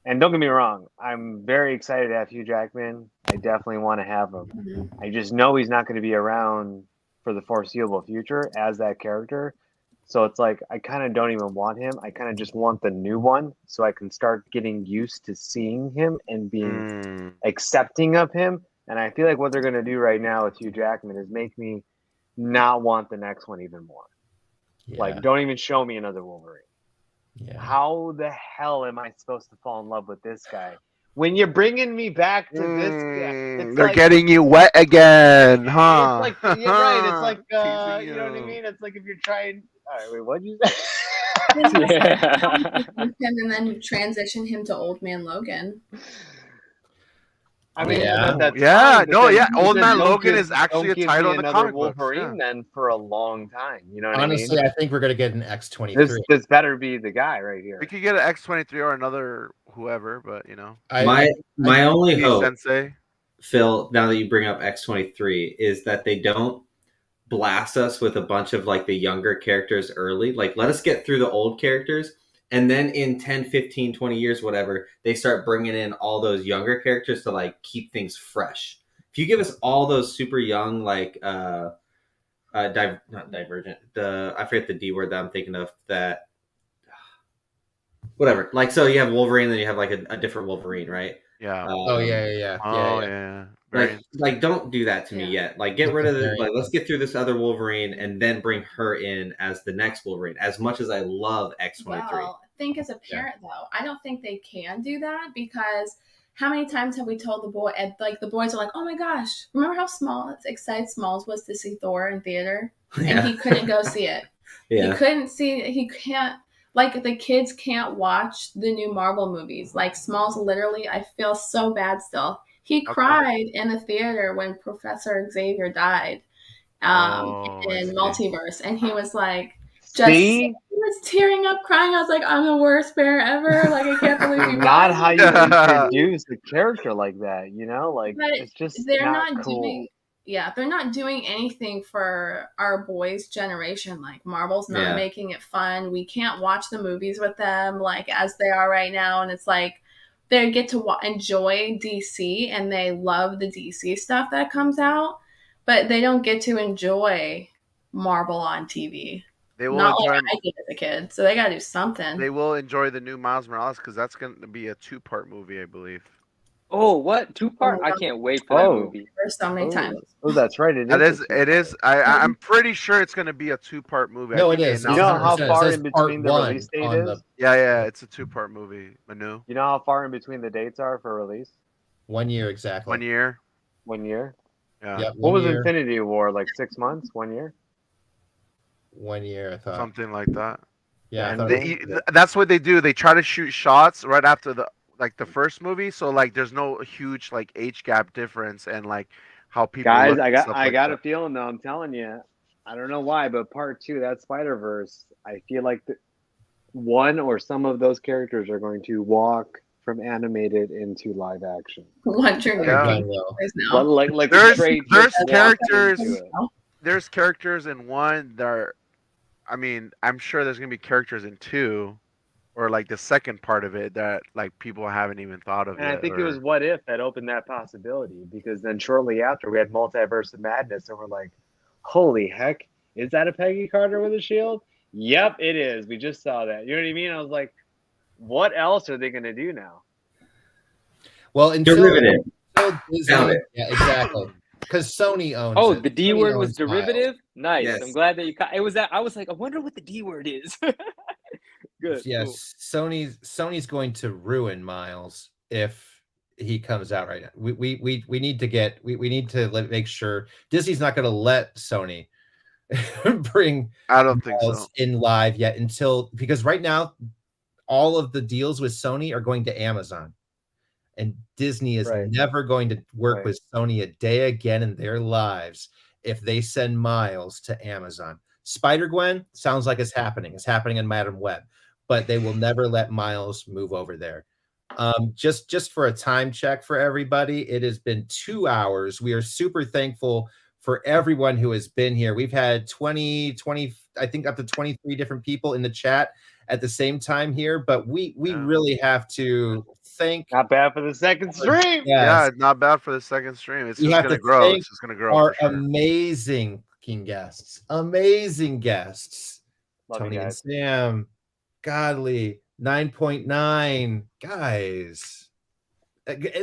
And don't get me wrong, I'm very excited to have Hugh Jackman. I definitely want to have him. Mm-hmm. I just know he's not going to be around for the foreseeable future as that character. So it's like, I kind of don't even want him. I kind of just want the new one so I can start getting used to seeing him and being accepting of him. And I feel like what they're going to do right now with Hugh Jackman is make me not want the next one even more. Yeah. Like, don't even show me another Wolverine. Yeah. How the hell am I supposed to fall in love with this guy when you're bringing me back to this guy? They're getting you wet again, huh? It's like, you're right. It's like, you know what I mean? It's like if you're trying. All right, wait, what'd you say? And then you transition him to Old Man Logan. I mean, Old Man Logan is actually a title in the comic books. Wolverine then for a long time. You know what Honestly, I mean? I think we're gonna get an X-23. This better be the guy right here. We could get an X-23 or another whoever, but my only hope, Sensei. Phil, now that you bring up X-23, is that they don't blast us with a bunch of like the younger characters early. Like, let us get through the old characters. And then in 10, 15, 20 years, whatever, they start bringing in all those younger characters to like keep things fresh. If you give us all those super young, like not Divergent, I forget the D word that I'm thinking of. That whatever. Like, so you have Wolverine, then you have like a different Wolverine, right? Yeah. Yeah. Like, don't do that to me yet. Like, get rid of the. Like, let's get through this other Wolverine and then bring her in as the next Wolverine. As much as I love X-23. Well, think as a parent though, I don't think they can do that, because how many times have we told the boy, and like the boys are like, oh my gosh, remember how excited Smalls was to see Thor in theater, and he couldn't go see it. He can't, like, the kids can't watch the new Marvel movies. Like Smalls, literally, I feel so bad still. He cried in the theater when Professor Xavier died in Multiverse, and he was like, he was tearing up, crying. I was like, I'm the worst parent ever. Like, I can't believe you. Not how you introduce a character like that, you know? Like, but it's just they're not not cool. they're not doing anything for our boys' generation. Like, Marvel's not making it fun. We can't watch the movies with them, like, as they are right now. And it's like, they get to enjoy DC, and they love the DC stuff that comes out, but they don't get to enjoy Marvel on TV. They will not enjoy. Like I did as a kid, so they got to do something. They will enjoy the new Miles Morales, because that's going to be a 2-part movie, I believe. Oh, what 2-part? I can't wait for that movie. There's so many times. Oh, that's right. It is. I'm pretty sure it's going to be a 2-part movie. No, it is. You know how far in between the release date is? Yeah, it's a 2-part movie, Manu. You know how far in between the dates are for release? 1 year exactly. 1 year. 1 year? Yeah. Yep, what was year. Infinity War, like 6 months? 1 year? 1 year, I thought. Something like that. Yeah, that's what they do. They try to shoot shots right after the first movie, so like there's no huge like age gap difference, and like how people guys, look I got a feeling though. I'm telling you, I don't know why, but part 2, that Spider-Verse, I feel like one or some of those characters are going to walk from animated into live action. Like there's characters in 1 that are, I mean, I'm sure there's gonna be characters in 2, or like the second part of it that like people haven't even thought of. And I think it was What If that opened that possibility, because then shortly after we had Multiverse of Madness, and we're like, holy heck, is that a Peggy Carter with a shield? Yep, it is. We just saw that. You know what I mean? I was like, what else are they going to do now? Well, derivative. Disney, yeah, exactly. Because Sony owns it. Oh, the D word was derivative? Miles. Nice. Yes. I'm glad that it was that. I was like, I wonder what the D word is. Good. Yes, cool. Sony's going to ruin Miles if he comes out right now. We need to make sure Disney's not going to let Sony bring Miles in live yet, because right now all of the deals with Sony are going to Amazon, and Disney is never going to work with Sony a day again in their lives if they send Miles to Amazon. Spider-Gwen sounds like it's happening. It's happening in Madam Web, but they will never let Miles move over there. Just for a time check for everybody, it has been 2 hours. We are super thankful for everyone who has been here. We've had 20, I think up to 23 different people in the chat at the same time here, but we really have to thank. Not bad for the second stream. Yeah, not bad for the second stream. It's just going to grow. It's just going to grow. Our amazing guests. Love Tony you and guys. Sam, Godly, 9.9 guys.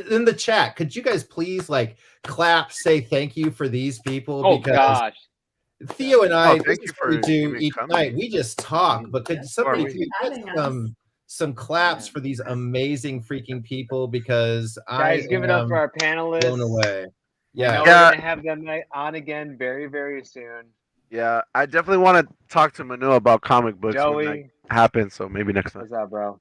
In the chat, could you guys please like clap, say thank you for these people? Oh gosh. Theo and I, thank you for do each night. We just talk, but could somebody get some claps for these amazing freaking people? Because guys, give it up for our panelists. Blown away. Yeah, we're gonna have them on again very, very soon. Yeah, I definitely want to talk to Manu about comic books Joey, when that happens. So maybe next time. What's up, bro?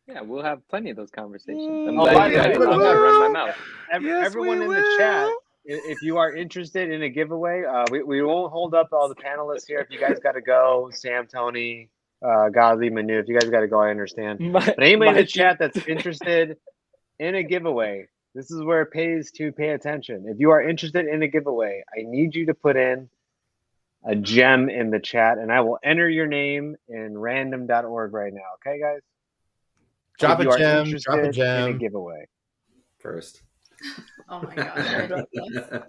Yeah, we'll have plenty of those conversations. I'm by the way, I'm gonna run my mouth. Everyone in the chat, if you are interested in a giveaway, we won't hold up all the panelists here. If you guys got to go, Sam, Tony, Godly, Manu, if you guys got to go, I understand. But anybody in the chat that's interested in a giveaway, this is where it pays to pay attention. If you are interested in a giveaway, I need you to put in a gem in the chat, and I will enter your name in random.org right now. Okay, guys? Drop a gem in a giveaway. First. Oh my God.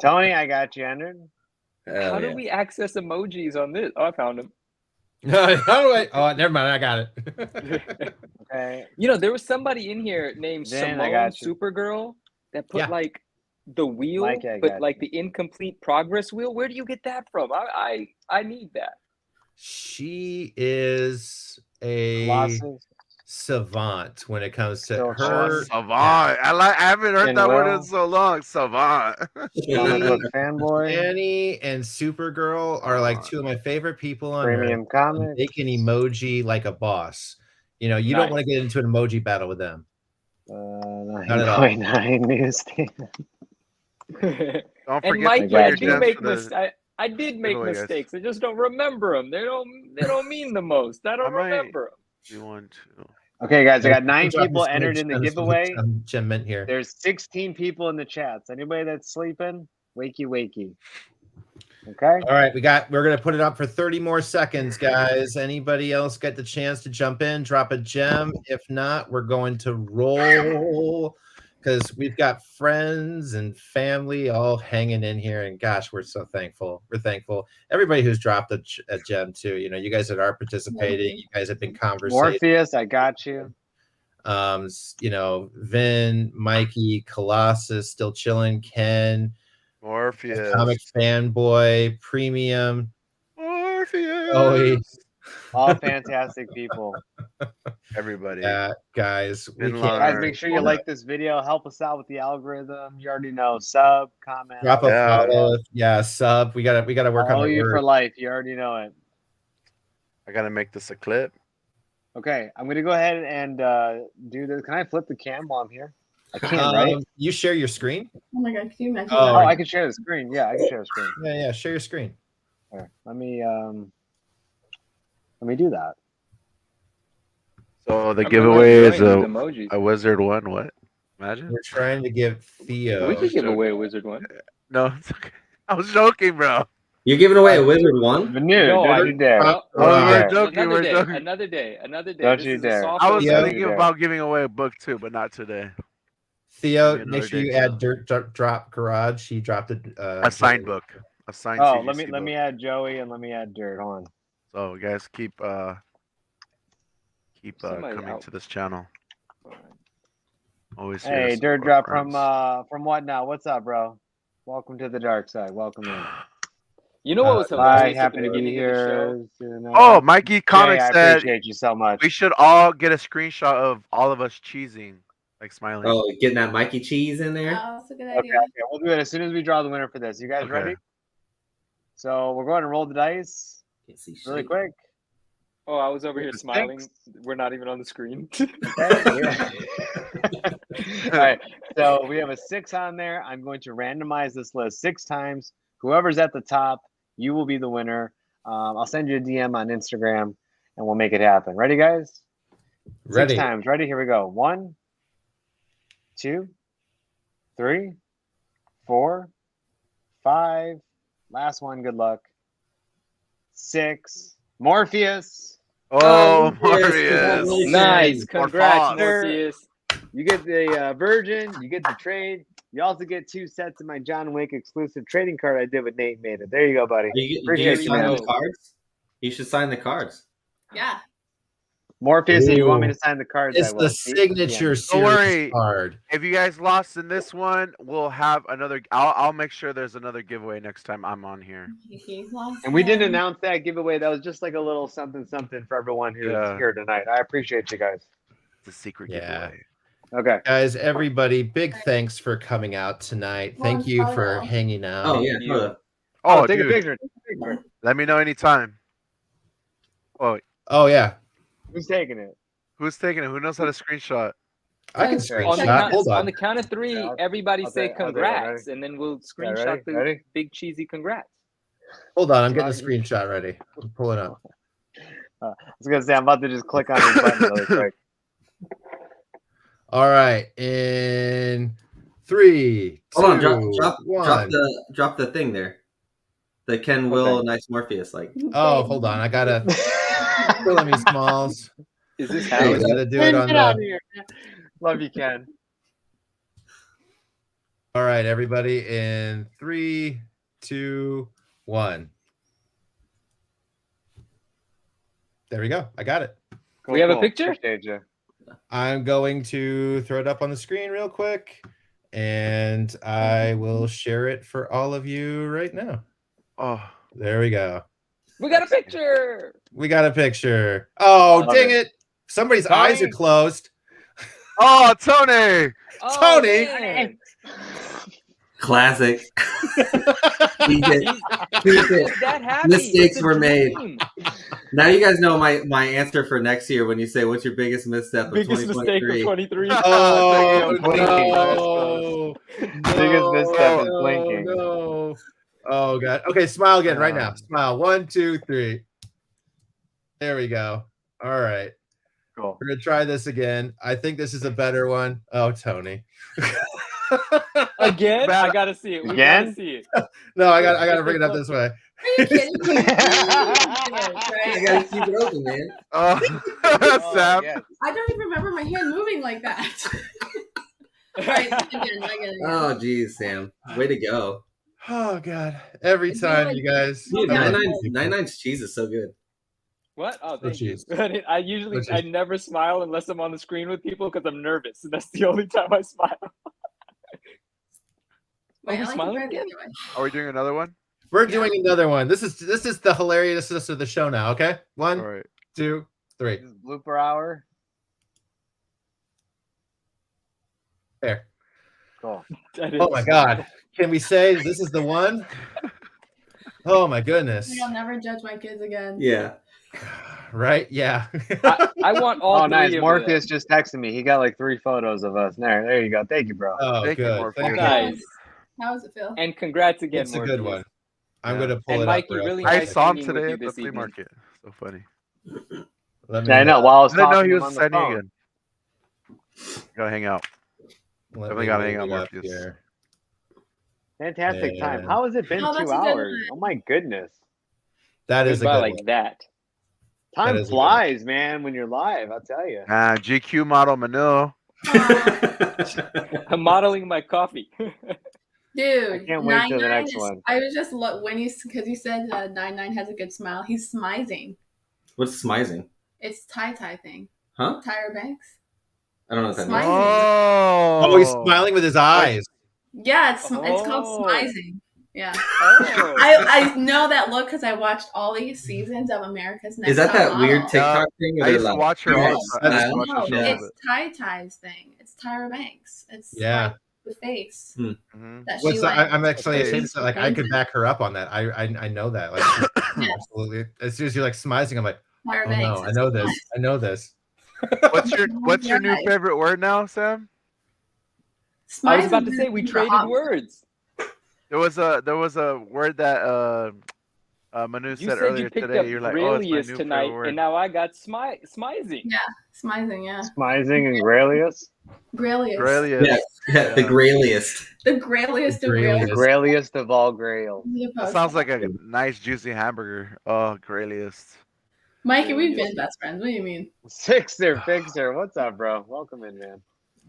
Tony, I got you entered. How do we access emojis on this? Oh, I found them. How do I? Oh, never mind. I got it. Okay. You know, there was somebody in here named Simone Supergirl that put like the wheel, but like the incomplete progress wheel. Where do you get that from? I need that. She is a savant when it comes to So her. Savant. I haven't heard And that word in Will. so long. Savant. Comic book fanboy. Annie and Supergirl are like two of my favorite people on Premium Earth. comics. They can emoji like a boss. You know, you don't want to get into an emoji battle with them. Not at all. 9.9 Newsstand. Don't And forget Mike, to put I your do gems make for the I did make giveaway, guys. mistakes. I just don't remember them. They don't mean the most. I don't I might- remember them. do one, two. Okay, guys, I got 9 Drop people this entered in the gems, giveaway. Gem mint here. There's 16 people in the chats. Anybody that's sleeping, wakey, wakey. Okay. All right, we're gonna put it up for 30 more seconds, guys. Anybody else get the chance to jump in, drop a gem? If not, we're going to roll because we've got friends and family all hanging in here. And gosh, we're so thankful. We're thankful. Everybody who's dropped a gem too. You know, you guys that are participating, you guys have been conversating. Morpheus, I got you. You know, Vin, Mikey, Colossus, still chilling, Ken, Morpheus. Comic Fanboy, Premium, Morpheus. Chloe. All fantastic people. Everybody. Yeah, guys, we Bin can't Guys, make sure you like this video. Help us out with the algorithm. You already know. Sub, comment. drop a Yeah. follow. Yeah, sub. We gotta work I'll on owe the you for word. life. You already know it. I gotta make this a clip. Okay, I'm gonna go ahead and do this. Can I flip the cam while I'm here? I can, right? You share your screen? Oh my god, can you imagine Oh, Oh, that? I can share the screen. Yeah, I can share the screen. Yeah, share your screen. All right, let me do that. So the I'm giveaway really is enjoying these emojis. a wizard one. What? Imagine. We're trying to give Theo. We could give away a wizard one. No, it's okay. I was joking, bro. You're giving away a wizard one? But no, No, don't you dare. No, Don't you we're dare. joking, Another we're day. joking. Another day. Another day. Don't This you is a dare. soft I was Yeah. open. thinking about giving away a book too, but not today. Theo, Maybe make another sure day you too. add Dirt Drop Garage. He dropped A signed book. A signed Oh, CGC let me book. add Joey and let me add Dirt. Hold on. So guys, keep Somebody coming out. to this channel. Always here to Hey, support Dirt Drop friends. from what now? What's up, bro? Welcome to the dark side. Welcome in. You know what was Bye. hilarious at Happy the to be beginning of the show? here. Oh, Mikey Jay, Comics I said appreciate you so much. we should all get a screenshot of all of us cheesing, like smiling. Oh, getting that Mikey cheese in there? Oh, that's a good Okay, idea. we'll do it as soon as we draw the winner for this. You guys Okay. ready? So we're going to roll the dice Can't see shit. really quick. Oh, I was over here Six. smiling. We're not even on the screen. Okay. All right. So we have a 6 on there. I'm going to randomize this list 6 times. Whoever's at the top, you will be the winner. I'll send you a DM on Instagram and we'll make it happen. Ready, guys? Ready. 6 times. Ready? Here we go. 1, 2, 3, 4, 5. Last one. Good luck. 6. Morpheus. Oh, Morpheus. Morpheus. Nice. Congrats, Morpheus. Morpheus. You get the Virgin. You get the trade. You also get 2 sets of my John Wick exclusive trading card I did with Nate Maida. There you go, buddy. Do you Appreciate you, sign man. the cards? You should sign the cards. Yeah. Morpheus, if you want me Ooh. to sign the cards, I It's will. the signature Don't series worry. card. If you guys lost in this one, we'll have another. I'll make sure there's another giveaway next time I'm on here. He lost And we didn't again. announce that giveaway. That was just like a little something for everyone who's Yeah. here tonight. I appreciate you guys. It's a secret Yeah. giveaway. Okay. Guys, everybody, big thanks for coming out tonight. Thank you for hanging out. Oh, yeah. Thank you. totally. Oh, take dude, a picture. Take a picture. let me know anytime. Oh, Oh yeah, Who's taking it? who's taking it? Who knows how to screenshot? I can Okay. On the, screenshot. count, Hold on on. the count of 3, Yeah, everybody I'll say take it, ready? congrats, and then we'll screenshot ready? the Ready? big cheesy congrats. Hold on. I'm getting a Right. screenshot ready. I'm pulling up. I was gonna say I'm about to just click on this button really quick. All right. In 3, 2, Hold on, 1. drop the thing there. The Ken Will Nice Morpheus like. Oh, hold on. I gotta fill me smalls. Is this I There you was go. gonna do it on Get out of the. here. Love you, Ken. All right, everybody. In 3, 2, 1. There we go. I got it. We have a picture? Appreciate you. I'm going to throw it up on the screen real quick, and I will share it for all of you right now. Oh, There we go. We got a picture. We got a picture. Oh, Love dang it. it. Somebody's Tony? eyes are closed. Oh, Tony! Oh, Tony! man. Classic. Keep it. He's just that happy. Mistakes It's a were made. dream. Now you guys know my answer for next year when you say, what's your biggest misstep of Biggest mistake of 2023? 23. Oh, Blinking. no. Biggest misstep is No, blinking. no. Oh, God. Okay, smile again right now. Smile. 1, 2, 3. There we go. All right. Cool. We're going to try this again. I think this is a better one. Oh, Tony. Again? Bad- I gotta see it. We Again? gotta see it. No, I got to bring it up this way. Are you kidding me? You gotta keep it open, man. Oh, Oh, Sam. yes. I don't even remember my hand moving like that. All right, again. Oh, geez, Sam. Way to go. Oh, God. Every It's time, like- you guys. Dude, Yeah. 99's cheese is so good. What? Oh, thank you. cheese. I usually Blue cheese. I never smile unless I'm on the screen with people because I'm nervous, and that's the only time I smile. Wait, Are we I like smiling it the again? other way. Are we doing another one? We're doing another one. This is the hilariousness of the show now, okay? All 1, right. 2, 3. This is blooper hour. There. Cool. That Oh, is- my God. Can we say this is the one? Oh, my goodness. I'll never judge my kids again. Yeah. Right? Yeah. I want all Oh, three nice. of Marcus just texted me. He got like 3 photos of us. There you go. Thank you, bro. Oh, Thank you, good. Morpheus. Thank you. Nice. How does it feel? And congrats again, It's a good Morpheus. one. I'm Yeah. going to pull And it Mikey, up. real really quick. I nice saw him hanging with today you at the this flea evening. market. So funny. Let me, Yeah, I know. While I was I didn't know talking he to him was on the sending phone. again. Gotta hang out. let Definitely me gotta hang move out, it up Morpheus. here. Fantastic time. And- How has it been Oh, that's 2 a good hours? one. Oh my goodness. That is a Goodbye good like one. that. Time is a good flies, man, when you're live. I'll tell you. GQ model Manila. I'm modeling my coffee. Dude, I can't wait till the 99 next is- one. I was just when because you said 99 has a good smile. He's smizing. What's smizing? It's tie thing. Huh? Tyra Banks. I don't know what that Smizing. means. Oh, he's smiling with his eyes. Yeah, it's called Oh. smizing. Yeah, Oh. I know that look because I watched all these seasons of America's Next Is that Top that weird Model. TikTok thing? Where I they're used to like, watch her. Yes. Also. I used to watch No, her show a it's little Ty's thing. It's Tyra Banks. It's Yeah. like the face bit. Mhm. that What's she that? like. I'm actually Okay. ashamed to say, like, I could back her up on that. I know that. Like, absolutely. As soon as you're like smizing, I'm like, Tyra oh Banks. no, I know this. I know this. What's your new Right. favorite word now, Sam? I was about to Smizing say we is traded hot. words. There was a word that Manu You said said earlier you picked today. up You're like, oh, it's my Gralius new tonight, favorite word. and now I got smizing. Yeah, smizing. Yeah, Smizing and Gralius. Gralius. Gralius. Yeah, the grayliest. The Graliest of Gralius. Gralius. Graliest of all grails. That sounds like a nice juicy hamburger. Oh, Gralius. Mikey, we've been best friends. What do you mean? Sixer, Fixer. What's up, bro? Welcome in, man.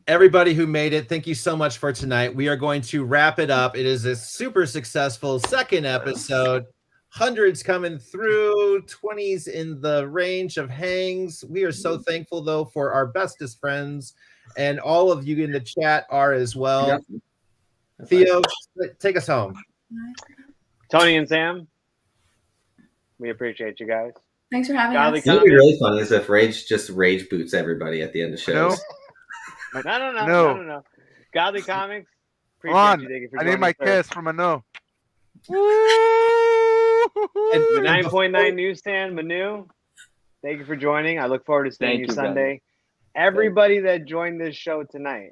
Everybody who made it, thank you so much for tonight. We are going to wrap it up. It is a super successful second episode. Hundreds coming through, 20s in the range of hangs. We are so thankful, though, for our bestest friends, and all of you in the chat are as well. Theo, take us home. Tony and Sam, we appreciate you guys. Thanks for having Godly us. What would be really funny is if Rage just rage boots everybody at the end of shows. No. Godly Comics. Hold on. Appreciate you. Thank you for I need joining my us, sir. kiss from a no. And The 9.9 Newsstand, Manu. Thank you for joining. I look forward to seeing Thank you you, Sunday. Everybody that joined this show tonight,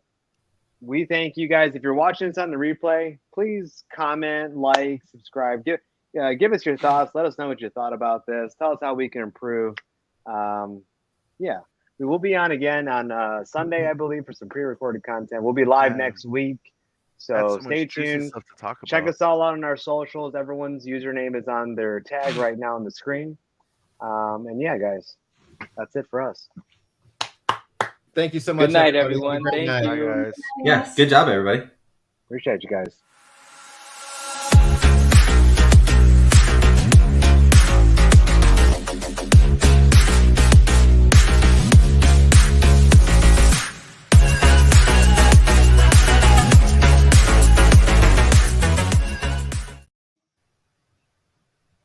we thank you guys. If you're watching this on the replay, please comment, like, subscribe. Give us your thoughts. Let us know what you thought about this. Tell us how we can improve. We will be on again on Sunday, I believe, for some pre-recorded content. We'll be live next week. So That's stay much juicy tuned. stuff to talk about. Check us all out on our socials. Everyone's username is on their tag right now on the screen. And yeah, guys, that's it for us. Thank you so much. Good night, everybody. everyone. Have a great Thank night. you. Bye, guys. Yeah, good job, everybody. Appreciate you guys.